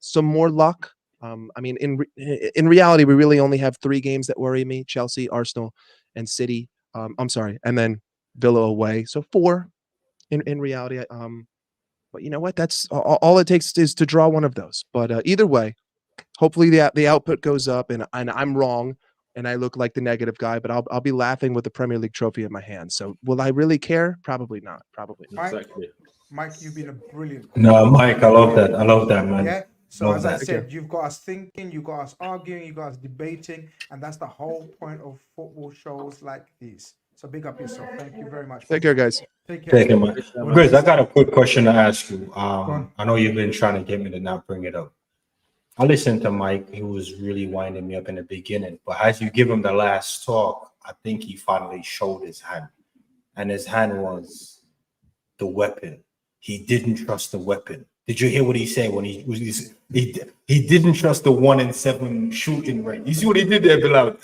some more luck. I mean, in reality, we really only have 3 games that worry me: Chelsea, Arsenal, and City. I'm sorry, and then Villa away. So 4 in reality. But you know what? That's all it takes is to draw one of those. But either way, hopefully the output goes up, and I'm wrong. And I look like the negative guy, but I'll be laughing with the Premier League trophy in my hand. So will I really care? Probably not. Probably not. Exactly. Mike, you've been a brilliant. No, Mike, I love that. I love that, man. Yeah. So Love as I that. said, you've got us thinking, you've got us arguing, you've got us debating, and that's the whole point of football shows like these. So big up yourself. Thank you very much. Take care, guys. Take care. Take it, man. Grizz, I got a quick question to ask you. on. I know you've been trying to get me to not bring it up. I listened to Mike. He was really winding me up in the beginning, but as you give him the last talk, I think he finally showed his hand, and his hand was the weapon. He didn't trust the weapon. Did you hear what he said when he didn't trust the 1 in 7 shooting rate? You see what he did there, Bilal?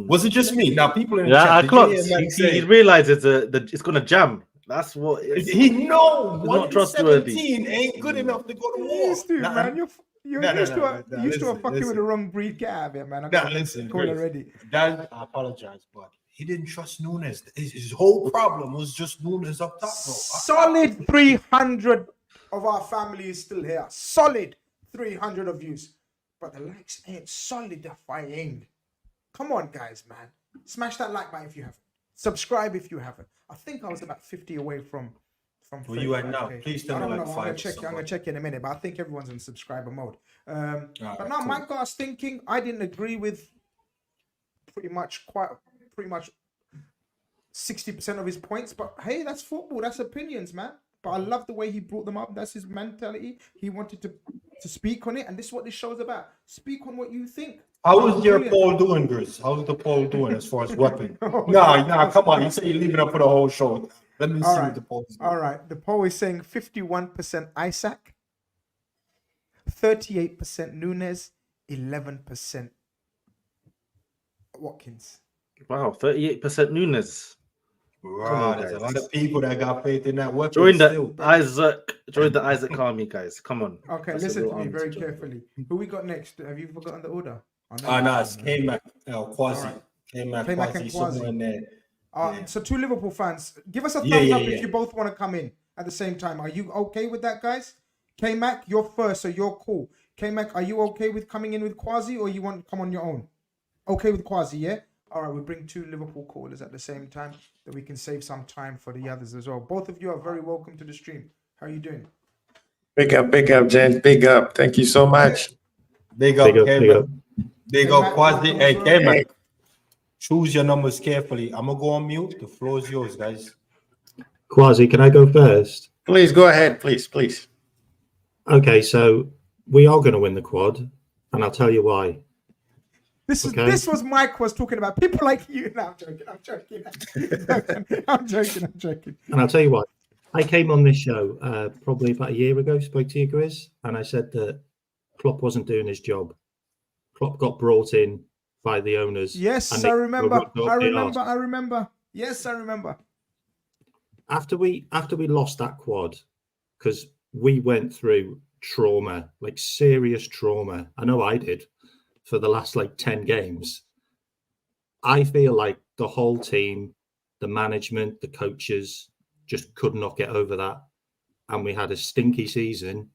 Was it just me? Now people in the chat, I did you clocked. hear Mike He say- realizes it's gonna jam. That's what he know It's 1 not in trustworthy. 17 ain't good enough to go to You're war. used to it, Nah, man. You're no, used no, to no, used to listen, fucking with listen. the wrong breed. Get out of here, man. I Nah, got listen, cool Grizz. already. That, I apologize, but he didn't trust Nunes. His whole problem was just Nunes up top, bro. Solid 300 of our family is still here. Solid 300 of views. But the likes ain't solidifying. Come on, guys, man. Smash that like button if you haven't. Subscribe if you haven't. I think I was about 50 away from Where you at now? 35K. Please tell I me don't like know. 5 I'm or gonna something. check in a minute, but I think everyone's in subscriber mode. But right, now, cool. Mike got us thinking. I didn't agree with pretty much 60% of his points, but hey, that's football. That's opinions, man. But I love the way he brought them up. That's his mentality. He wanted to speak on it, and this is what this show's about. Speak on what you think. How was your Brilliant. poll doing, Grizz? How's the poll doing as far as weapon? Nah, come on. You say you're leaving up for the whole show. Let me see All what right. the poll is doing. All right. The poll is saying 51% Isaac, 38% Nunes, 11% Watkins. Wow, 38% Nunes. Wow, there's a lot of people that got faith in that weapon. Join the still. Isaac Army, guys. Come on. Okay, That's a listen real to me army very join. carefully. Who we got next? Have you forgotten the order? No, it's K-Mac, Quasi. All right. K-Mac, K-Mac Quasi, and Quasi. somewhere in there. Yeah. So 2 Liverpool fans, give us a Yeah, thumbs yeah, up yeah. if you both want to come in at the same time. Are you okay with that, guys? K-Mac, you're first, so you're cool. K-Mac, are you okay with coming in with Quasi, or you want to come on your own? Okay with Quasi, yeah? All right, we'll bring 2 Liverpool callers at the same time, that we can save some time for the others as well. Both of you are very welcome to the stream. How are you doing? Big up, gents. Big up. Thank you so much. Big up, K-Mac. Big up, K-Mac, Quasi. welcome Hey, as well. K-Mac. Choose your numbers carefully. I'm going to go on mute. The floor is yours, guys. Quasi, can I go first? Please go ahead. Please. Okay, so we are going to win the quad, and I'll tell you why. This was Mike was talking about people like you. No, I'm joking. I'm joking. And I'll tell you why. I came on this show probably about a year ago, spoke to you, Grizz, and I said that Klopp wasn't doing his job. Klopp got brought in by the owners. Yes, I remember. Yes, I remember. After we lost that quad, because we went through trauma, like serious trauma. I know I did for the last 10 games. I feel like the whole team, the management, the coaches just could not get over that. And we had a stinky season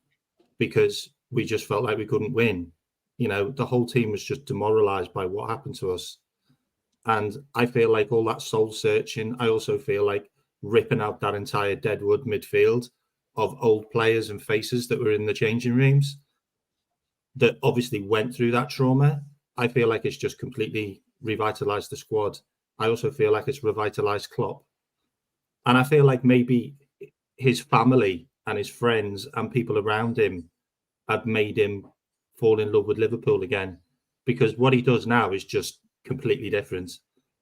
because we just felt like we couldn't win. The whole team was just demoralized by what happened to us. And I feel like all that soul searching, I also feel like ripping out that entire deadwood midfield of old players and faces that were in the changing rooms that obviously went through that trauma. I feel like it's just completely revitalized the squad. I also feel like it's revitalized Klopp. And I feel like maybe his family and his friends and people around him have made him fall in love with Liverpool again, because what he does now is just completely different.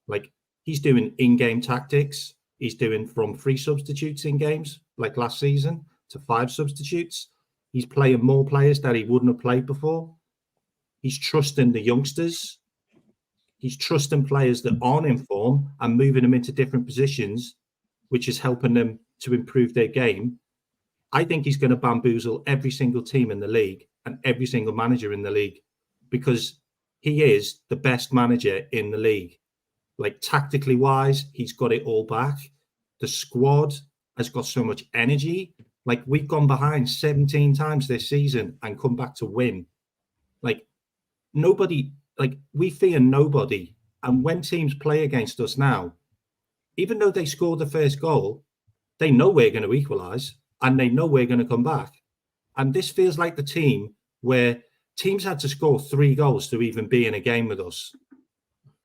Like, he's doing in-game tactics. He's doing from 3 substitutes in games, like last season, to 5 substitutes. He's playing more players that he wouldn't have played before. He's trusting the youngsters. He's trusting players that aren't in form and moving them into different positions, which is helping them to improve their game. I think he's going to bamboozle every single team in the league and every single manager in the league, because he is the best manager in the league. Like, tactically wise, he's got it all back. The squad has got so much energy. Like, we've gone behind 17 times this season and come back to win. Like, nobody, like, we fear nobody. And when teams play against us now, even though they scored the first goal, they know we're going to equalise and they know we're going to come back. And this feels like the team where teams had to score 3 goals to even be in a game with us.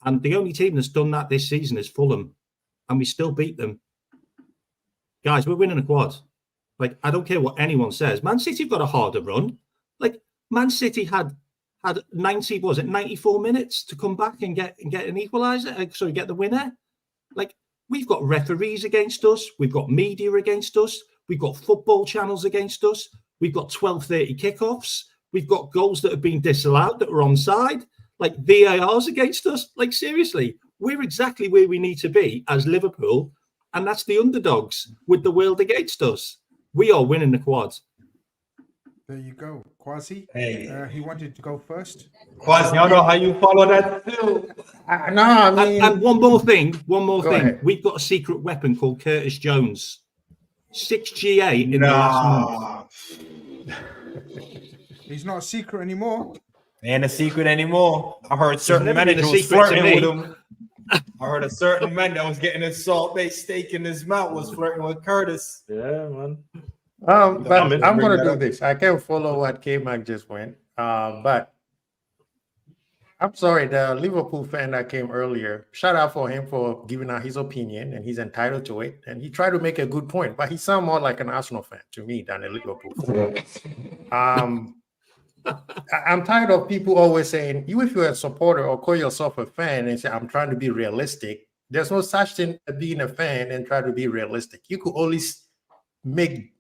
And the only team that's done that this season is Fulham. And we still beat them. Guys, we're winning a quad. Like, I don't care what anyone says. Man City have got a harder run. Like, Man City had 94 minutes to come back and get an equaliser. Sorry, get the winner. Like, we've got referees against us. We've got media against us. We've got football channels against us. We've got 12:30 kickoffs. We've got goals that have been disallowed that were onside. Like, VARs against us. Like, seriously, we're exactly where we need to be as Liverpool. And that's the underdogs with the world against us. We are winning the quad. There you go. Kwasi, Hey. he wanted to go first. Kwasi, I don't know how you follow that too. No, I mean, And one more thing. Go ahead. We've got a secret weapon called Curtis Jones. 6 GA in the last month. He's not a secret anymore. Ain't a secret anymore. I heard certain never man been a that was secret to flirting me. with him. I heard a certain man that was getting a salt-based steak in his mouth was flirting with Curtis. Yeah, man. but I'm in. I'm Bring gonna that do up. this. I can't follow what K-Mac just went. But I'm sorry, the Liverpool fan that came earlier, shout out for him for giving out his opinion, and he's entitled to it. And he tried to make a good point, but he sounded more like an Arsenal fan to me than a Liverpool fan. I'm tired of people always saying, you, if you're a supporter or call yourself a fan and say, I'm trying to be realistic. There's no such thing as being a fan and try to be realistic. You could always make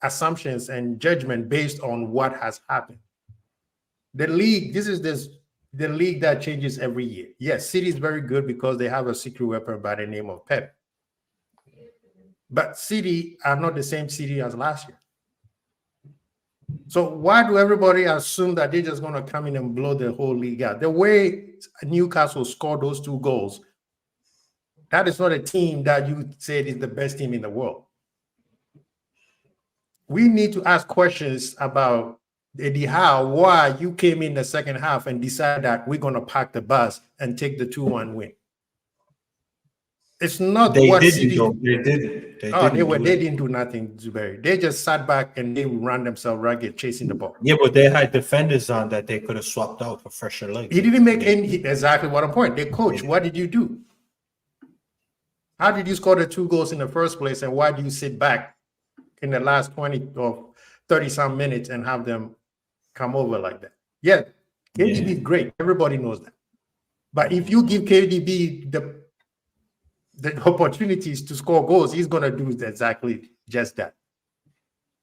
assumptions and judgment based on what has happened. The league, the league that changes every year. Yes, City is very good because they have a secret weapon by the name of Pep. But City are not the same City as last year. So why do everybody assume that they're just going to come in and blow the whole league out? The way Newcastle scored those 2 goals, that is not a team that you said is the best team in the world. We need to ask questions about Eddie Howe, why you came in the second half and decided that we're going to park the bus and take the 2-1 win. It's not They what didn't, City. though. They didn't. They didn't do nothing, Zuberi. They just sat back and they ran themselves ragged chasing the ball. Yeah, but they had defenders on that they could have swapped out for fresher legs. He didn't make any. Exactly what I'm pointing. The coach, what did you do? How did you score the 2 goals in the first place, and why do you sit back in the last 20 or 30 some minutes and have them come over like that? Yeah, KDB is great. Everybody knows that. But if you give KDB the opportunities to score goals, he's going to do exactly just that.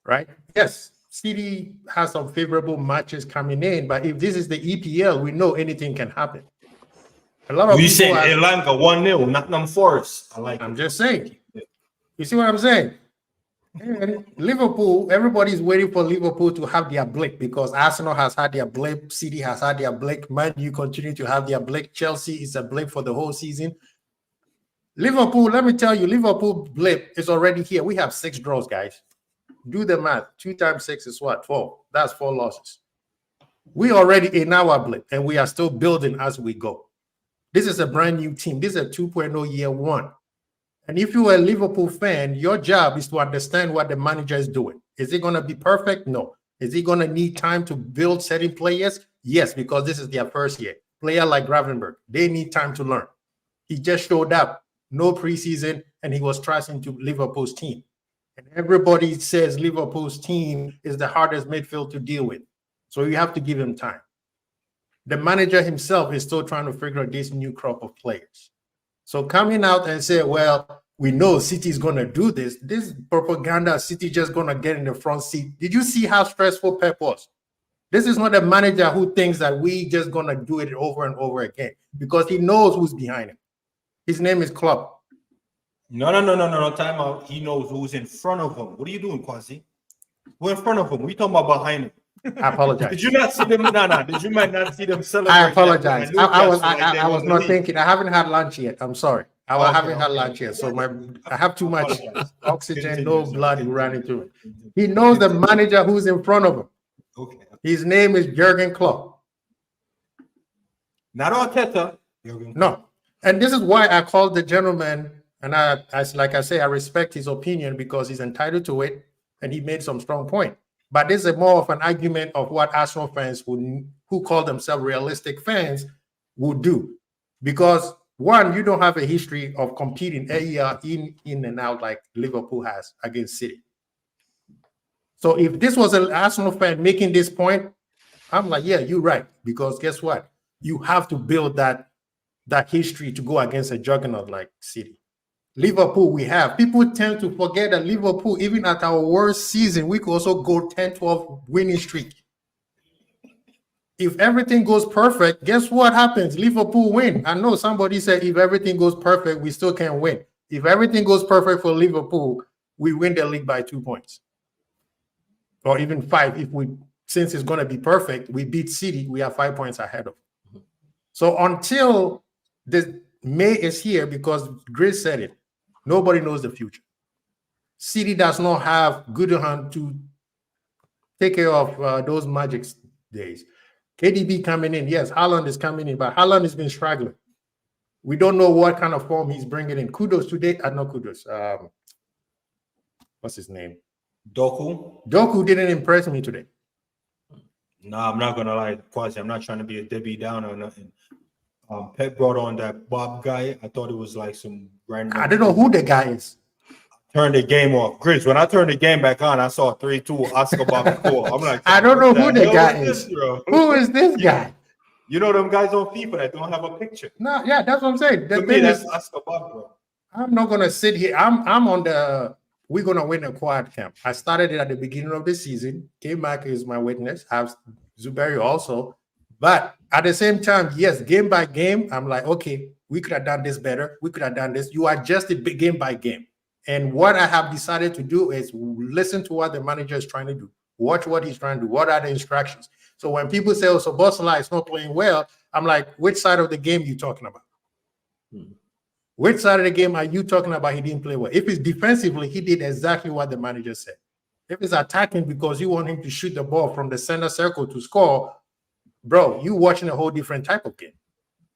Right? Yes, City has some favorable matches coming in, but if this is the EPL, we know anything can happen. A lot of You people said are, Elanga 1-0, Nottingham Forest. I'm just saying. You see what I'm saying? And Liverpool, everybody's waiting for Liverpool to have their blip because Arsenal has had their blip, City has had their blip, Man U continue to have their blip, Chelsea is a blip for the whole season. Liverpool, let me tell you, Liverpool blip is already here. We have 6 draws, guys. Do the math. 2 times 6 is what? 12. That's 4 losses. We already in our blip, and we are still building as we go. This is a brand new team. This is a 2.0 year one. And if you're a Liverpool fan, your job is to understand what the manager is doing. Is it going to be perfect? No. Is he going to need time to build certain players? Yes, because this is their first year. Player like Gravenberg, they need time to learn. He just showed up, no preseason, and he was thrust into Liverpool's team. And everybody says Liverpool's team is the hardest midfield to deal with. So you have to give him time. The manager himself is still trying to figure out this new crop of players. So coming out and say, well, we know City is going to do this. This propaganda, City just going to get in the front seat. Did you see how stressful Pep was? This is not a manager who thinks that we just going to do it over and over again because he knows who's behind him. His name is Klopp. No. Time out. He knows who's in front of him. What are you doing, Kwasi? We're in front of him. We talking about behind him. I apologize. Did you not see them? No. Did you might not see them celebrate? I apologize. I was not thinking. I haven't had lunch yet. I'm sorry. I haven't had lunch yet. So I have too much oxygen, no blood running through it. He knows the manager who's in front of him. Okay. His name is Jurgen Klopp. Not Arteta. No. And this is why I called the gentleman, and like I say, I respect his opinion because he's entitled to it, and he made some strong point. But this is more of an argument of what Arsenal fans who call themselves realistic fans would do. Because one, you don't have a history of competing in and out like Liverpool has against City. So if this was an Arsenal fan making this point, I'm like, yeah, you're right. Because guess what? You have to build that history to go against a juggernaut like City. Liverpool, we have. People tend to forget that Liverpool, even at our worst season, we could also go 10-12 winning streak. If everything goes perfect, guess what happens? Liverpool win. I know somebody said if everything goes perfect, we still can't win. If everything goes perfect for Liverpool, we win the league by 2 points. Or even 5. Since it's going to be perfect, we beat City, we are 5 points ahead of them. So until the May is here, because Grizz said it, nobody knows the future. City does not have Goodenham to take care of those magic days. KDB coming in. Yes, Haaland is coming in, but Haaland has been struggling. We don't know what kind of form he's bringing in. Kudos today. Not kudos. What's his name? Doku didn't impress me today. No, I'm not going to lie. Kwasi, I'm not trying to be a Debbie Downer or nothing. Pep brought on that Bob guy. I thought it was like some random. I don't know who the guy is. Turned the game off. Grizz, when I turned the game back on, I saw 3-2 Oscar Bob score. I'm like, I don't know who the guy is. Who is this guy? You know them guys on FIFA that don't have a picture. No, yeah, that's what I'm saying. To me, that's Oscar Bob, bro. I'm not gonna sit here. I'm on the we're gonna win a quad camp. I started it at the beginning of the season. K-Mac is my witness. I have Zuberi also. But at the same time, yes, game by game, I'm like, okay, we could have done this better. We could have done this. You adjust it game by game. And what I have decided to do is listen to what the manager is trying to do. Watch what he's trying to do. What are the instructions? So when people say, oh, so Bosala is not playing well, I'm like, which side of the game are you talking about? Which side of the game are you talking about he didn't play well? If it's defensively, he did exactly what the manager said. If it's attacking because you want him to shoot the ball from the center circle to score, bro, you watching a whole different type of game.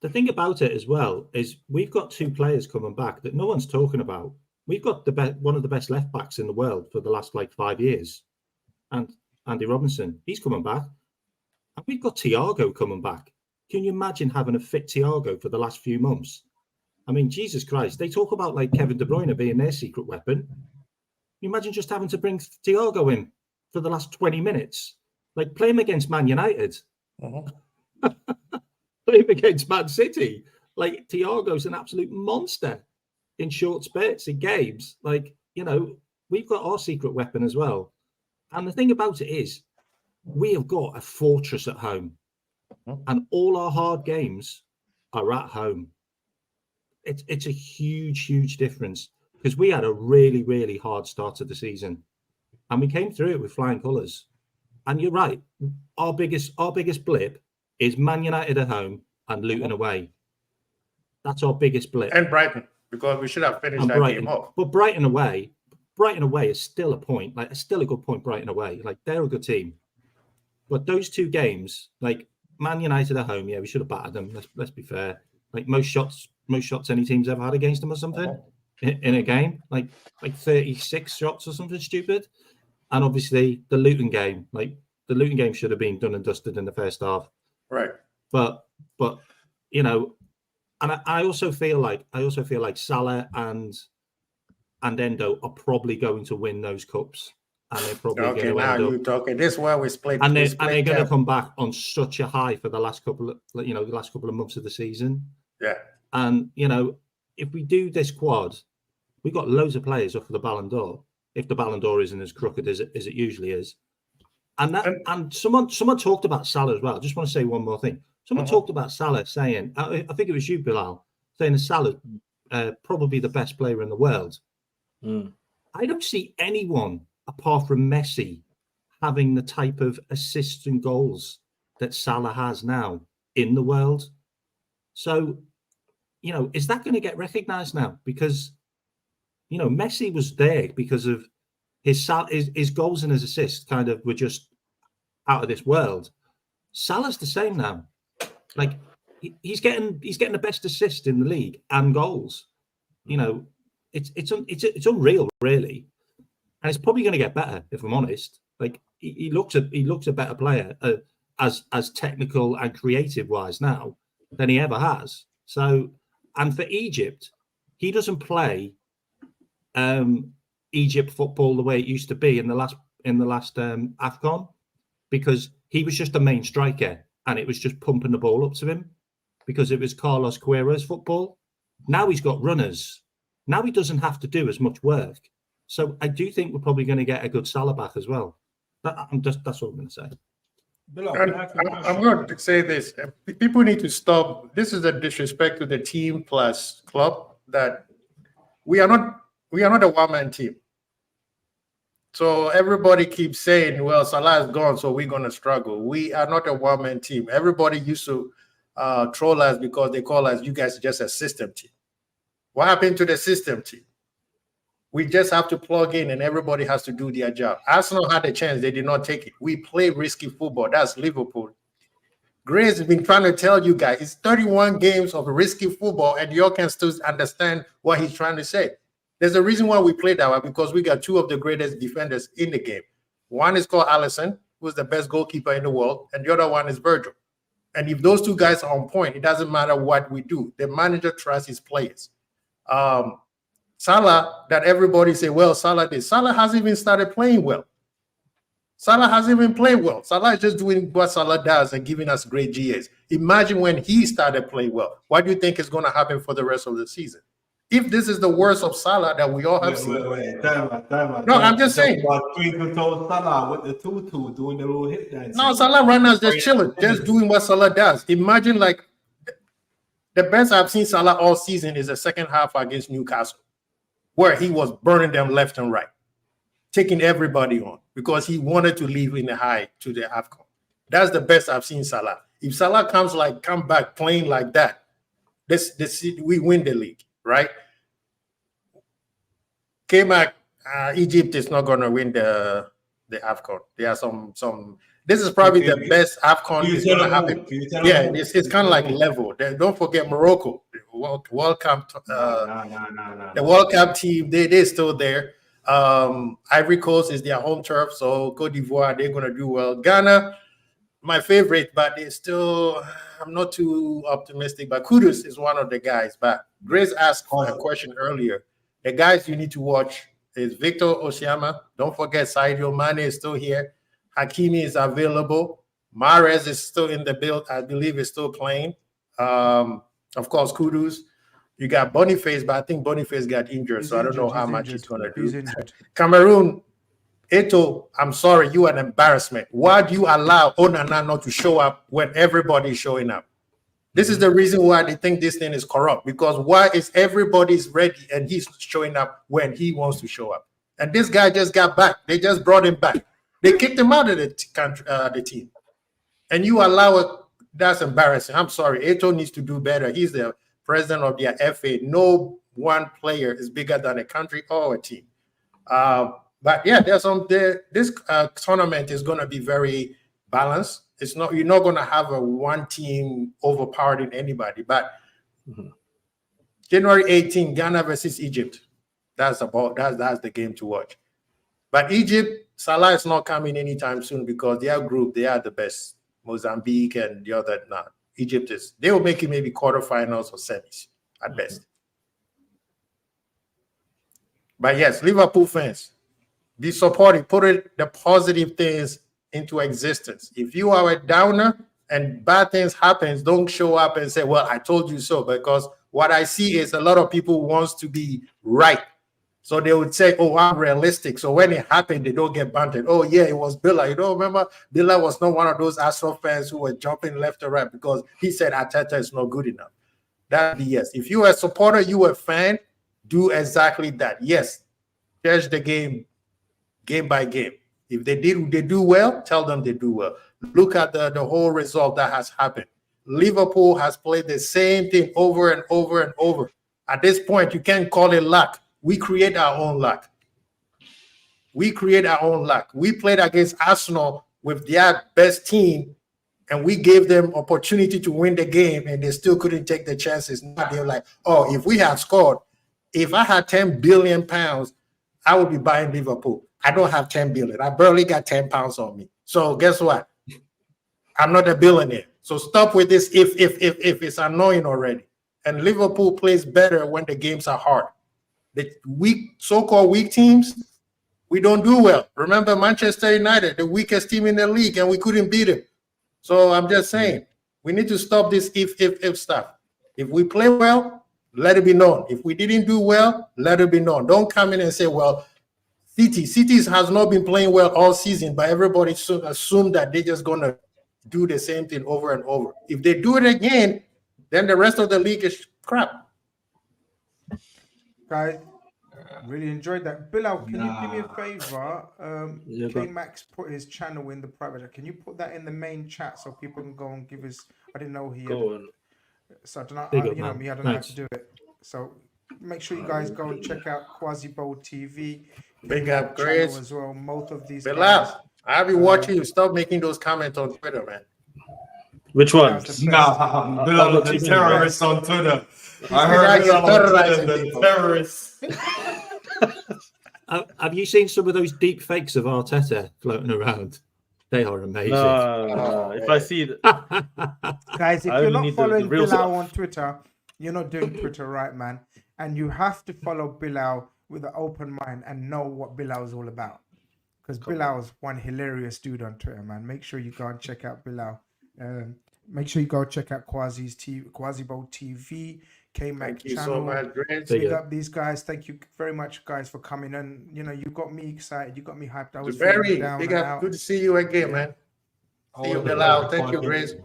The thing about it as well is we've got 2 players coming back that no one's talking about. We've got one of the best left backs in the world for the last 5 years, and Andy Robinson, he's coming back, and we've got Thiago coming back. Can you imagine having a fit Thiago for the last few months? I mean, Jesus Christ, they talk about Kevin De Bruyne being their secret weapon. Can you imagine just having to bring Thiago in for the last 20 minutes, play him against Man United. Play him against Man City. Thiago's an absolute monster in short spurts in games. We've got our secret weapon as well. And the thing about it is, we have got a fortress at home, and all our hard games are at home. It's a huge, huge difference because we had a really, really hard start to the season, and we came through it with flying colours. And you're right, our biggest blip is Man United at home and Luton away. That's our biggest blip. And Brighton, because we should have finished that game off. But Brighton away is still a point. It's still a good point. Brighton away, they're a good team. But those 2 games, Man United at home, yeah, we should have battered them. Let's be fair. like most shots any team's ever had against them or something in a game, like 36 shots or something stupid. And obviously the Luton game should have been done and dusted in the first half. Right. But you know, and I also feel like Salah and Endo are probably going to win those cups, and they're probably going to now end you're talking. This is where we split. and they're going to come back on such a high for the last couple of months of the season. Yeah. And you know, if we do this quad, we've got loads of players up for the Ballon d'Or. If the Ballon d'Or isn't as crooked as it usually is, and someone talked about Salah as well. I just want to say one more thing. Someone talked about Salah saying, I think it was you, Bilal, saying that Salah's probably the best player in the world. I don't see anyone apart from Messi having the type of assists and goals that Salah has now in the world. So, you know, is that going to get recognised now? Because, you know, Messi was there because of his goals and his assists kind of were just out of this world. Salah's the same now. Like he's getting the best assist in the league and goals. You know, it's unreal, really, and it's probably going to get better if I'm honest. Like he looks a better player as technical and creative wise now than he ever has. So, and for Egypt, he doesn't play Egypt football the way it used to be in the last AFCON, because he was just a main striker and it was just pumping the ball up to him because it was Carlos Queiro's football. Now he's got runners. Now he doesn't have to do as much work. So I do think we're probably going to get a good Salah back as well. That's what I'm going to say. I'm going to say this. People need to stop. This is a disrespect to the team plus club that we are not a one-man team. So everybody keeps saying, well, Salah is gone, so we're going to struggle. We are not a one-man team. Everybody used to troll us because they call us, you guys are just a system team. What happened to the system team? We just have to plug in and everybody has to do their job. Arsenal had a chance. They did not take it. We play risky football. That's Liverpool. Grizz has been trying to tell you guys, it's 31 games of risky football and you all can still understand what he's trying to say. There's a reason why we played that way, because we got two of the greatest defenders in the game. One is called Alisson, who's the best goalkeeper in the world, and the other one is Virgil. And if those two guys are on point, it doesn't matter what we do. The manager trusts his players. Salah, that everybody say, well, Salah hasn't even started playing well. Salah hasn't even played well. Salah is just doing what Salah does and giving us great GAs. Imagine when he started playing well. What do you think is going to happen for the rest of the season? If this is the worst of Salah that we all have seen. I'm just saying. Twinkle told Salah with the tutu doing the little hit dance. No, Salah right now is just chilling, just doing what Salah does. Imagine, like, the best I've seen Salah all season is the second half against Newcastle, where he was burning them left and right, taking everybody on because he wanted to leave in the high to the AFCON. That's the best I've seen Salah. If Salah come back playing like that, we win the league, right? K-Mac, Egypt is not going to win the AFCON. There are some. This is probably the best AFCON is going to happen. Yeah, it's kind of like level. Don't forget Morocco, the World Cup. The World Cup team, they're still there. Ivory Coast is their home turf, so Cote d'Ivoire, they're going to do well. Ghana, my favorite, but they're still, I'm not too optimistic. But Kudus is one of the guys. But Grizz asked a question earlier. The guys you need to watch is Victor Osimhen. Don't forget Sadio Mane is still here. Hakimi is available. Mahrez is still in the build. I believe is still playing. Of course, Kudus. You got Boniface, but I think Boniface got injured, so I don't know how much he's going to do. Cameroon, Eto'o, I'm sorry, you are an embarrassment. Why do you allow Onana not to show up when everybody's showing up? This is the reason why they think this thing is corrupt, because why is everybody's ready and he's showing up when he wants to show up? And this guy just got back. They just brought him back. They kicked him out of the team. And you allow it. That's embarrassing. I'm sorry. Eto'o needs to do better. He's the president of their FA. No one player is bigger than a country or a team. But yeah, this tournament is going to be very balanced. You're not going to have a one team overpowering anybody. But January 18, Ghana versus Egypt. That's the game to watch. But Egypt, Salah is not coming anytime soon because their group, they are the best. Mozambique and the other, Egypt is. They will make it maybe quarterfinals or semis at best. But yes, Liverpool fans, be supportive. Put the positive things into existence. If you are a downer and bad things happen, don't show up and say, well, I told you so. Because what I see is a lot of people wants to be right. So they would say, oh, I'm realistic. So when it happened, they don't get bantered. Oh, yeah, it was Billa. You don't remember? Billa was not one of those Arsenal fans who were jumping left or right because he said Arteta is not good enough. That'd be yes. If you are a supporter, you are a fan, do exactly that. Yes, judge the game by game. If they do well, tell them they do well. Look at the whole result that has happened. Liverpool has played the same thing over and over and over. At this point, you can't call it luck. We create our own luck. We create our own luck. We played against Arsenal with their best team, and we gave them opportunity to win the game, and they still couldn't take the chances. Now they're like, oh, if we had scored, if I had 10 billion pounds, I would be buying Liverpool. I don't have 10 billion. I barely got 10 pounds on me. So guess what? I'm not a billionaire. So stop with this if it's annoying already. And Liverpool plays better when the games are hard. The so-called weak teams, we don't do well. Remember Manchester United, the weakest team in the league, and we couldn't beat them. So I'm just saying, we need to stop this if stuff. If we play well, let it be known. If we didn't do well, let it be known. Don't come in and say, well, City has not been playing well all season, but everybody should assume that they're just going to do the same thing over and over. If they do it again, then the rest of the league is crap. Guys, really enjoyed that. Bilal, can you do me a favor? K-Max put his channel in the private. Can you put that in the main chat so people can go and give us? I didn't know he had. So I don't know. I don't know how to do it. So make sure you guys go and check out Quasi Bowl TV. Big up, Grizz as well. Most of these. Bilal, I'll be watching you. Stop making those comments on Twitter, man. Which one? Nah, Bilal, the terrorists on Twitter. I heard the terrorists. Have you seen some of those deep fakes of Arteta floating around? They are amazing. If I see that, guys, if you're not following Bilal on Twitter, you're not doing Twitter right, man. And you have to follow Bilal with an open mind and know what Bilal is all about. Because Bilal is one hilarious dude on Twitter, man. Make sure you go and check out Bilal. Make sure you go check out Quasi Bowl TV, K-Mac channel. So much, Grizz. Big up these guys. Thank you very much, guys, for coming. And you got me excited. You got me hyped. I was very big up. Good to see you again, man. See you, Bilal. Thank you, Grizz.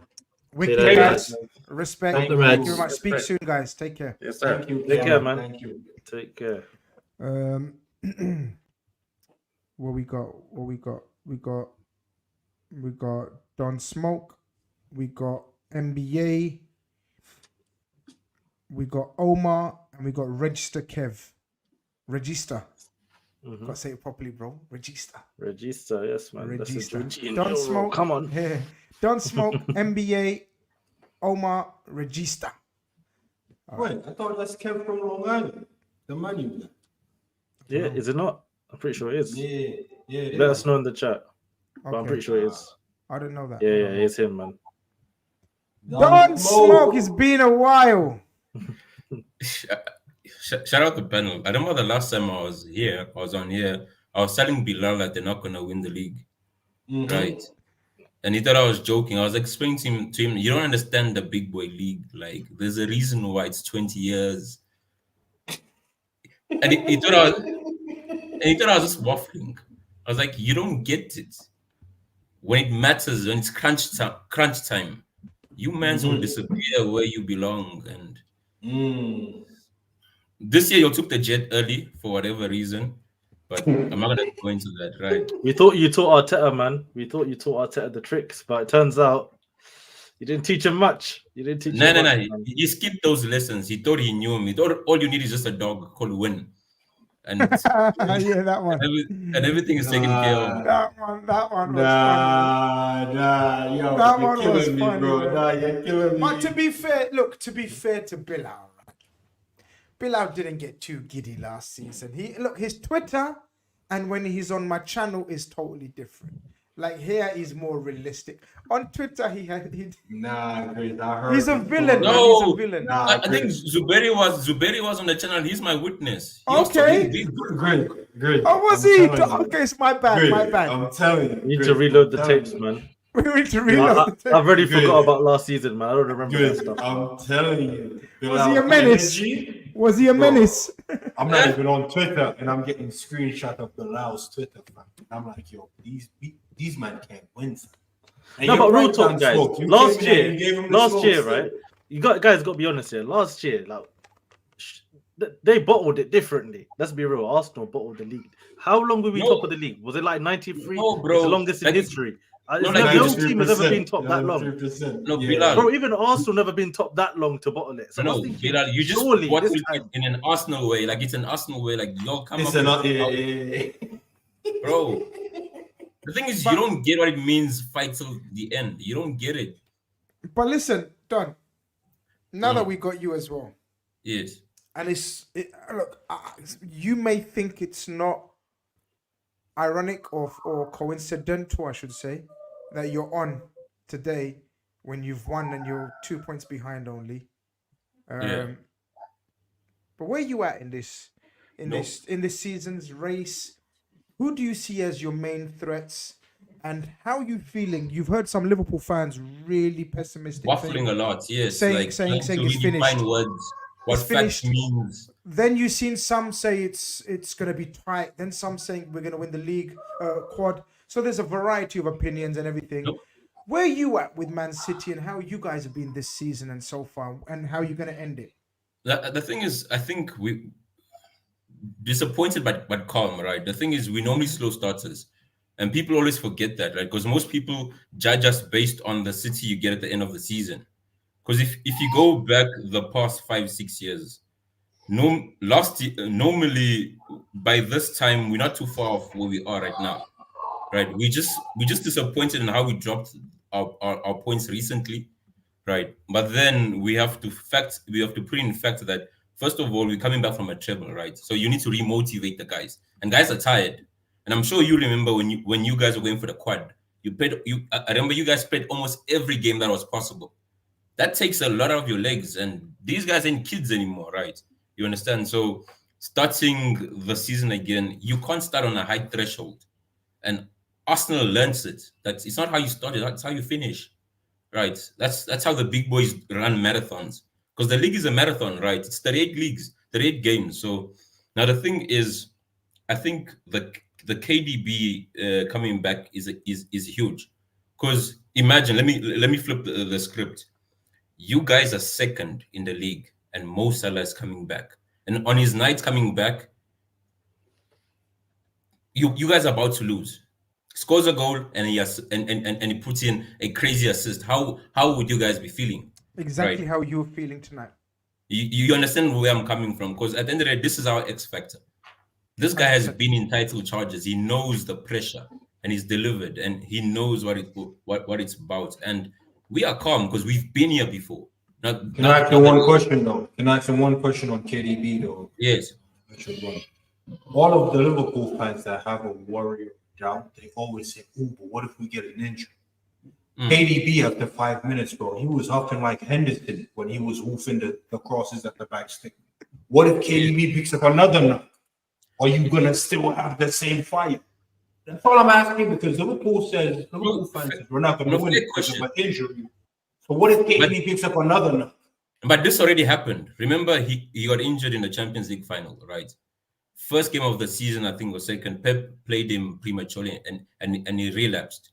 Wicked, guys. Respect. Thank you very much. Speak soon, guys. Take care. Yes, sir. Thank you. Take care, man. Thank you. Take care. What we got? We got Don Smoke. We got NBA. We got Omar, and we got Register Kev. Register. Gotta say it properly, bro. Register. Register, yes, man. Register. Don't Smoke. Come on. Yeah. Don't Smoke. NBA. Omar. Register. Wait, I thought that's Kev from Long Island. The money. Yeah, is it not? I'm pretty sure it is. Yeah. Let us know in the chat. But I'm pretty sure it is. I don't know that. Yeah, it's him, man. Don't Smoke. It's been a while. Shout out to Panel. I remember the last time I was on here, I was telling Bilal that they're not going to win the league. Right? And he thought I was joking. I was explaining to him, you don't understand the big boy league. Like, there's a reason why it's 20 years. And he thought I was just waffling. I was like, you don't get it. When it matters, when it's crunch time, you mans will disappear where you belong. And this year you took the jet early for whatever reason, but I'm not gonna go into that, right? We thought you taught Arteta, man. We thought you taught Arteta the tricks, but it turns out you didn't teach him much. You didn't teach him much. He skipped those lessons. He thought he knew him. He thought all you need is just a dog called Win. and Yeah, that one. and everything is taken care of. That one was Nah, yo, That you're one was killing me, funny, bro. bro. Nah, you're killing me. But to be fair to Bilal, Bilal didn't get too giddy last season. His Twitter and when he's on my channel is totally different. Like here, he's more realistic. On Twitter, Nah, Grizz, I heard he's a you. villain. No, Man. He's a villain. Nah, I think Zuberi was on the channel. He's my witness. He Okay. Grizz. Oh, was I'm he? telling you. Okay, it's my bad. Grizz, My bad. I'm telling you. You need Grizz, to reload the I'm telling tapes, you. man. We need to reload the tape. I've already Good. forgot about last season, man. I don't remember that Grizz, stuff. I'm telling you. Was he a menace? Energy, Was he a bro. menace? I'm not even on Twitter, and I'm getting screenshot of Bilal's Twitter. Fam. I'm like, yo, these men can't win. Fam. And No, you're but real right, talk, Dan guys. Smoke. You Last came in and you gave him the smoke year, still. right? Guys got to be honest here. Last year, like they bottled it differently. Let's be real. Arsenal bottled the league. How long were we top of the league? Was it like 93? No, bro. It's the longest in history. No, No team has ever been top that long. No, Yeah. Bilal. Bro, even Arsenal never been top that long to bottle it. So I No, was thinking, Bilal, you just surely bottle this it time. in an Arsenal way. Like it's an Arsenal way. Like y'all come It's up not, with, bro. The thing is, you don't get what it means fight till the end. You don't get it. But listen, Don. Now that we got you as well, Yes. and look, you may think it's not ironic or coincidental, I should say, that you're on today when you've won and you're 2 points behind only. Yeah. But where you at in this season's race? Who do you see as your main threats? And how are you feeling? You've heard some Liverpool fans really pessimistic. Waffling a lot, yes. Saying trying it's to finished. redefine words. What It's fact finished. means. Then you've seen some say it's going to be tight. Then some saying we're going to win the league quad. So there's a variety of opinions and everything. Nope. Where are you at with Man City and how you guys have been this season and so far, and how you're going to end it? The thing is, I think we disappointed but calm, right? The thing is, we normally slow starters, and people always forget that, right? Because most people judge us based on the City you get at the end of the season. Because if you go back the past 5-6 years, normally by this time we're not too far off where we are right now, right? We just disappointed in how we dropped our points recently, right? But then we have to put in fact that first of all we're coming back from a treble, right? So you need to remotivate the guys, and guys are tired. And I'm sure you remember when you guys were going for the quad, I remember you guys played almost every game that was possible. That takes a lot of your legs, and these guys ain't kids anymore, right? You understand? So starting the season again, you can't start on a high threshold. And Arsenal learns it. That it's not how you started, that's how you finish. Right. That's how the big boys run marathons. Because the league is a marathon, right? It's 38 leagues, 38 games. So now the thing is, I think the KDB coming back is huge. Because imagine, let me flip the script. You guys are second in the league, and Mo Salah is coming back. And on his night coming back, you guys are about to lose. Scores a goal and he puts in a crazy assist. How would you guys be feeling? Exactly Right. how you're feeling tonight. You understand where I'm coming from? Because at the end of the day, this is our X factor. This guy has been in title charges. He knows the pressure, and he's delivered, and he knows what it's about. And we are calm because we've been here before. Can I ask you one question though? Can I ask you one question on KDB though? Yes. All of the Liverpool fans that have a worry or doubt, they always say, "Oh, but what if we get an injury?" KDB after 5 minutes, bro, he was huffing like Henderson when he was hoofing the crosses at the back stick. What if KDB picks up another knock? Are you gonna still have the same fight? That's all I'm asking, because Liverpool fans says we're not gonna win because of an injury. So what if KDB picks up another knock? But this already happened. Remember, he got injured in the Champions League final, right? First game of the season, I think, or second. Pep played him prematurely and he relapsed,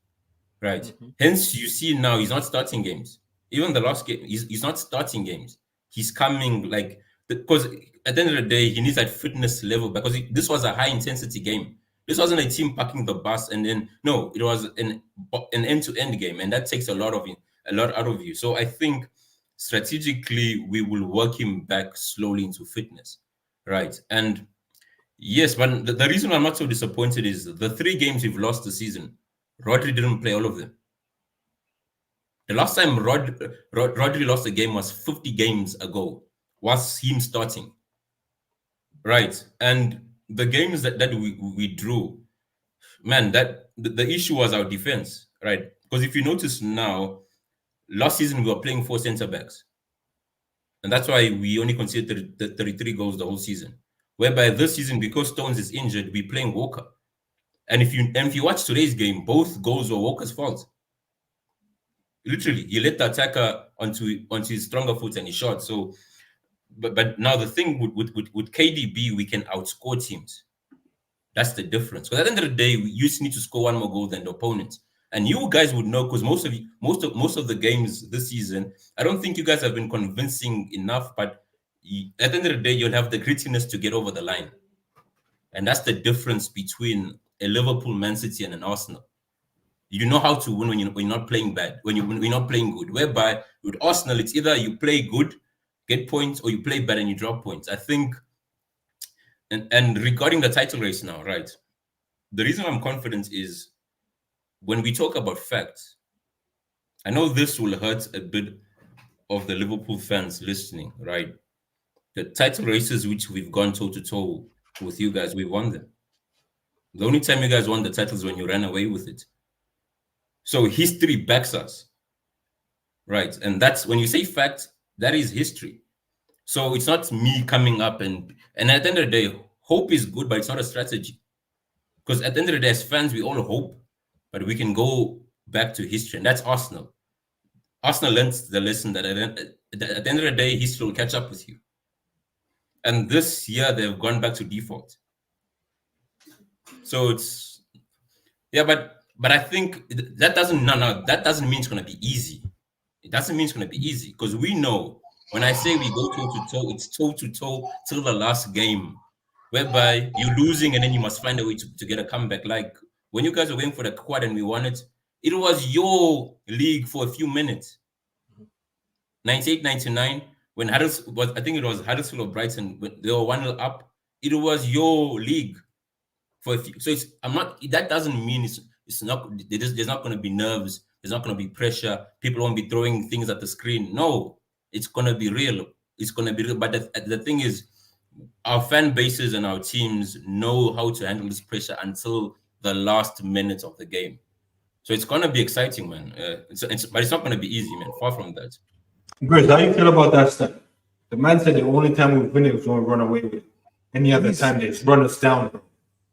right? Mm-hmm. Hence, you see now he's not starting games. Even the last game, he's not starting games. He's coming because at the end of the day, he needs that fitness level, because this was a high intensity game. This wasn't a team packing the bus and then it was an end-to-end game, and that takes a lot out of you. So I think strategically we will work him back slowly into fitness, right? And Yes, but the reason I'm not so disappointed is the 3 games we've lost this season, Rodri didn't play all of them. The last time Rodri lost a game was 50 games ago, was him starting. Right. And the games that we drew, man, that the issue was our defense, right? Because if you notice now, last season we were playing 4 center backs. And that's why we only conceded 33 goals the whole season. Whereby this season, because Stones is injured, we're playing Walker. And if you watch today's game, both goals were Walker's fault. Literally, he let the attacker onto his stronger foot and he shot. So, but now the thing with KDB, we can outscore teams. That's the difference. Because at the end of the day, you just need to score 1 more goal than the opponent. And you guys would know, because most of the games this season, I don't think you guys have been convincing enough. But at the end of the day, you'll have the grittiness to get over the line, and that's the difference between a Liverpool, Man City, and an Arsenal. You know how to win when you're not playing bad, when you're not playing good. Whereby with Arsenal, it's either you play good, get points, or you play bad and you drop points. I think, and regarding the title race now, right? The reason I'm confident is when we talk about facts. I know this will hurt a bit of the Liverpool fans listening, right? The title races which we've gone toe-to-toe with you guys, we won them. The only time you guys won the titles is when you ran away with it. So history backs us, right? And that's when you say fact, that is history. So it's not me coming up and at the end of the day, hope is good, but it's not a strategy. Because at the end of the day, as fans, we all hope, but we can go back to history, and that's Arsenal. Arsenal learned the lesson that at the end of the day, history will catch up with you. And this year, they've gone back to default. So it's, yeah, but I think that doesn't mean it's going to be easy. It doesn't mean it's going to be easy, because we know when I say we go toe-to-toe, it's toe-to-toe till the last game, whereby you're losing and then you must find a way to get a comeback. Like when you guys were waiting for the quad and we won it, it was your league for a few minutes. 98, 99, when Huddersfield was, I think it was Huddersfield or Brighton, when they were 1-0 up, it was your league for a few. So that doesn't mean it's not, there's not going to be nerves, there's not going to be pressure, people won't be throwing things at the screen. No, it's going to be real. It's going to be real. But the thing is, our fan bases and our teams know how to handle this pressure until the last minute of the game. So it's going to be exciting, man. But it's not going to be easy, man. Far from that. Grizz, how you feel about that stuff? The man said the only time we win it was when we run away with it. Any other time they run us down, bro.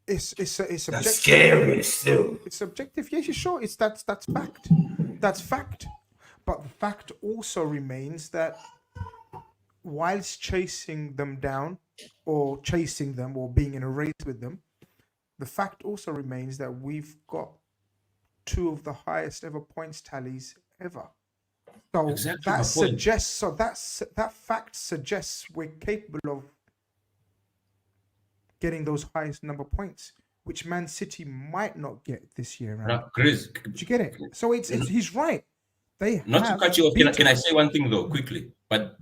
It's subjective. That's scary still. It's subjective. Yes, you're sure. That's fact. That's fact. But the fact also remains that whilst chasing them down or chasing them or being in a race with them, the fact also remains that we've got 2 of the highest ever points tallies ever. So exactly that suggests, that fact suggests we're capable of getting those highest number points, which Man City might not get this year. Right? Grizz, did you get it? So it's he's right. They not to cut you off. Can I say one thing though, quickly? But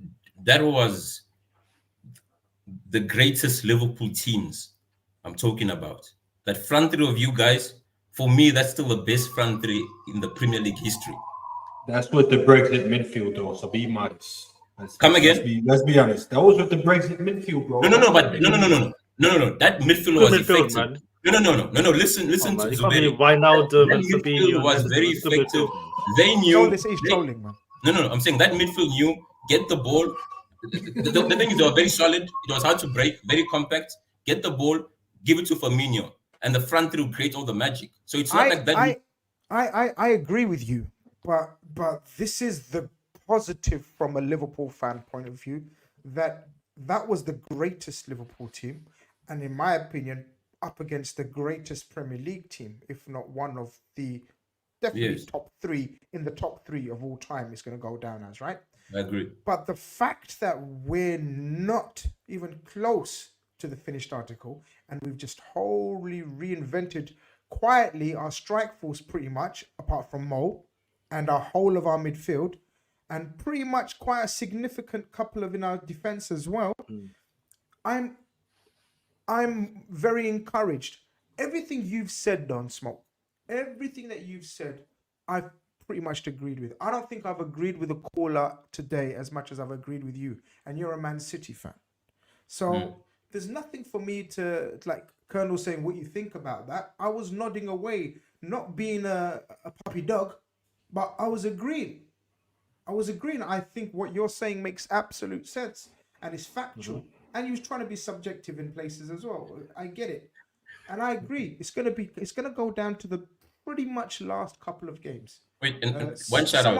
that was the greatest Liverpool teams I'm talking about. That front 3 of you guys, for me, that's still the best front 3 in the Premier League history. That's with the Brexit midfield, though. So be modest. Come again? Let's be honest. That was with the Brexit midfield, bro. No. That midfield was effective. Man. No. Listen, Zuberi. That midfield was very effective. They knew. Trolling, man. No. I'm saying that midfield knew get the ball. The thing is, they were very solid. It was hard to break. Very compact. Get the ball, give it to Firmino, and the front 3 will create all the magic. So it's not like that. I agree with you. But this is the positive from a Liverpool fan point of view, that was the greatest Liverpool team, and in my opinion, up against the greatest Premier League team, if not one of the definitely top 3 in the top 3 of all time is going to go down as, right? I agree. But the fact that we're not even close to the finished article, and we've just wholly reinvented quietly our strike force pretty much, apart from Mo, and our whole of our midfield, and pretty much quite a significant couple of in our defense as well. I'm I'm very encouraged. Everything you've said, Don Smoke, everything that you've said, I've pretty much agreed with. I don't think I've agreed with the caller today as much as I've agreed with you. And you're a Man City fan. So there's nothing for me to, like Colonel saying what you think about that. I was nodding away, not being a puppy dog, but I was agreeing. I think what you're saying makes absolute sense and is factual. And he was trying to be subjective in places as well. I get it. And I agree. It's gonna go down to the pretty much last couple of games. Wait, one shout out.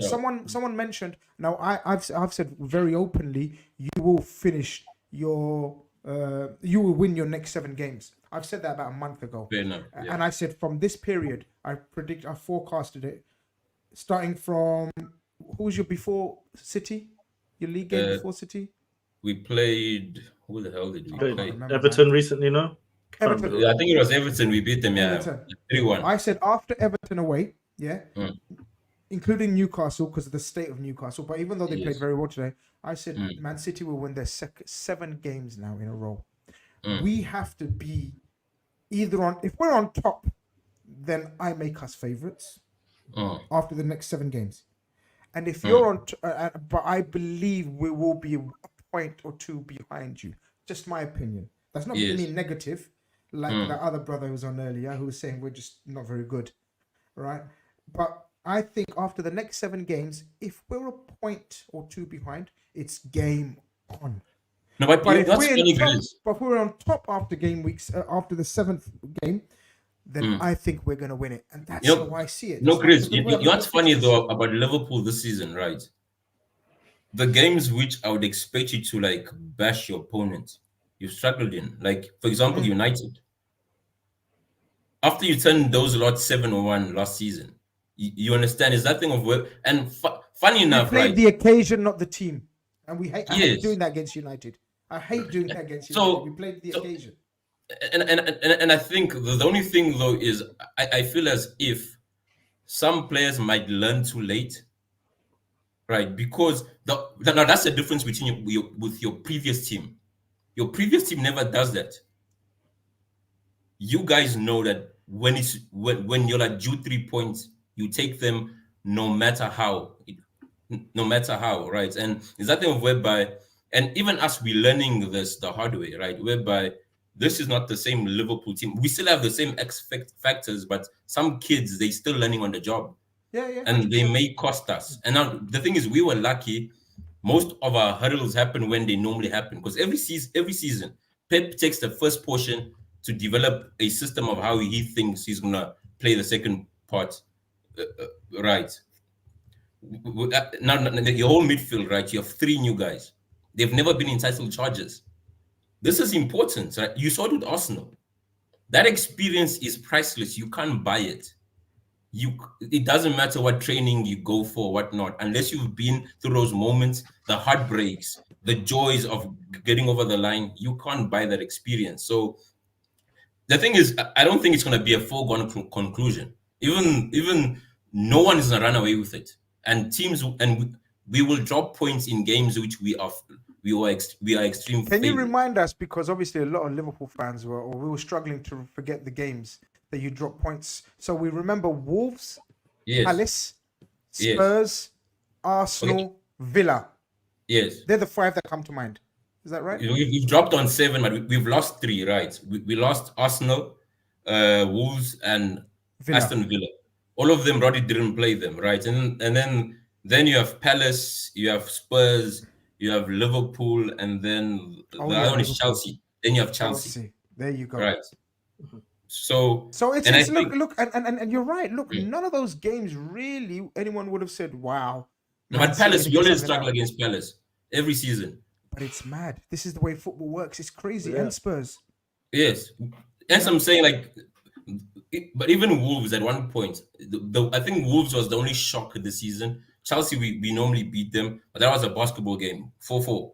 Someone mentioned. Now I've said very openly, you will finish your you will win your next 7 games. I've said that about a month ago. Fair enough, yeah. And I said from this period, I forecasted it, starting from who was your before City, your league game before City. We played. Who the hell did we play? Everton recently, no? Everton. Yeah, I think it was Everton. We beat them. Yeah, Everton. 3-1. I said after Everton away, including Newcastle because of the state of Newcastle. But even though they played very well today, I said Man City will win their 7 games now in a row. We have to be either on. If we're on top, then I make us favourites after the next 7 games. And if you're on, but I believe we will be a point or 2 behind you. Just my opinion. That's not really negative, like that other brother who was on earlier who was saying we're just not very good, right? But I think after the next 7 games, if we're a point or 2 behind, it's game on. No, but if we're on top after game weeks, after the 7th game, then I think we're going to win it. And that's how I see it. No, Grizz, you know what's funny though about Liverpool this season, right? The games which I would expect you to like bash your opponent, you struggled in. Like, for example, United. After you turned those lot 7-1 last season, you understand, is that thing of work. And funny enough, we played right? the occasion, not the team. And I hate doing that against United. I hate doing that against United. We played the occasion. And I think the only thing though is I feel as if some players might learn too late, right? Because now that's the difference between with your previous team. Your previous team never does that. You guys know that when you're like due 3 points, you take them no matter how, right? And is that thing of whereby, and even us, we learning this the hard way, right? Whereby this is not the same Liverpool team. We still have the same X factors, but some kids, they still learning on the job. Yeah. And they may cost us. And now the thing is, we were lucky. Most of our hurdles happen when they normally happen. Because every season, Pep takes the first portion to develop a system of how he thinks he's going to play the second part. Right. Now, your whole midfield, right? You have 3 new guys. They've never been in title charges. This is important, right? You saw it with Arsenal. That experience is priceless. You can't buy it. It doesn't matter what training you go for, whatnot, unless you've been through those moments, the heartbreaks, the joys of getting over the line. You can't buy that experience. So the thing is, I don't think it's going to be a foregone conclusion. Even no one is going to run away with it. And teams, and we will drop points in games which we are extreme. Can you remind us, because obviously a lot of Liverpool fans we were struggling to forget the games that you drop points. So we remember Wolves, Palace, Spurs, Arsenal, Villa. Yes. They're the 5 that come to mind. Is that right? We've dropped on 7, but we've lost 3, right? We lost Arsenal, Wolves, and Aston Villa. All of them, Roddy didn't play them, right? And then you have Palace, you have Spurs, you have Liverpool, and then the other one is Chelsea. Then you have Chelsea. There you go. Right. So it's look, and you're right. Look, none of those games really anyone would have said, "Wow." But Palace, we always struggle against Palace every season. But it's mad. This is the way football works. It's crazy. And Spurs. Yes, as I'm saying, like, but even Wolves at one point, I think Wolves was the only shock of the season. Chelsea, we normally beat them, but that was a basketball game, 4-4.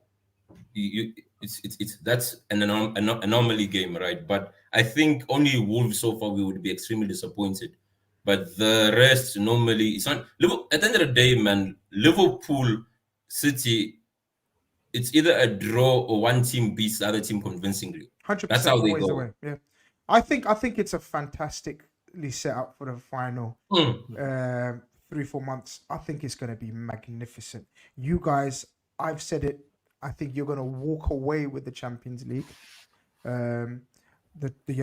That's an anomaly game, right? But I think only Wolves so far we would be extremely disappointed. But the rest normally it's not. At the end of the day, man, Liverpool, City, it's either a draw or one team beats the other team convincingly. 100%. That's how they always go. the way. Yeah, I think it's a fantastically set up for the final. 3-4 months. I think it's going to be magnificent. You guys, I've said it. I think you're going to walk away with the Champions League. The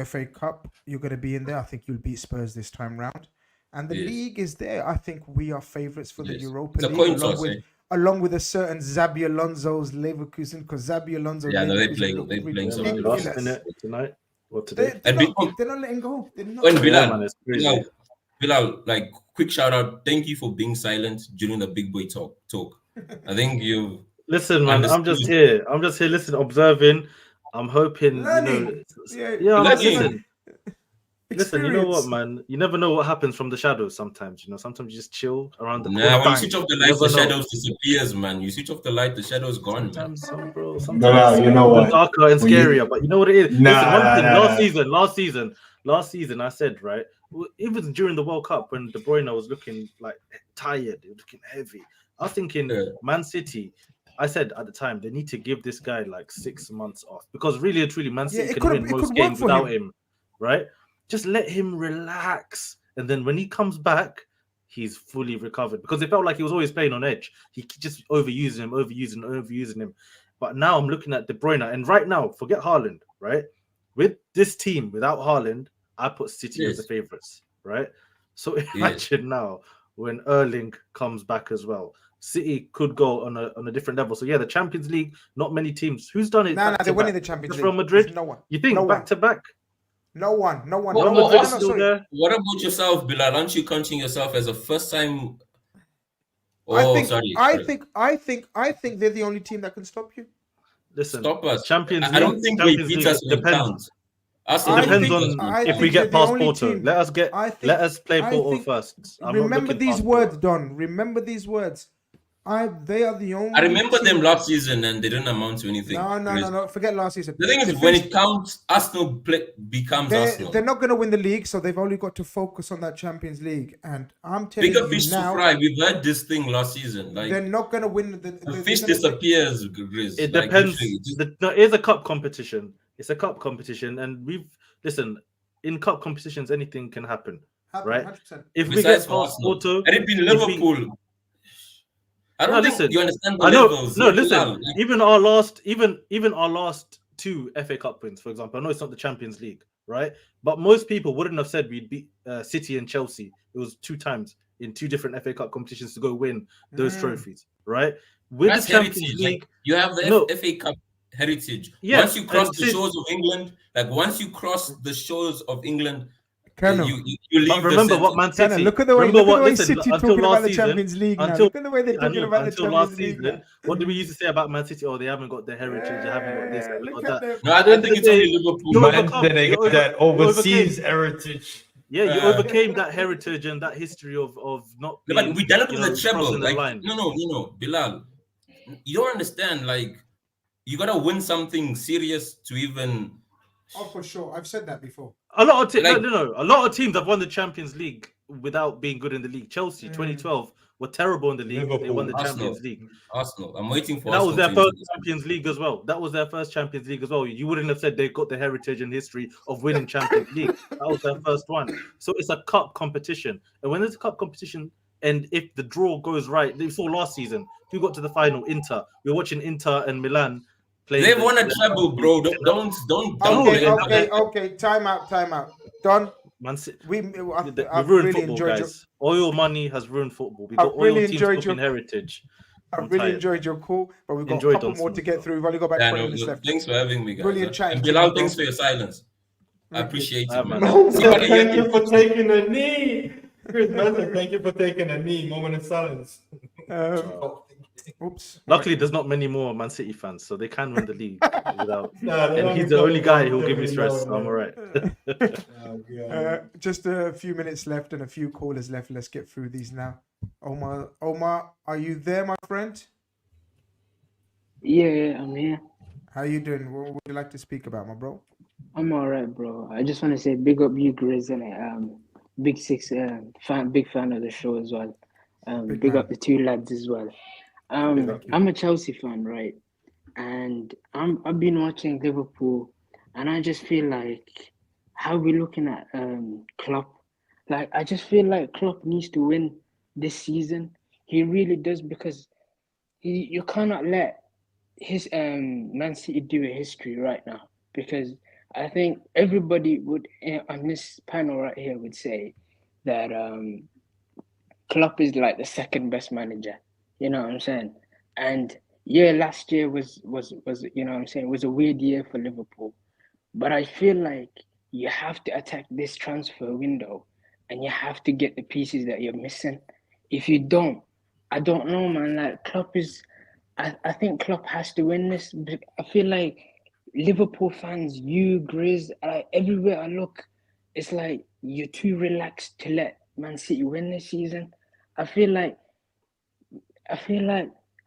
FA Cup, you're going to be in there. I think you'll beat Spurs this time round. And the league is there. I think we are favourites for the Europa It's a League, coin toss, along with a certain Xabi Alonso's Leverkusen, because Xabi Alonso. Yeah, no, they're Leverkusen playing look so ridiculous. Last minute tonight or today. They're not letting go. They're not. When Yeah, man, it's crazy. Bilal, like quick shout out. Thank you for being silent during the big boy talk. I think you listen, man. I'm just here. Listen, observing. I'm hoping. Learning. Listen, you know what, man? You never know what happens from the shadows sometimes. Sometimes you just chill around the corner. Nah, when you switch off the light, the shadows disappears, man. You switch off the light, the shadows gone, man. Sometimes you know what? Darker and scarier, but you know what it is? Last season, I said, right? Even during the World Cup when De Bruyne was looking like tired, looking heavy, I was thinking Man City. I said at the time they need to give this guy like 6 months off because really and truly Man City can win most games without him, right? Just let him relax, and then when he comes back, he's fully recovered. Because it felt like he was always playing on edge. He just overusing him. But now I'm looking at De Bruyne, and right now, forget Haaland, right? With this team, without Haaland, I put City as the favourites, right? So imagine now when Erling comes back as well. City could go on a different level. So yeah, the Champions League, not many teams. Who's done it? They're winning the Champions League. From Madrid, no one. You think back to back? No one. What about yourself, Bilal? Aren't you counting yourself as a first time? I think they're the only team that can stop you. Listen, stop us. Champions League. I don't think they beat us in count. It depends on if we get past Porto. Let us play Porto first. Remember these words, Don. Remember these words. They are the only. I remember them last season and they didn't amount to anything. No. Forget last season. The thing is, when it counts, Arsenal becomes Arsenal. They're not going to win the league, so they've only got to focus on that Champions League. And I'm telling bigger you fish now, to fry. We've heard this thing last season. Like they're not going to win. The fish disappears. Grizz. It depends. It is a cup competition. It's a cup competition, and listen. In cup competitions, anything can happen, right? 100%. If we get past Porto, and it'd be Liverpool. I don't think you understand the levels. No, listen. Even our last 2 FA Cup wins, for example. I know it's not the Champions League, right? But most people wouldn't have said we'd beat City and Chelsea. It was 2 times in 2 different FA Cup competitions to go win those trophies, right? With That's the Champions heritage. League, like, you have the FA Cup heritage. Yes, once you cross the shores of England, Colonel, you leave. But remember what Man City. Look at the way City talking about the Champions League now. Look at the way they're talking about the Champions League now. What did we used to say about Man City? Oh, they haven't got their heritage. They haven't got this. They got that. No, I don't think it's only Liverpool. Man, they got that overseas heritage. Yeah, you overcame that heritage and that history of not. No, but we dealt with the treble. Like, line. No, Bilal, you don't understand. Like, you gotta win something serious to even. Oh, for sure. I've said that before. A lot of teams have won the Champions League without being good in the league. Chelsea, 2012, were terrible in the league. Liverpool, they won the Arsenal, Champions League. Arsenal. I'm waiting for. That was their first Champions League as well. You wouldn't have said they got the heritage and history of winning Champions League. That was their first one. So it's a cup competition, and when there's a cup competition, and if the draw goes right, they saw last season who got to the final. Inter. We're watching Inter and Milan. They've won a treble, bro. Don't. Okay. Time out. Done. We ruined football, guys. Oil money has ruined football. We got oil teams cooking heritage. I really enjoyed your call, but we've got a couple more to get through. We've only got about 20 minutes left. Thanks for having me, guys. Brilliant chat. And Bilal, thanks for your silence. I appreciate it, man. Thank you for taking a knee. Grizz, thank you for taking a knee. Moment of silence. Oops. Luckily, there's not many more Man City fans, so they can win the league without. And he's the only guy who'll give me stress. So I'm all right. Just a few minutes left and a few callers left. Let's get through these now. Omar, are you there, my friend? Yeah, I'm here. How you doing? What would you like to speak about, my bro? I'm all right, bro. I just want to say big up you, Grizz, and big fan of the show as well. Big up the 2 lads as well. I'm a Chelsea fan, right? and I've been watching Liverpool, and I just feel like how we're looking at Klopp. Like I just feel like Klopp needs to win this season. He really does, because you cannot let his Man City do a history right now, because I think everybody would on this panel right here would say that Klopp is like the second best manager. You know what I'm saying? And yeah, last year was you know what I'm saying, was a weird year for Liverpool. But I feel like you have to attack this transfer window, and you have to get the pieces that you're missing. If you don't, I don't know, man. Like Klopp is, I think Klopp has to win this. I feel like Liverpool fans, you, Grizz, like everywhere I look, it's like you're too relaxed to let Man City win this season. I feel like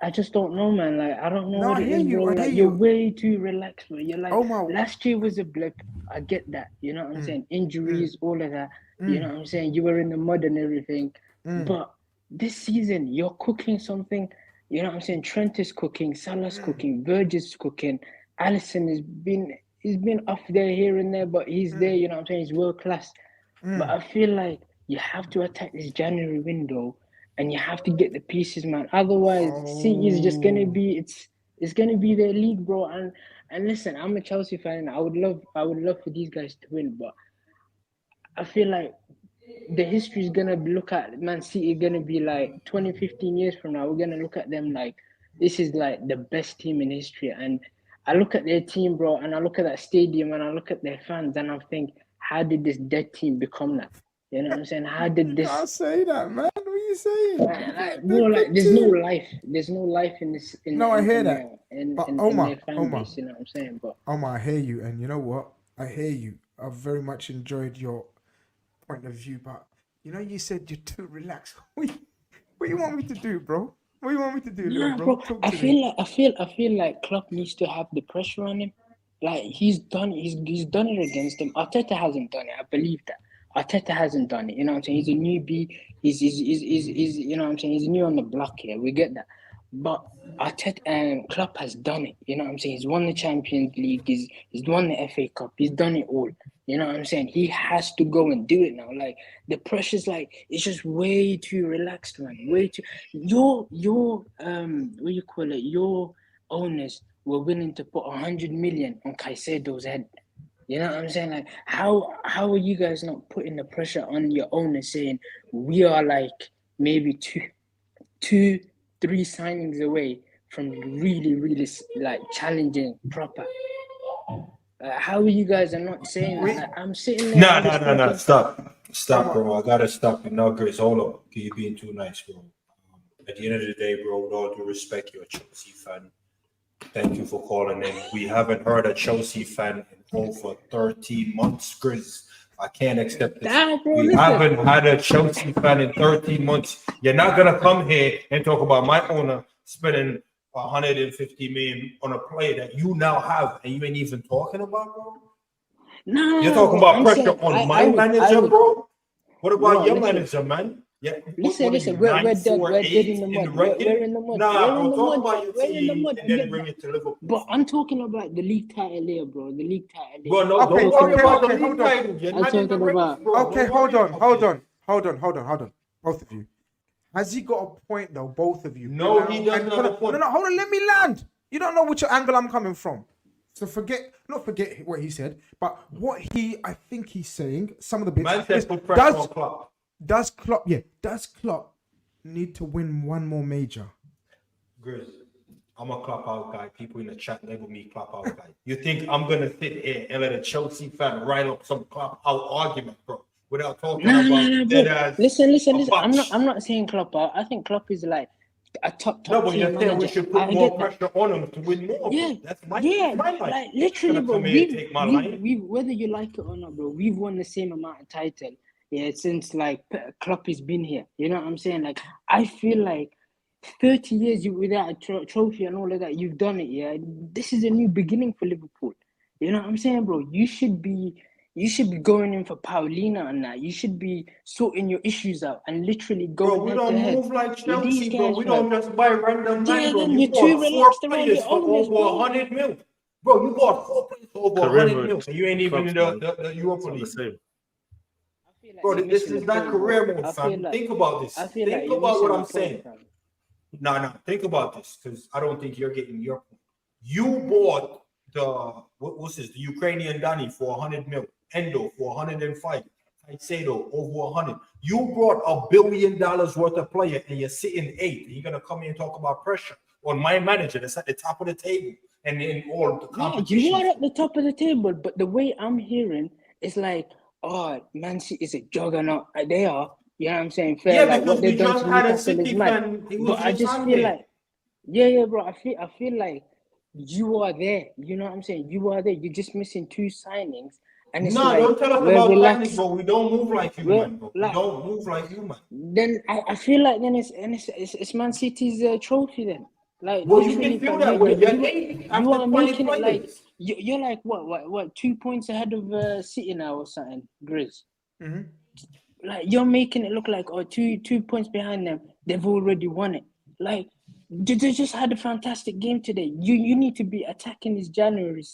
I just don't know, man. Like I don't know No, what I it hear is, you. bro. I hear Like you're you. way too relaxed, bro. You're like Omar. last year was a blip. I get that. You know what I'm saying? Injuries, all of that. You know what I'm saying? You were in the mud and everything. But this season, you're cooking something. You know what I'm saying? Trent is cooking, Salah's cooking, Virgil's cooking. Alisson he's been off there here and there, but he's there. You know what I'm saying? He's world class. But I feel like you have to attack this January window, and you have to get the pieces, man. Otherwise, City is just gonna be it's gonna be their league, bro. And listen, I'm a Chelsea fan. And I would love for these guys to win, but I feel like the history is gonna look at Man City, gonna be like 20, 15 years from now. We're gonna look at them like this is like the best team in history. And I look at their team, bro, and I look at that stadium, and I look at their fans, and I think, how did this dead team become that? You know what I'm saying? How did this? Can't say that, man. What are you saying? Like, bro, like there's no life. There's no life in this. No, I hear that. But In Omar, their fan base. You know what I'm saying? But Omar, I hear you, and you know what? I hear you. I've very much enjoyed your point of view, but you said you're too relaxed. What you want me to do, bro? What you want me to do, little nah, bro? bro. Talk I to feel me. like I feel like Klopp needs to have the pressure on him. Like he's done it against him. Arteta hasn't done it. I believe that. Arteta hasn't done it. You know what I'm saying? He's a newbie. He's you know what I'm saying? He's new on the block here. We get that. But Arteta and Klopp has done it. You know what I'm saying? He's won the Champions League. He's won the FA Cup. He's done it all. You know what I'm saying? He has to go and do it now. Like the pressure's like it's just way too relaxed, man. Way too. Your what you call it? Your owners were willing to put 100 million on Caicedo's head. You know what I'm saying? Like, how are you guys not putting the pressure on your owner, saying we are like maybe two, three signings away from really, really like challenging proper? How are you guys are not saying that? Like, I'm sitting there. I'm just thinking, Stop, bro. I gotta stop you now, Grizz. Hold up. You're being too nice, bro. At the end of the day, bro, with all due respect, you're a Chelsea fan. Thank you for calling in. We haven't heard a Chelsea fan in over 13 months, Grizz. I can't accept this. We haven't had a Chelsea fan in 13 months. You're not gonna come here and talk about my owner spending 150 million on a player that you now have and you ain't even talking about, bro. No, you're talking about pressure on my manager, bro. What about your manager, man? Yeah. Listen, we're dead. We're dead in the mud. We're in the mud. Nah, we're in the talk mud. about your We're in the team mud. and then bring it to Liverpool. But I'm talking about the league title here, bro. The league title. Bro, no, don't worry about the league title. I'm talking about. Okay, hold on. Both of you. Has he got a point though? Both of you. No, he doesn't have a point. No, hold on. Let me land. You don't know which angle I'm coming from. So not forget what he said, but what I think he's saying, some of the bits. Man said put pressure on Klopp. Does Klopp need to win one more major? Grizz, I'm a Klopp out guy. People in the chat label me Klopp out guy. You think I'm gonna sit here and let a Chelsea fan write up some Klopp out argument, bro, without talking about dead ass? Listen. I'm not saying Klopp out. I think Klopp is like a top. No, but you're saying saying we should put more pressure on him to win more. Yeah, bro. That's my like line. literally, bro. We whether you like it or not, bro, we've won the same amount of title. Yeah, since like Klopp has been here. You know what I'm saying? Like I feel like 30 years you without a trophy and all of that, you've done it. Yeah, this is a new beginning for Liverpool. You know what I'm saying, bro? You should be You should be going in for Paulina and that. You should be sorting your issues out and literally Bro, going we head don't to head move like with these Chelsea, bro. guys, We fam. don't just buy random Yeah, man, bro. then You you're too bought four relaxed around players your for owners, over bro. 100 mil. Bro, you bought 4 players for over Career 100 mil. mode. And you ain't even in Clubs, the man. Europa It's not the League. same. I feel like Bro, you're this missing is the not point, career bro. mode, I fam. feel like Think about this. I feel like Think you're about what missing I'm the saying. point, fam. No. Think about this, because I don't think you're getting your point. You bought what's this? The Ukrainian Danny for 100 mil. Endo for 105. Caicedo over 100. You brought $1 billion worth of player and you're sitting 8th. And you're gonna come here and talk about pressure on my manager that's at the top of the table and in all the competition. Yeah, you are at the top of the table, but the way I'm hearing is like, oh, Man City is a juggernaut. They are. You know what I'm saying? Fair, Yeah, like because what we they've done just to had a Newcastle is City mad. fan. He was But I just just on feel there. like, yeah, bro. I feel like you are there. You know what I'm saying? You are there. You're just missing 2 signings, and it's No, like don't tell us we're about relaxed. tactics, bro. We don't move like you, We're man, bro. We like, don't move like you, man. then I feel like then it's Man City's trophy then. Like Well, you literally, can feel fam, that way. You're 8 you after are 20 making it like players. you're like what 2 points ahead of City now or something, Grizz. Mm-hmm. Like you're making it look like two points behind them. They've already won it. Like they just had a fantastic game today. You need to be attacking this January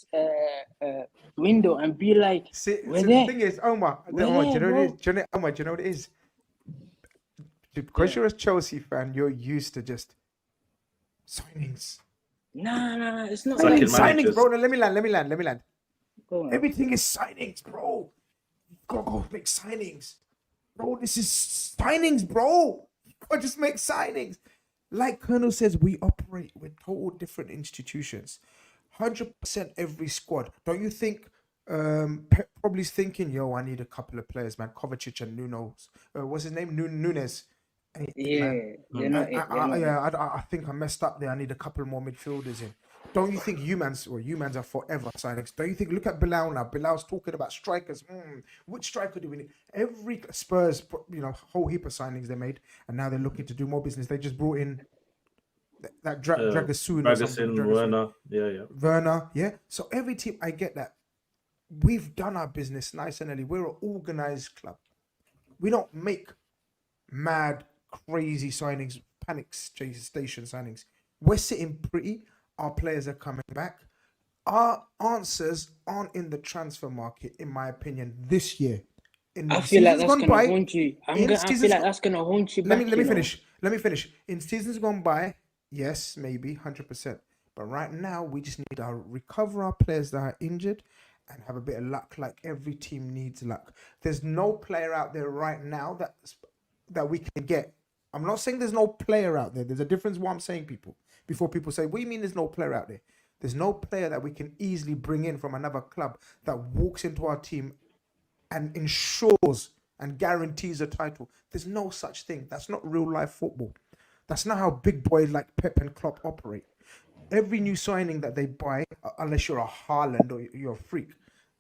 window and be like, we're The there. thing is, Omar, We're do you there, know what it is? bro. Do you know, Omar, do you know what it is? Because Yeah. you're a Chelsea fan, you're used to just signings. Nah, it's not Sacking like Signings, managers. bro. No, let me land. Go on. Everything is signings, bro. Gotta go make signings. Bro, this is signings, bro. Gotta just make signings. Like Colonel says, we operate with total different institutions. 100% every squad. Don't you think Pep probably's thinking, yo, I need a couple of players, man. Kovacic and Nunes. What's his name? Nunez. Hey, Yeah, man. they're not it. They're not it. I think I messed up there. I need a couple more midfielders in. Don't you think humans are forever signings? Don't you think? Look at Bilal now. Bilal's talking about strikers. Which striker do we need? Every Spurs, whole heap of signings they made, and now they're looking to do more business. They just brought in that Dragosun or something. Dragosin, Werner. Yeah. Werner, yeah. So every team, I get that. We've done our business nice and early. We're an organized club. We don't make mad, crazy signings, panic station signings. We're sitting pretty. Our players are coming back. Our answers aren't in the transfer market, in my opinion, this year. I feel like that's gonna haunt you. I feel like that's gonna haunt you back. Let me finish. In seasons gone by, yes, maybe 100%. But right now, we just need to recover our players that are injured and have a bit of luck. Like every team needs luck. There's no player out there right now that we can get. I'm not saying there's no player out there. There's a difference what I'm saying, people. Before people say, what do you mean there's no player out there? There's no player that we can easily bring in from another club that walks into our team and ensures and guarantees a title. There's no such thing. That's not real life football. That's not how big boys like Pep and Klopp operate. Every new signing that they buy, unless you're a Haaland or you're a freak,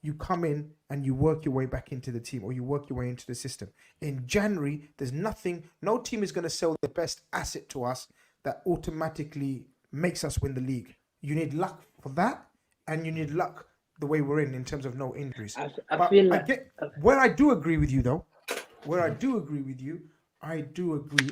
you come in and you work your way back into the team or you work your way into the system. In January, there's nothing, no team is going to sell their best asset to us that automatically makes us win the league. You need luck for that, and you need luck the way we're in terms of no injuries. I feel like where I do agree with you, though, I do agree,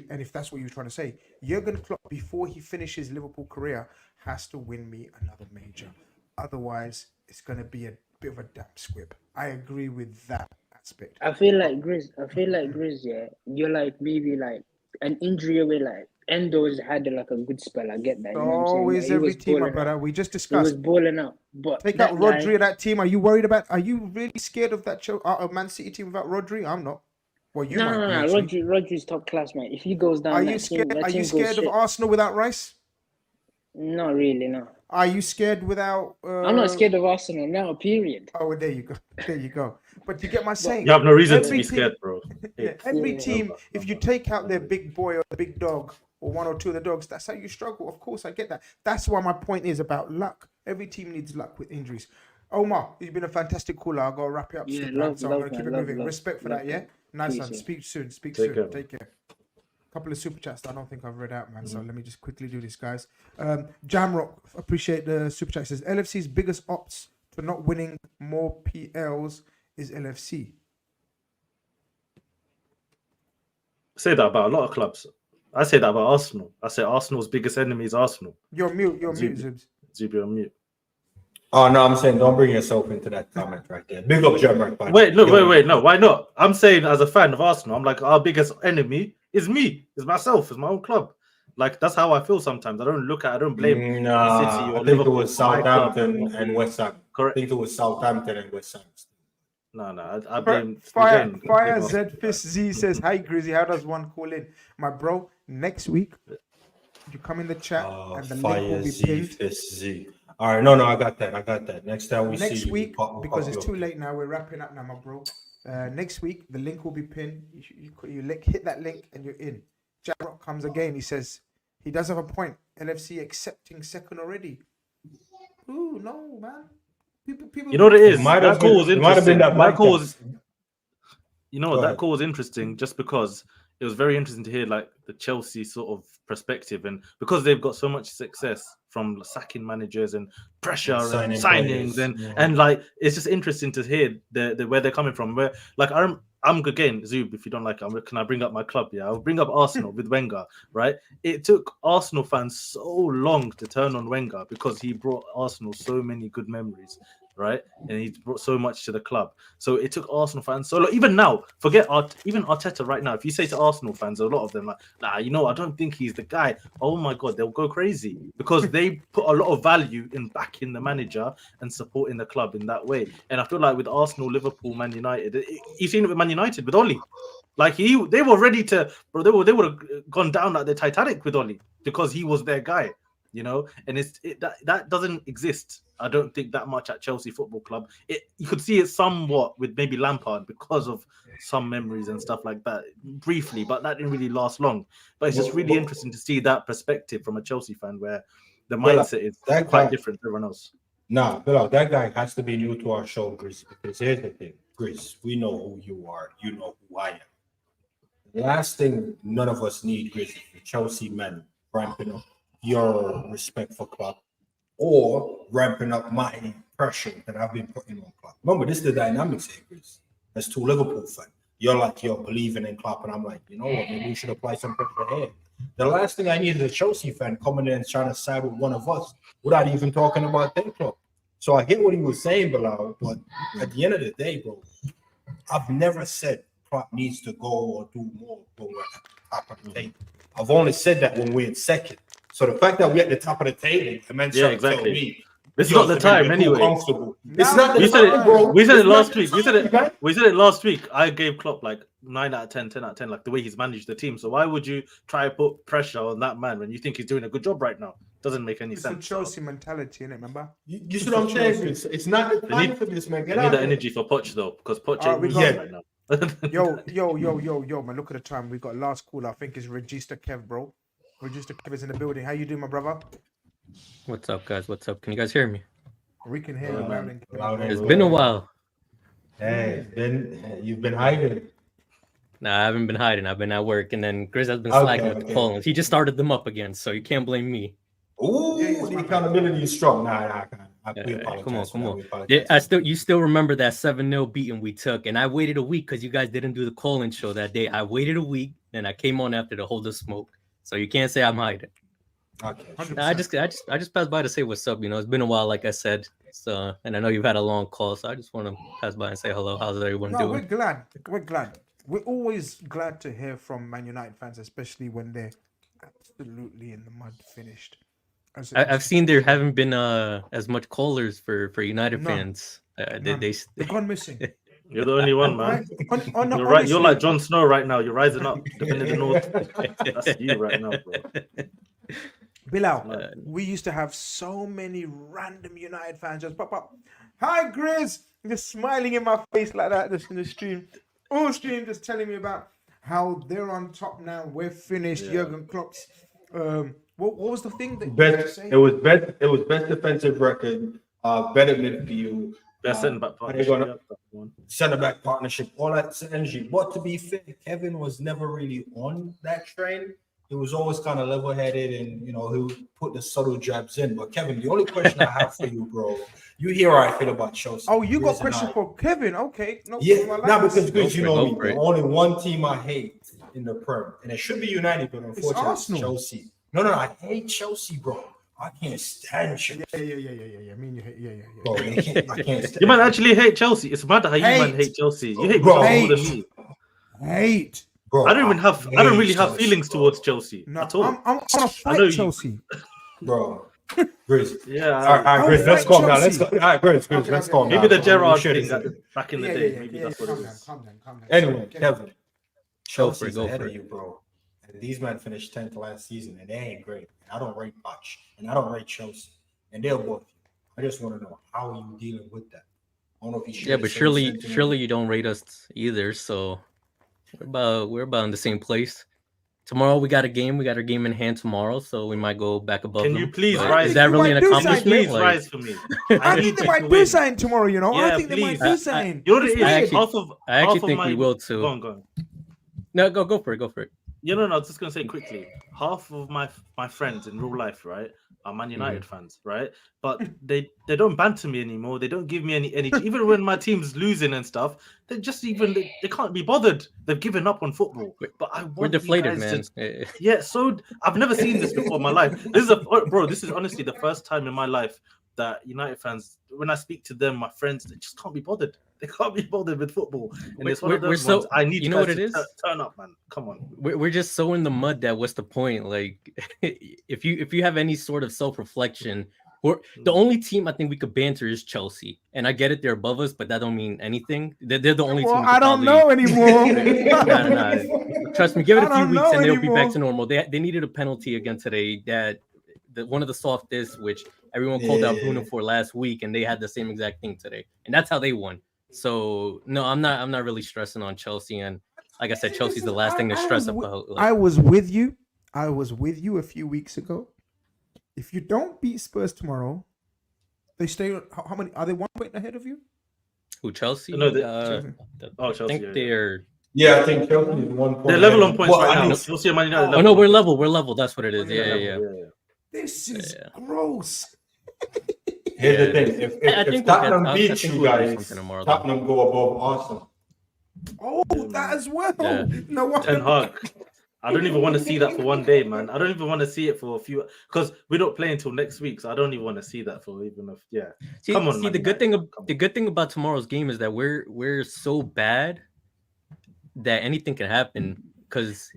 and if that's what you're trying to say, Jurgen Klopp, before he finishes Liverpool career, has to win me another major. Otherwise, it's going to be a bit of a damp squib. I agree with that aspect. I feel like Grizz, yeah, you're like maybe like an injury away, like Endo's had like a good spell. I get that. You know what I'm saying? Always Like, every team, my brother. We just discussed. He was balling out, but take out Rodri of that team. Are you worried about? Are you really scared of that Man City team without Rodri? I'm not. Well, you might be. Rodri's top class, man. If he goes down, are you scared? Are you scared of Arsenal without Rice? Not really, no. Are you scared without? I'm not scared of Arsenal now. Period. Oh, well, there you go. But you get my saying. You have no reason to be scared, bro. Every team, if you take out their big boy or the big dog or one or two of the dogs, that's how you struggle. Of course, I get that. That's why my point is about luck. Every team needs luck with injuries. Omar, you've been a fantastic caller. I'll go wrap it up. Yeah, so I'm going to keep it moving. Respect for that, yeah? Nice one. Speak soon. Take care. Couple of super chats that I don't think I've read out, man. So let me just quickly do this, guys. Jamrock, appreciate the super chat. Says LFC's biggest ops for not winning more PLs is LFC. I say that about a lot of clubs. I say that about Arsenal. I say Arsenal's biggest enemy is Arsenal. You're mute, Zibs. Zubi on mute. Oh no, I'm saying don't bring yourself into that comment right there. Big up German. Wait, no, why not? I'm saying as a fan of Arsenal, I'm like, our biggest enemy is me, is myself, is my own club. Like that's how I feel sometimes. I don't blame City or I think Liverpool. it was Southampton and West Ham. Correct. I think it was Southampton and West Ham. No, I blame Fire Z Fist Z says, "Hi Grizzy, how does one call in, my bro? Next week, you come in the chat and the link will be pinned. Fist Z. All right, no, I got that. Next time we see Next week, we'll because pop it's you too late now. We're wrapping up now, my bro. Next week, the link will be pinned. Hit that link and you're in. Jack Rock comes again. He says he does have a point. LFC accepting second already. Ooh, no, man. People. You know what it is? That call was interesting. That call was interesting just because it was very interesting to hear like the Chelsea sort of perspective, and because they've got so much success from sacking managers and pressure and signings and like it's just interesting to hear the where they're coming from. Where like I'm again, Zub, if you don't like it, can I bring up my club? Yeah, I'll bring up Arsenal with Wenger, right? It took Arsenal fans so long to turn on Wenger because he brought Arsenal so many good memories, right? And he brought so much to the club. So it took Arsenal fans so long. Even now, even Arteta right now, if you say to Arsenal fans, a lot of them like, nah, I don't think he's the guy. Oh my God, they'll go crazy because they put a lot of value in backing the manager and supporting the club in that way. And I feel like with Arsenal, Liverpool, Man United, you've seen it with Man United with Oli. Like they were ready to, bro. They would have gone down like the Titanic with Oli because he was their guy. And that doesn't exist. I don't think that much at Chelsea Football Club. You could see it somewhat with maybe Lampard because of some memories and stuff like that briefly, but that didn't really last long. But it's just really interesting to see that perspective from a Chelsea fan where the mindset is quite different to everyone else. Nah, Bill, that guy has to be new to our show, Grizz, because here's the thing. Grizz, we know who you are. You know who I am. The last thing none of us need, Grizz, is the Chelsea men ramping up your respect for club or ramping up my pressure that I've been putting on club. Remember, this is the dynamics here, Grizz. As two Liverpool fans, you're believing in club, and I'm like, you know what, maybe we should apply some pressure here. The last thing I need is a Chelsea fan coming in and trying to side with one of us without even talking about their club. So I get what he was saying, Bilal, but at the end of the day, bro, I've never said Klopp needs to go or do more when we're at the top of the table. I've only said that when we're in second. So the fact that we're at the top of the table, the man tell me it's not the time anyway. Comfortable. It's not the time, bro. We said it last week. We said it last week. I gave Klopp like 9 out of 10, 10 out of 10, like the way he's managed the team. So why would you try to put pressure on that man when you think he's doing a good job right now? Doesn't make any sense. It's a Chelsea mentality, innit? Remember? You see what I'm saying? It's not the time for this, man. Get out. Need that energy for Poch though, because Poch ain't right now. Yo, man, look at the time. We got last call. I think it's Regista Kev, bro. Regista Kev is in the building. How you doing, my brother? What's up, guys? What's up? Can you guys hear me? We can hear you, man. It's been a while. Hey, you've been hiding. Nah, I haven't been hiding. I've been at work, and then Grizz has been slacking with the call-ins. He just started them up again, so you can't blame me. Ooh, the accountability is strong. Nah, come on. Yeah, you still remember that 7-0 beating we took, and I waited a week because you guys didn't do the call-in show that day. I waited a week, and I came on after to hold the smoke. So you can't say I'm hiding. Okay. I just passed by to say what's up. It's been a while, like I said. So, and I know you've had a long call, so I just want to pass by and say hello. How's everyone doing? We're glad. We're always glad to hear from Man United fans, especially when they're absolutely in the mud finished. I've seen there haven't been as much callers for United fans. They've gone missing. You're the only one, man. You're right. You're like Jon Snow right now. You're rising up, defending the North. That's you right now, bro. Bilal, we used to have so many random United fans just pop up. Hi, Grizz. Just smiling in my face like that just in the stream. All stream just telling me about how they're on top now. We're finished. Jurgen Klopp's. What was the thing that you were saying? It was best defensive record, better midfield. Best centre-back partnership. Centre-back partnership, all that energy. But to be fair, Kevin was never really on that train. he was always kind of level-headed, and he would put the subtle jabs in. But Kevin, the only question I have for you, bro, you hear how I feel about Chelsea. Oh, you got a question for Kevin? Okay, no, yeah, because Grizz, you know me, only one team I hate in the Prem, and it should be United, but unfortunately, it's Chelsea. No, I hate Chelsea, bro. I can't stand Chelsea. Yeah. I mean, you hate, yeah. Bro, I can't stand. You might actually hate Chelsea. It's mad how you man hate Chelsea. You hate Chelsea more than me. Hate. Bro, I don't really have feelings towards Chelsea at all. I'm gonna fight Chelsea, bro. Grizz. Yeah. All right, Grizz. Let's go now. Let's go. All right, Grizz. Let's go. Maybe the Gerrard thing back in the day. Maybe that's what it is. Calm down. Anyway, Kevin, Chelsea's ahead of you, bro. And these men finished 10th last season, and they ain't great. I don't rate Poch, and I don't rate Chelsea, and they're both. I just want to know how are you dealing with that. I don't know if you yeah, but surely you don't rate us either. So we're about in the same place. Tomorrow we got a game. We got our game in hand tomorrow, so we might go back above. Can you please rise? Is that really an accomplishment? Please rise for me. I think they might do something tomorrow. Yeah, I think they might do something. I actually think we will too. Go on. No, go for it. No. I was just gonna say quickly. Half of my friends in real life, right, are Man United fans, right? But they don't banter me anymore. They don't give me any even when my team's losing and stuff. They just they can't be bothered. They've given up on football. But we're deflated, man. So I've never seen this before in my life. This is honestly the first time in my life that United fans, when I speak to them, my friends, they just can't be bothered. They can't be bothered with football. And it's one of those ones. I need know what it is? Turn up, man. Come on. We're just so in the mud that what's the point? Like, if you have any sort of self-reflection, the only team I think we could banter is Chelsea. And I get it, they're above us, but that don't mean anything. They're the only team. I don't know anymore. Nah. Trust me, give it a few weeks and they'll be back to normal. They needed a penalty again today that one of the softest, which everyone called out Bruno for last week, and they had the same exact thing today. And that's how they won. So no, I'm not really stressing on Chelsea, and like I said, Chelsea's the last thing to stress about. I was with you a few weeks ago. If you don't beat Spurs tomorrow, they stay. How many are they? 1 point ahead of you? Who, Chelsea? No, Chelsea. Chelsea. I think they're. Yeah, I think Chelsea is 1 point. They're level on points right now. Chelsea and Man United. Oh no, we're level. We're level. That's what it is. Yeah. This is gross. Here's the thing: if Tottenham beats you guys, Tottenham go above Arsenal. Oh, that as well. Yeah. No one. Ten Hag. I don't even want to see that for one day, man. I don't even want to see it for a few, because we don't play until next week, so I don't even want to see that for even if Come on, man, the good thing about tomorrow's game is that we're so bad that anything can happen. Because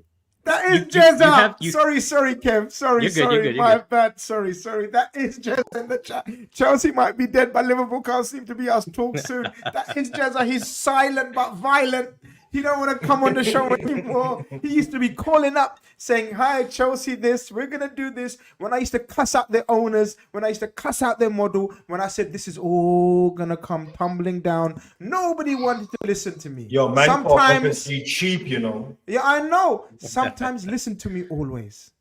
that is Jezza. Sorry, Kev. Sorry. My bad. Sorry. That is Jezza in the chat. Chelsea might be dead, but Liverpool can't seem to be us. Talk soon. That is Jezza. He's silent but violent. He don't want to come on the show anymore. He used to be calling up saying, "Hi, Chelsea, this, we're going to do this." When I used to cuss out their owners, when I used to cuss out their model, when I said this is all going to come tumbling down, nobody wanted to listen to me. Yo, man, sometimes cheap, you know. Yeah, I know. Sometimes listen to me always.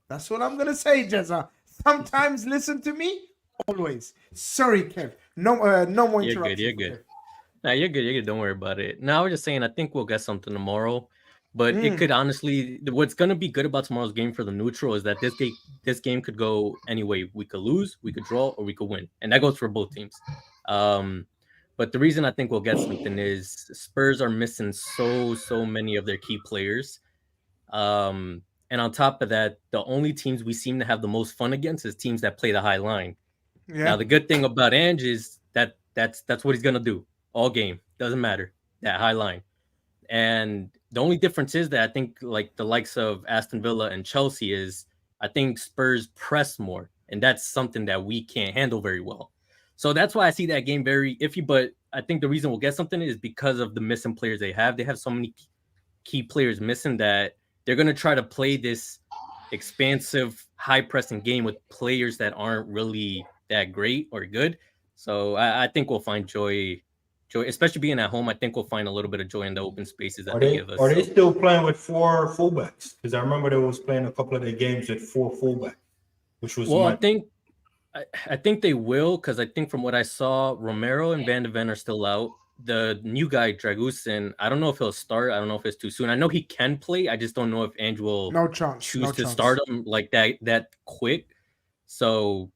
That's what I'm going to say, Jezza. Sometimes listen to me always. Sorry, Kev. No more interruptions. You're good. No, you're good. Don't worry about it. No, I was just saying, I think we'll get something tomorrow. But it could honestly, what's going to be good about tomorrow's game for the neutral is that this game could go any way. We could lose, we could draw, or we could win. And that goes for both teams. But the reason I think we'll get something is Spurs are missing so many of their key players. And on top of that, the only teams we seem to have the most fun against is teams that play the high line. Yeah. Now, the good thing about Ange is that's what he's going to do. All game, doesn't matter, that high line. And the only difference is that I think like the likes of Aston Villa and Chelsea is I think Spurs press more, and that's something that we can't handle very well. So that's why I see that game very iffy, but I think the reason we'll get something is because of the missing players they have. They have so many key players missing that they're going to try to play this expansive high pressing game with players that aren't really that great or good. So I think we'll find joy, especially being at home. I think we'll find a little bit of joy in the open spaces that they give us. Are they still playing with 4 fullbacks? Because I remember they was playing a couple of their games with 4 fullbacks, which was I think they will, because I think from what I saw, Romero and Van de Ven are still out. the new guy Dragusin, I don't know if he'll start. I don't know if it's too soon. I know he can play. I just don't know if Ange will choose to start him like that quick. So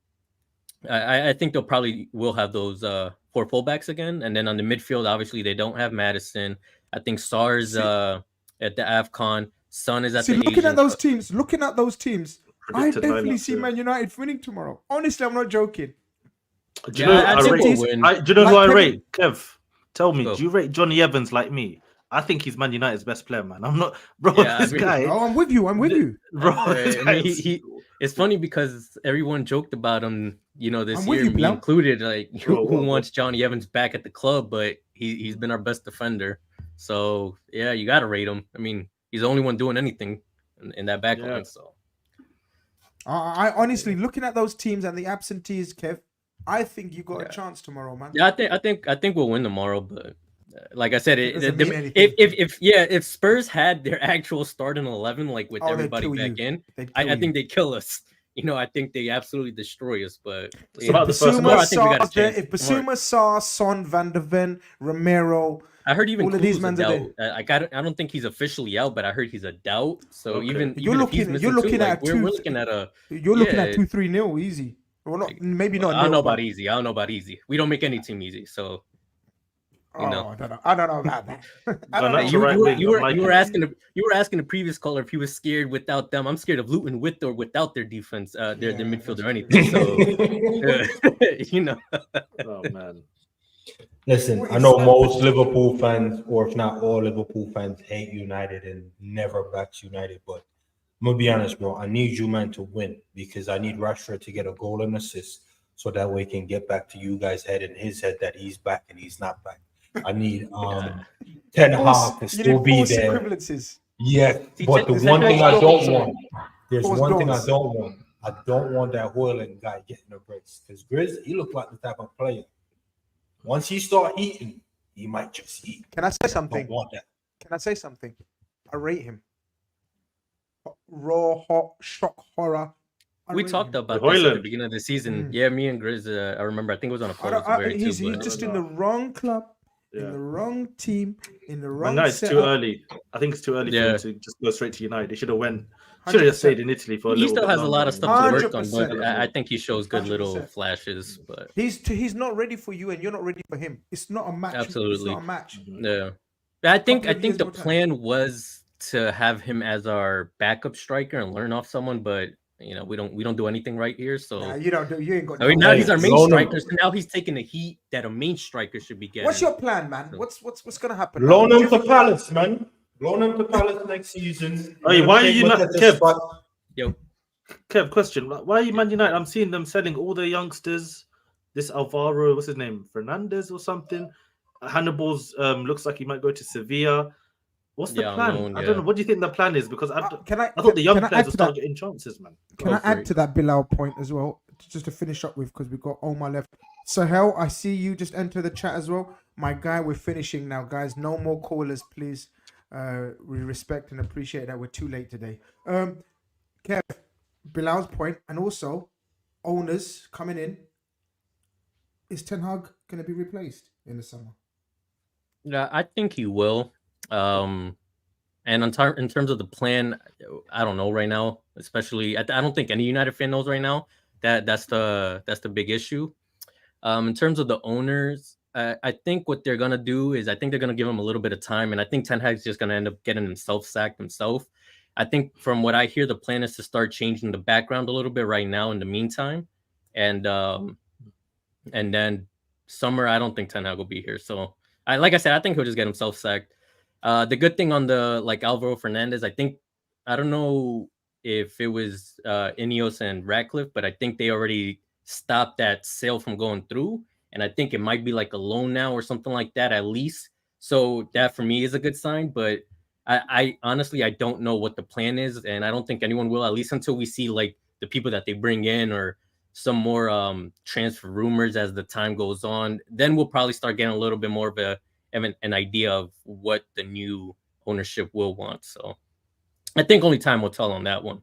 I think they'll probably will have those 4 fullbacks again, and then on the midfield, obviously they don't have Madison. I think Sar's at the AFCON. Son is at the looking Asian at those teams. Looking at those teams, I Predicted definitely lineup, see yeah. Man United winning tomorrow. Honestly, I'm not joking. Do you know, I I think rate, we'll win. do you know who I Like rate? Kev, tell me, Go. do you rate Johnny Evans like me? I think he's Man United's best player, man. I'm not, bro. Yeah, I This mean- guy, Oh, I'm with you. I'm with you. bro. this I guy mean, is- he it's funny because everyone joked about him, this I'm with year, you, me Blau. included. Like, Bro, who what- wants Johnny Evans back at the club? But he's been our best defender. So yeah, you gotta rate him. I mean, he's the only one doing anything in that back line. So I honestly, looking at those teams and the absentees, Kev, I think you got a chance tomorrow, man. yeah, I think we'll win tomorrow. But like I said, doesn't mean anything. if Spurs had their actual starting 11, like with they'd everybody kill back you. in, They'd I kill think you. they kill us. I think they absolutely destroy us. But It's about the first tomorrow, goal. I think we got a chance. If Tomorrow. Basuma, Sarr, Son, Van der Ven, Romero, I heard even all of these Klu's a men are there. doubt. I don't think he's officially out, but I heard he's a doubt. So Okay. even You're if he's looking- missing you're looking too, at like, two- we're looking at a. You're looking Yeah. at 2-3-0 easy. Well, not maybe not. I don't know nil, about but- easy. I don't know about easy. We don't make any team easy. So Oh, I don't know about that. I Gone don't up know. to right wing, you I'm liking were it. asking the previous caller if he was scared without them. I'm scared of Luton with or without their defense, their midfield or anything. So Oh man. Listen, I know most Liverpool fans, or if not all Liverpool fans, hate United and never backs United. But I'm gonna be honest, bro. I need you, man, to win because I need Rashford to get a goal and assist, so that way he can get back to you guys' head and his head that he's back and he's not back. I need Ten Hag to still be there. Equivalences. Yeah, See, but the Ten one thing I Hag's don't goals- want, there's Those one thing I goals. don't want. I don't want that Hoyland guy getting a brace because Grizz, he looked like the type of player. Once he start eating, he might just eat. Can I say something? Don't want that. Can I say something? I rate him. Raw, hot, shock, horror. I we rate talked him. about this at the Hoyland. beginning of the season. Mm. Yeah, me and Grizz. I remember. I think it was on a I call. don't- he's just in the wrong club, in Yeah. the wrong team, in the Man, wrong no, it's too setup. early. I think it's too early for Yeah. him to just go straight to United. They should have just stayed in Italy for a He little still bit has a lot longer. of stuff to work on, 100%. but I think he shows good little 100%. flashes. But He's not ready for you, and you're not ready for him. It's not a match. It's Absolutely. not a match. yeah, I think Couple of years the more time. plan was to have him as our backup striker and learn off someone, but we don't do anything right here. So Nah, you don't do. You ain't got. I mean, no now way. he's our main loan him. striker, so now he's taking the heat that a main striker should be getting. What's your plan, man? What's gonna happen? Loan now? him to Palace, man. Loan him to Palace next season. Hey, why are Take you not Mateta's Kev? spot. Yo, Kev, question. Why are you Man United? I'm seeing them selling all the youngsters. This Alvaro, what's his name? Fernandez or something. Hannibal's looks like he might go to Sevilla. What's the Yeah, on plan? loan, I yeah. don't know. What do you think the plan is? Because I thought the young can I players add would to start that? getting chances, man. Can Go I for add it. to that Bilal point as well, just to finish up with, because we've got Omar left. Sahel, I see you just enter the chat as well. My guy, we're finishing now, guys. No more callers, please. We respect and appreciate that we're too late today. Kev, Bilal's point, and also owners coming in. Is Ten Hag going to be replaced in the summer? yeah, I think he will. And in terms of the plan, I don't know right now. Especially, I don't think any United fan knows right now. That's the big issue. In terms of the owners, I think what they're gonna do is I think they're gonna give him a little bit of time, and I think Ten Hag's just gonna end up getting himself sacked himself. I think from what I hear, the plan is to start changing the background a little bit right now. In the meantime, and then summer, I don't think Ten Hag will be here. So, like I said, I think he'll just get himself sacked. The good thing on the Alvaro Fernandez, I don't know if it was Ineos and Ratcliffe, but I think they already stopped that sale from going through. And I think it might be like a loan now or something like that, at least. So that for me is a good sign. But I honestly, I don't know what the plan is. And I don't think anyone will, at least until we see like the people that they bring in or some more transfer rumors as the time goes on. Then we'll probably start getting a little bit more of an idea of what the new ownership will want. So I think only time will tell on that one.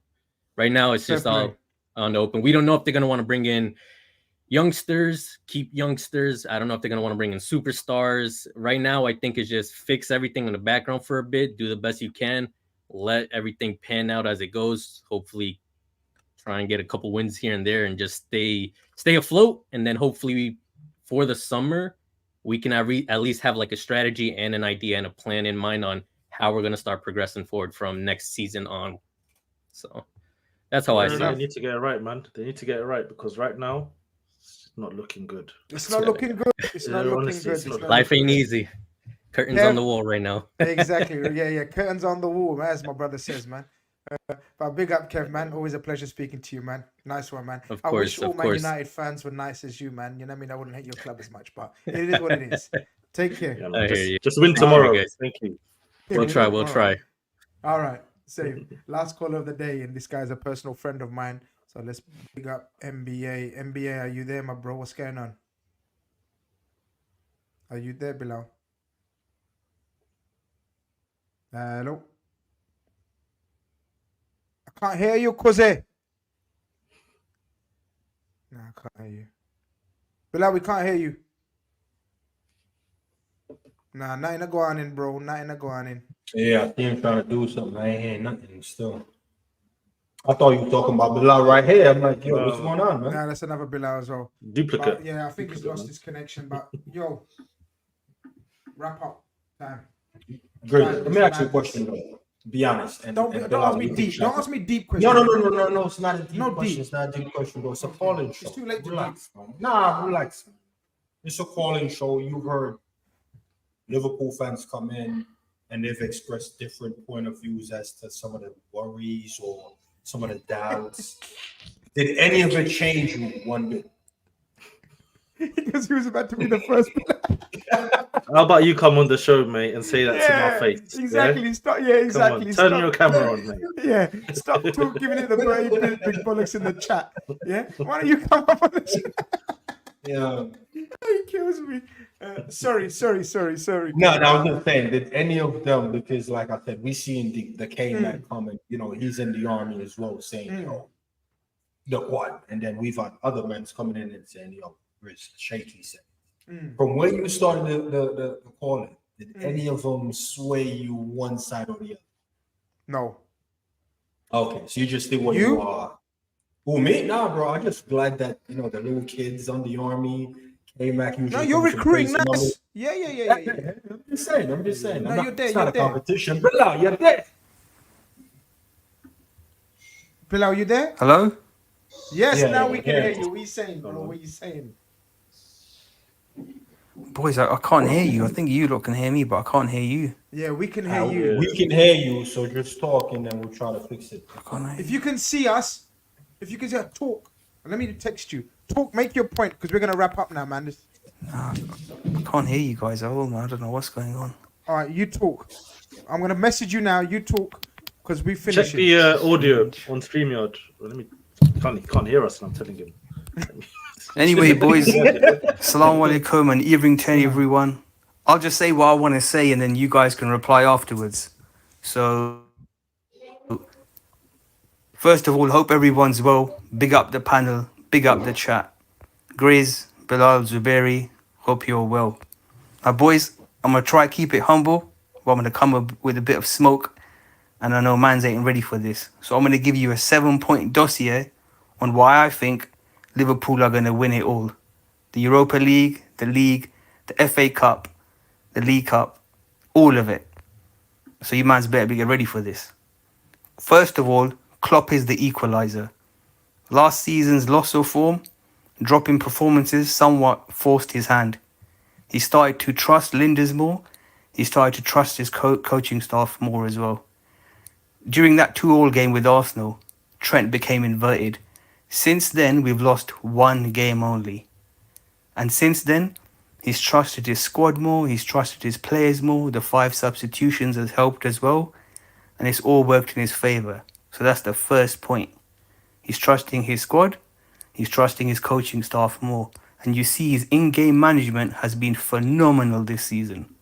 Right now, it's just all on the open. We don't know if they're going to want to bring in youngsters, keep youngsters. I don't know if they're going to want to bring in superstars. Right now, I think it's just fix everything in the background for a bit, do the best you can, let everything pan out as it goes. Hopefully, try and get a couple wins here and there and just stay afloat. And then hopefully for the summer, we can at least have like a strategy and an idea and a plan in mind on how we're going to start progressing forward from next season on. So that's how I see it. They need to get it right, man. They need to get it right because right now, it's not looking good. It's not looking good. It's not looking Honestly, good. it's not Life looking ain't good. easy. Curtains Yeah. on the wall right now. Exactly. Yeah. Curtains on the wall, as my brother says, man. But big up, Kev, man. Always a pleasure speaking to you, man. Nice one, man. Of I wish course, all of Man course. United fans were nice as you, man. You know what I mean? I wouldn't hate your club as much, but it is what it is. Take care. Yeah, man, I hear you. just win Take care, tomorrow, guys. Thank you. We'll try. We'll try. All right. So last call of the day, and this guy's a personal friend of mine. So let's pick up NBA. NBA, are you there, my bro? What's going on? Are you there, Bilal? Hello. I can't hear you, Kuze. No, I can't hear you. Bilal, we can't hear you. Nah, nothing go on in, bro. Nothing go on in. Yeah, I think I'm trying to do something. I ain't hearing nothing still. I thought you were talking about Bilal right here. I'm like, yo, what's going on, man? Nah, that's another Bilal as well. Duplicate. But, yeah, I think he's lost his connection. But yo, wrap up time. Great. Let me ask you a question, though. Be honest. And, Don't Bilal, ask me you deep. can Don't shut ask up. me deep questions. No. It's not a deep No question. deep. It's not a deep question, bro. It's a calling show. It's too late to Relax, man. Nah, relax. It's a calling show. You've heard Liverpool fans come in and they've expressed different point of views as to some of the worries or some of the doubts. Did any of it change you one bit? Because he was about to be the first. How about you come on the show, mate, and say that to my face? Exactly. Yeah? Stop. Yeah, exactly. Come on, Stop. turn your camera on, mate. Yeah. Stop giving it the big bollocks in the chat. Yeah. Why don't you come up on the chat? Yeah. He kills me. Sorry. No, I was just saying, did any of them, because like I said, we seen the K-Man comment, he's in the army as well, saying, yo, the what? And then we've had other men coming in and saying, yo, Grizz, shaky said. From where you started the calling, did any of them sway you one side or the other? No. Okay, so you just did what you are. Who, me? Nah, bro. I'm just glad that the little kids on the army came back. No, you're recruiting nice. Yeah. I'm just saying. No, you're there. It's not You're a there. competition. Bilal, you're there. Bilal, you there? Hello? Yes, Yeah, now we can yeah. hear you. What are you saying, bro? What are you saying? Boys, I can't hear you. I think you lot can hear me, but I can't hear you. Yeah, we can hear you. We can hear you, so just talk and then we'll try to fix it. If you can see us, talk. Let me text you. Talk, make your point, because we're going to wrap up now, man. I can't hear you guys at all, man. I don't know what's going on. All right, you talk. I'm going to message you now. You talk, because we finished. Check the audio on StreamYard. He can't hear us, and I'm telling him. Anyway, boys, Assalamu alaikum and evening to everyone. I'll just say what I want to say and then you guys can reply afterwards. So, first of all, hope everyone's well. Big up the panel, big up the chat. Grizz, Bilal, Zuberi, hope you're well. Now, boys, I'm going to try to keep it humble, but I'm going to come up with a bit of smoke. And I know mans ain't ready for this. So I'm going to give you a 7-point dossier on why I think Liverpool are going to win it all. The Europa League, the FA Cup, the League Cup, all of it. So you mans better get ready for this. First of all, Klopp is the equaliser. Last season's loss of form, drop in performances somewhat forced his hand. He started to trust Linders more. He started to trust his coaching staff more as well. During that 2-2 game with Arsenal, Trent became inverted. Since then, we've lost one game only. And since then, he's trusted his squad more, he's trusted his players more, the 5 substitutions has helped as well, and it's all worked in his favour. So that's the first point. He's trusting his squad, he's trusting his coaching staff more, and you see his in-game management has been phenomenal this season.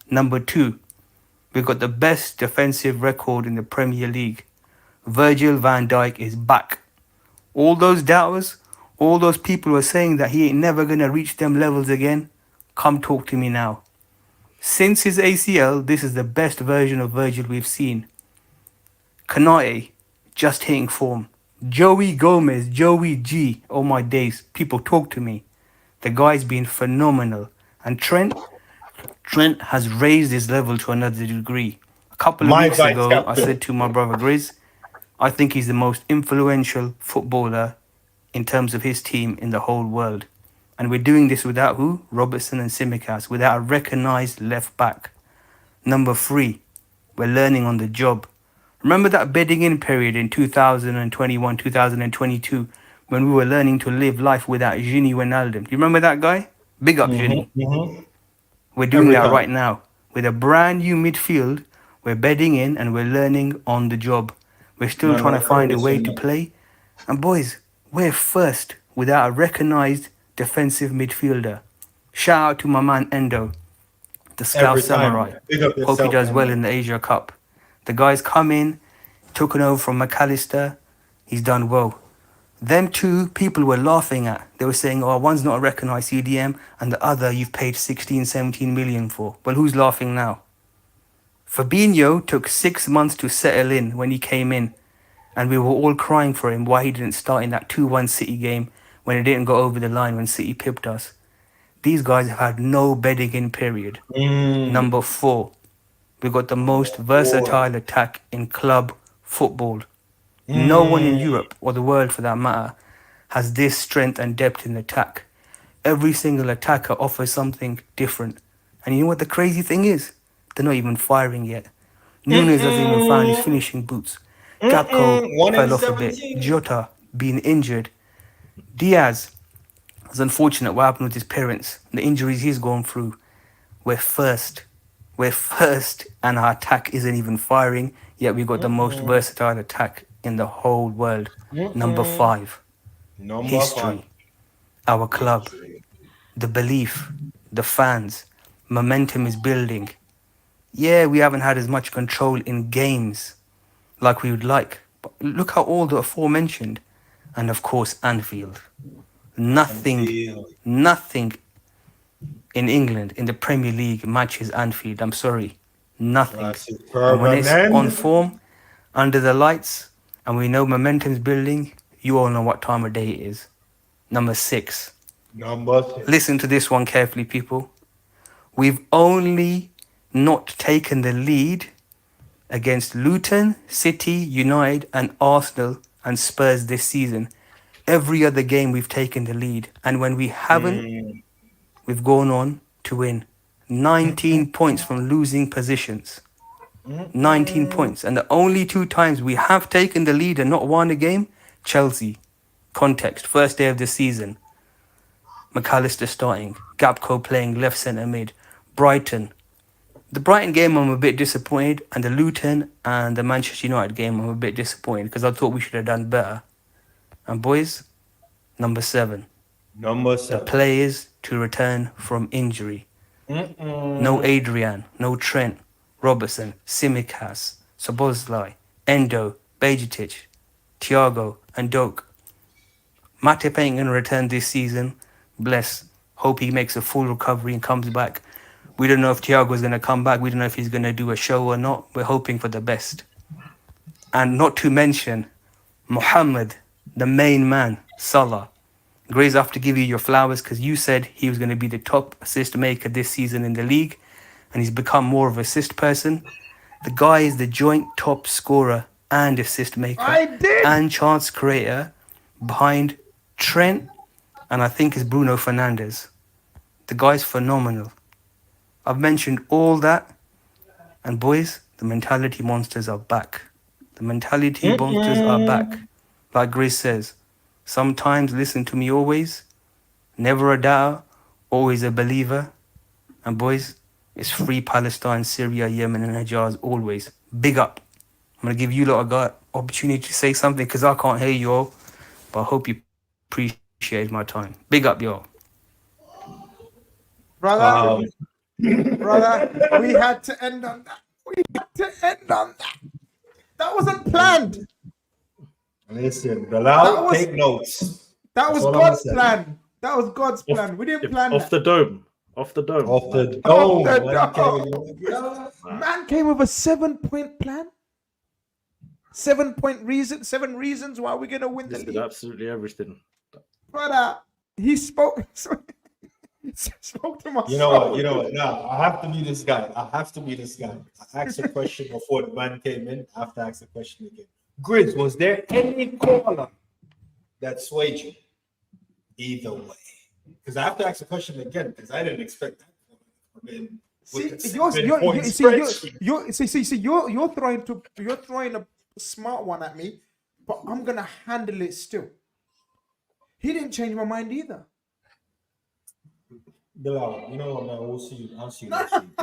Number 2, we've got the best defensive record in the Premier League. Virgil van Dijk is back. All those doubters, All those people who are saying that he ain't never going to reach them levels again, come talk to me now. Since his ACL, this is the best version of Virgil we've seen. Kanate, just hitting form. Joey Gomez, Joey G, oh my days, people talk to me. The guy's been phenomenal. And Trent has raised his level to another degree. A couple of weeks ago, I said to my brother Grizz, I think he's the most influential footballer in terms of his team in the whole world. And we're doing this without who? Robertson and Tsimikas, without a recognised left back. Number 3, we're learning on the job. Remember that bedding in period in 2021, 2022, when we were learning to live life without Gini Wijnaldum? You remember that guy? Big up, Gini. We're doing that right now. With a brand new midfield, we're bedding in and we're learning on the job. We're still trying to find a way to play. And boys, we're first without a recognised defensive midfielder. Shout out to my man Endo, the Scout Samurai. Hope he does well in the Asia Cup. The guy's come in, taken over from McAllister. He's done well. Them two people were laughing at. They were saying, oh, one's not a recognised CDM and the other you've paid 16, 17 million for. Well, who's laughing now? Fabinho took 6 months to settle in when he came in. And we were all crying for him why he didn't start in that 2-1 City game when it didn't go over the line when City pipped us. These guys have had no bedding in period. Number 4, we got the most versatile attack in club football. No one in Europe, or the world for that matter, has this strength and depth in attack. Every single attacker offers something different. And you know what the crazy thing is? They're not even firing yet. Nunes hasn't even found his finishing boots. Gakpo fell off a bit. Jota being injured. Diaz, it's unfortunate what happened with his parents. The injuries he's gone through. We're first, and our attack isn't even firing, yet we got the most versatile attack in the whole world. Number 5, history, our club, the belief, the fans, momentum is building. Yeah, we haven't had as much control in games like we would like, but look at all the aforementioned. And of course, Anfield. Nothing in England, in the Premier League, matches Anfield. I'm sorry. Nothing. And when it's on form, under the lights, and we know momentum's building, you all know what time of day it is. Number 6. Listen to this one carefully, people. We've only not taken the lead against Luton, City, United, and Arsenal and Spurs this season. Every other game we've taken the lead. And when we haven't, we've gone on to win. 19 points from losing positions. 19 points. And the only 2 times we have taken the lead and not won a game, Chelsea. Context, first day of the season. McAllister starting. Gakpo playing left centre mid. Brighton. The Brighton game I'm a bit disappointed, and the Luton and the Manchester United game I'm a bit disappointed because I thought we should have done better. And boys, number 7. The players to return from injury. No Adrian, no Trent, Robertson, Tsimikas, Szoboszlai, Endo, Bajcetic, Thiago, and Doak. Matip ain't going to return this season. Bless. Hope he makes a full recovery and comes back. We don't know if Thiago's going to come back. We don't know if he's going to do a show or not. We're hoping for the best. And not to mention Mohammed, the main man, Salah. Grizz, I have to give you your flowers because you said he was going to be the top assist maker this season in the league, and he's become more of an assist person. The guy is the joint top scorer and assist maker and chance creator behind Trent and I think it's Bruno Fernandes. The guy's phenomenal. I've mentioned all that, and boys, the mentality monsters are back. The mentality monsters are back. Like Grizz says, sometimes listen to me always, never a doubter, always a believer. And boys, it's free Palestine, Syria, Yemen, and Hijaz always. Big up. I'm going to give you lot a opportunity to say something because I can't hear you all, but I hope you appreciate my time. Big up, y'all. Brother, we had to end on that. That wasn't planned. Listen, Bilal, take notes. That was all I'm gonna God's say. plan. That was God's plan. We didn't plan Off that. the dome. Off the dome. Off the man. dome. Off the man. dome. Man came with a 7-point plan. 7 reasons why we're gonna win the This did league. absolutely everything. Brother, he spoke. Spoke to my You know soul. what? You know what? Now I have to be this guy. I asked a question before the man came in. I have to ask the question again. Grizz, was there any corner that swayed you? Either way, because I have to ask the question again because I didn't expect that. You're throwing a smart one at me, but I'm gonna handle it still. He didn't change my mind either. Bilal, you know what, man? We'll see you. I'll see you next week.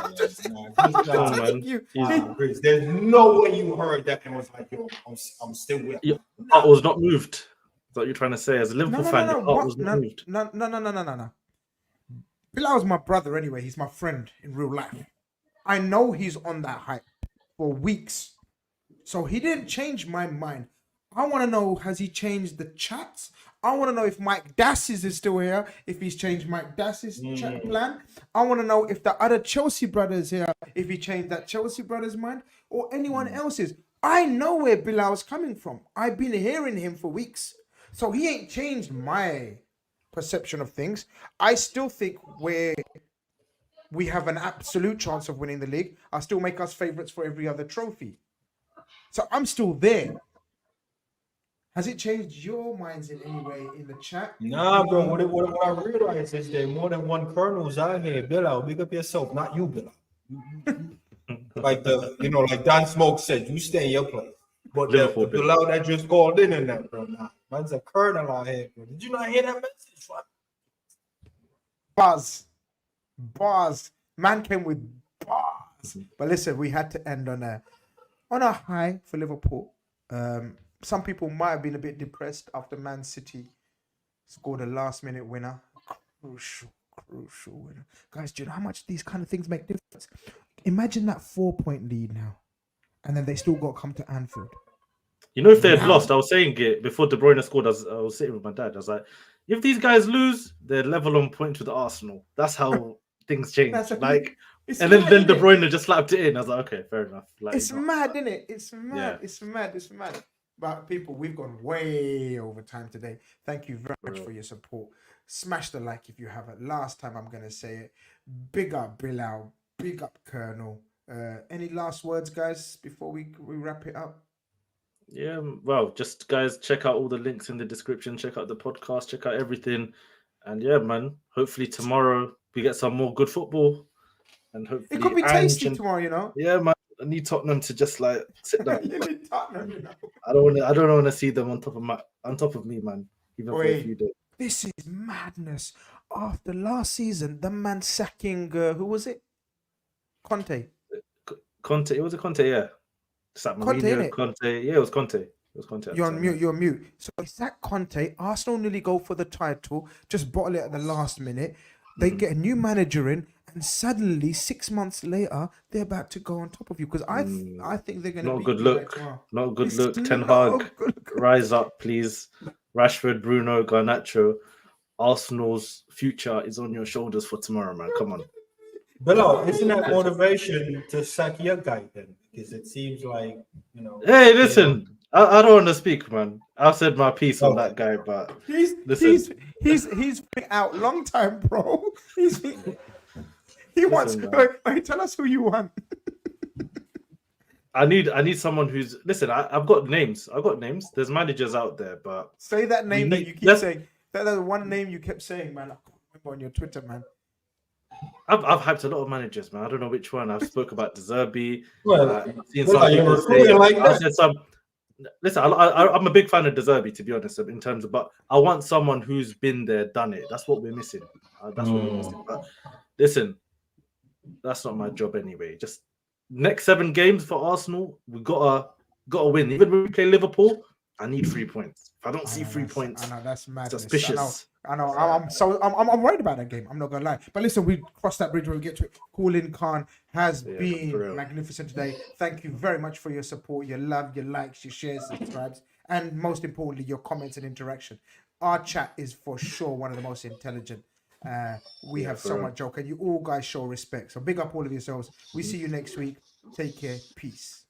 Grizz, there's no way you heard that and was like, yo, I'm still with you. I was not moved. That's what you're trying to say. As a Liverpool fan, your heart was not moved. No. Bilal's my brother anyway. He's my friend in real life. I know he's on that hype for weeks. So he didn't change my mind. I want to know, has he changed the chats? I want to know if Mike Dassis is still here, if he's changed Mike Dassis' chat plan. I want to know if the other Chelsea brothers here, if he changed that Chelsea brothers' mind or anyone else's. I know where Bilal's coming from. I've been hearing him for weeks. So he ain't changed my perception of things. I still think we have an absolute chance of winning the league. I still make us favourites for every other trophy. So I'm still there. Has it changed your minds in any way in the chat? Nah, bro. What I realize is there more than one colonels out here. Bilal, big up yourself, not you, Bilal. Like like Dan Smoke said, you stay in your place. But the Bilal that just called in and that, bro. Nah, man's a colonel out here, bro. Did you not hear that message? Bars. Man came with bars. But listen, we had to end on a high for Liverpool. Some people might have been a bit depressed after Man City scored a last-minute winner. Crucial winner. Guys, do you know how much these kind of things make difference? Imagine that 4-point lead now. And then they still got to come to Anfield. You know, if they had lost, I was saying it before De Bruyne scored. I was sitting with my dad. I was like, if these guys lose, they're level on points with Arsenal. That's how things change. And then De Bruyne just slapped it in. I was like, okay, fair enough. Like, it's mad, isn't it? It's mad. Yeah. It's mad. But people, we've gone way over time today. Thank you very much for your support. Smash the like if you haven't. Last time I'm going to say it. Big up Bilal. Big up Colonel. Any last words, guys, before we wrap it up? Yeah, well, just guys, check out all the links in the description. Check out the podcast. Check out everything. And yeah, man, hopefully tomorrow we get some more good football. And hopefully it could be tasty tomorrow, you know? Yeah, man. I need Tottenham to just like sit down. You need Tottenham, you know? I don't want to see them on top of me, man. Even for a few days. This is madness. After last season, the man sacking who was it? Conte. It was a Conte, yeah. Conte, yeah, it was Conte. You're on mute. You're mute. So he sacked Conte. Arsenal nearly go for the title. Just bottle it at the last minute. They get a new manager in, and suddenly 6 months later, they're about to go on top of you. Because I think they're going to. Not a good look. Not a good look. Ten Hag, rise up, please. Rashford, Bruno, Garnacho. Arsenal's future is on your shoulders for tomorrow, man. Come on. Bilal, isn't that motivation to sack your guy then? Because it seems like, Hey, listen, I don't want to speak, man. I've said my piece on that guy, but he's been out long time, bro. He wants. Wait, tell us who you want. I need someone who's listen. I've got names. There's managers out there, but say that name that you keep saying. That's one name you kept saying, man. I can't remember on your Twitter, man. I've hyped a lot of managers, man. I don't know which one. I've spoke about De Zerbi. I've seen some people say. I said some. Listen, I'm a big fan of De Zerbi, to be honest, in terms of. But I want someone who's been there, done it. That's what we're missing. But listen, that's not my job anyway. Just next 7 games for Arsenal, we gotta win. Even when we play Liverpool, I need 3 points. If I don't see 3 points, I know that's madness. Suspicious. I know. I'm worried about that game. I'm not gonna lie. But listen, we cross that bridge when we get to it. Kallin Khan has been magnificent today. Thank you very much for your support, your love, your likes, your shares, subscribes, and most importantly, your comments and interaction. our chat is for sure one of the most intelligent. We have so much joke, and you all guys show respect. So big up all of yourselves. We see you next week. Take care. Peace.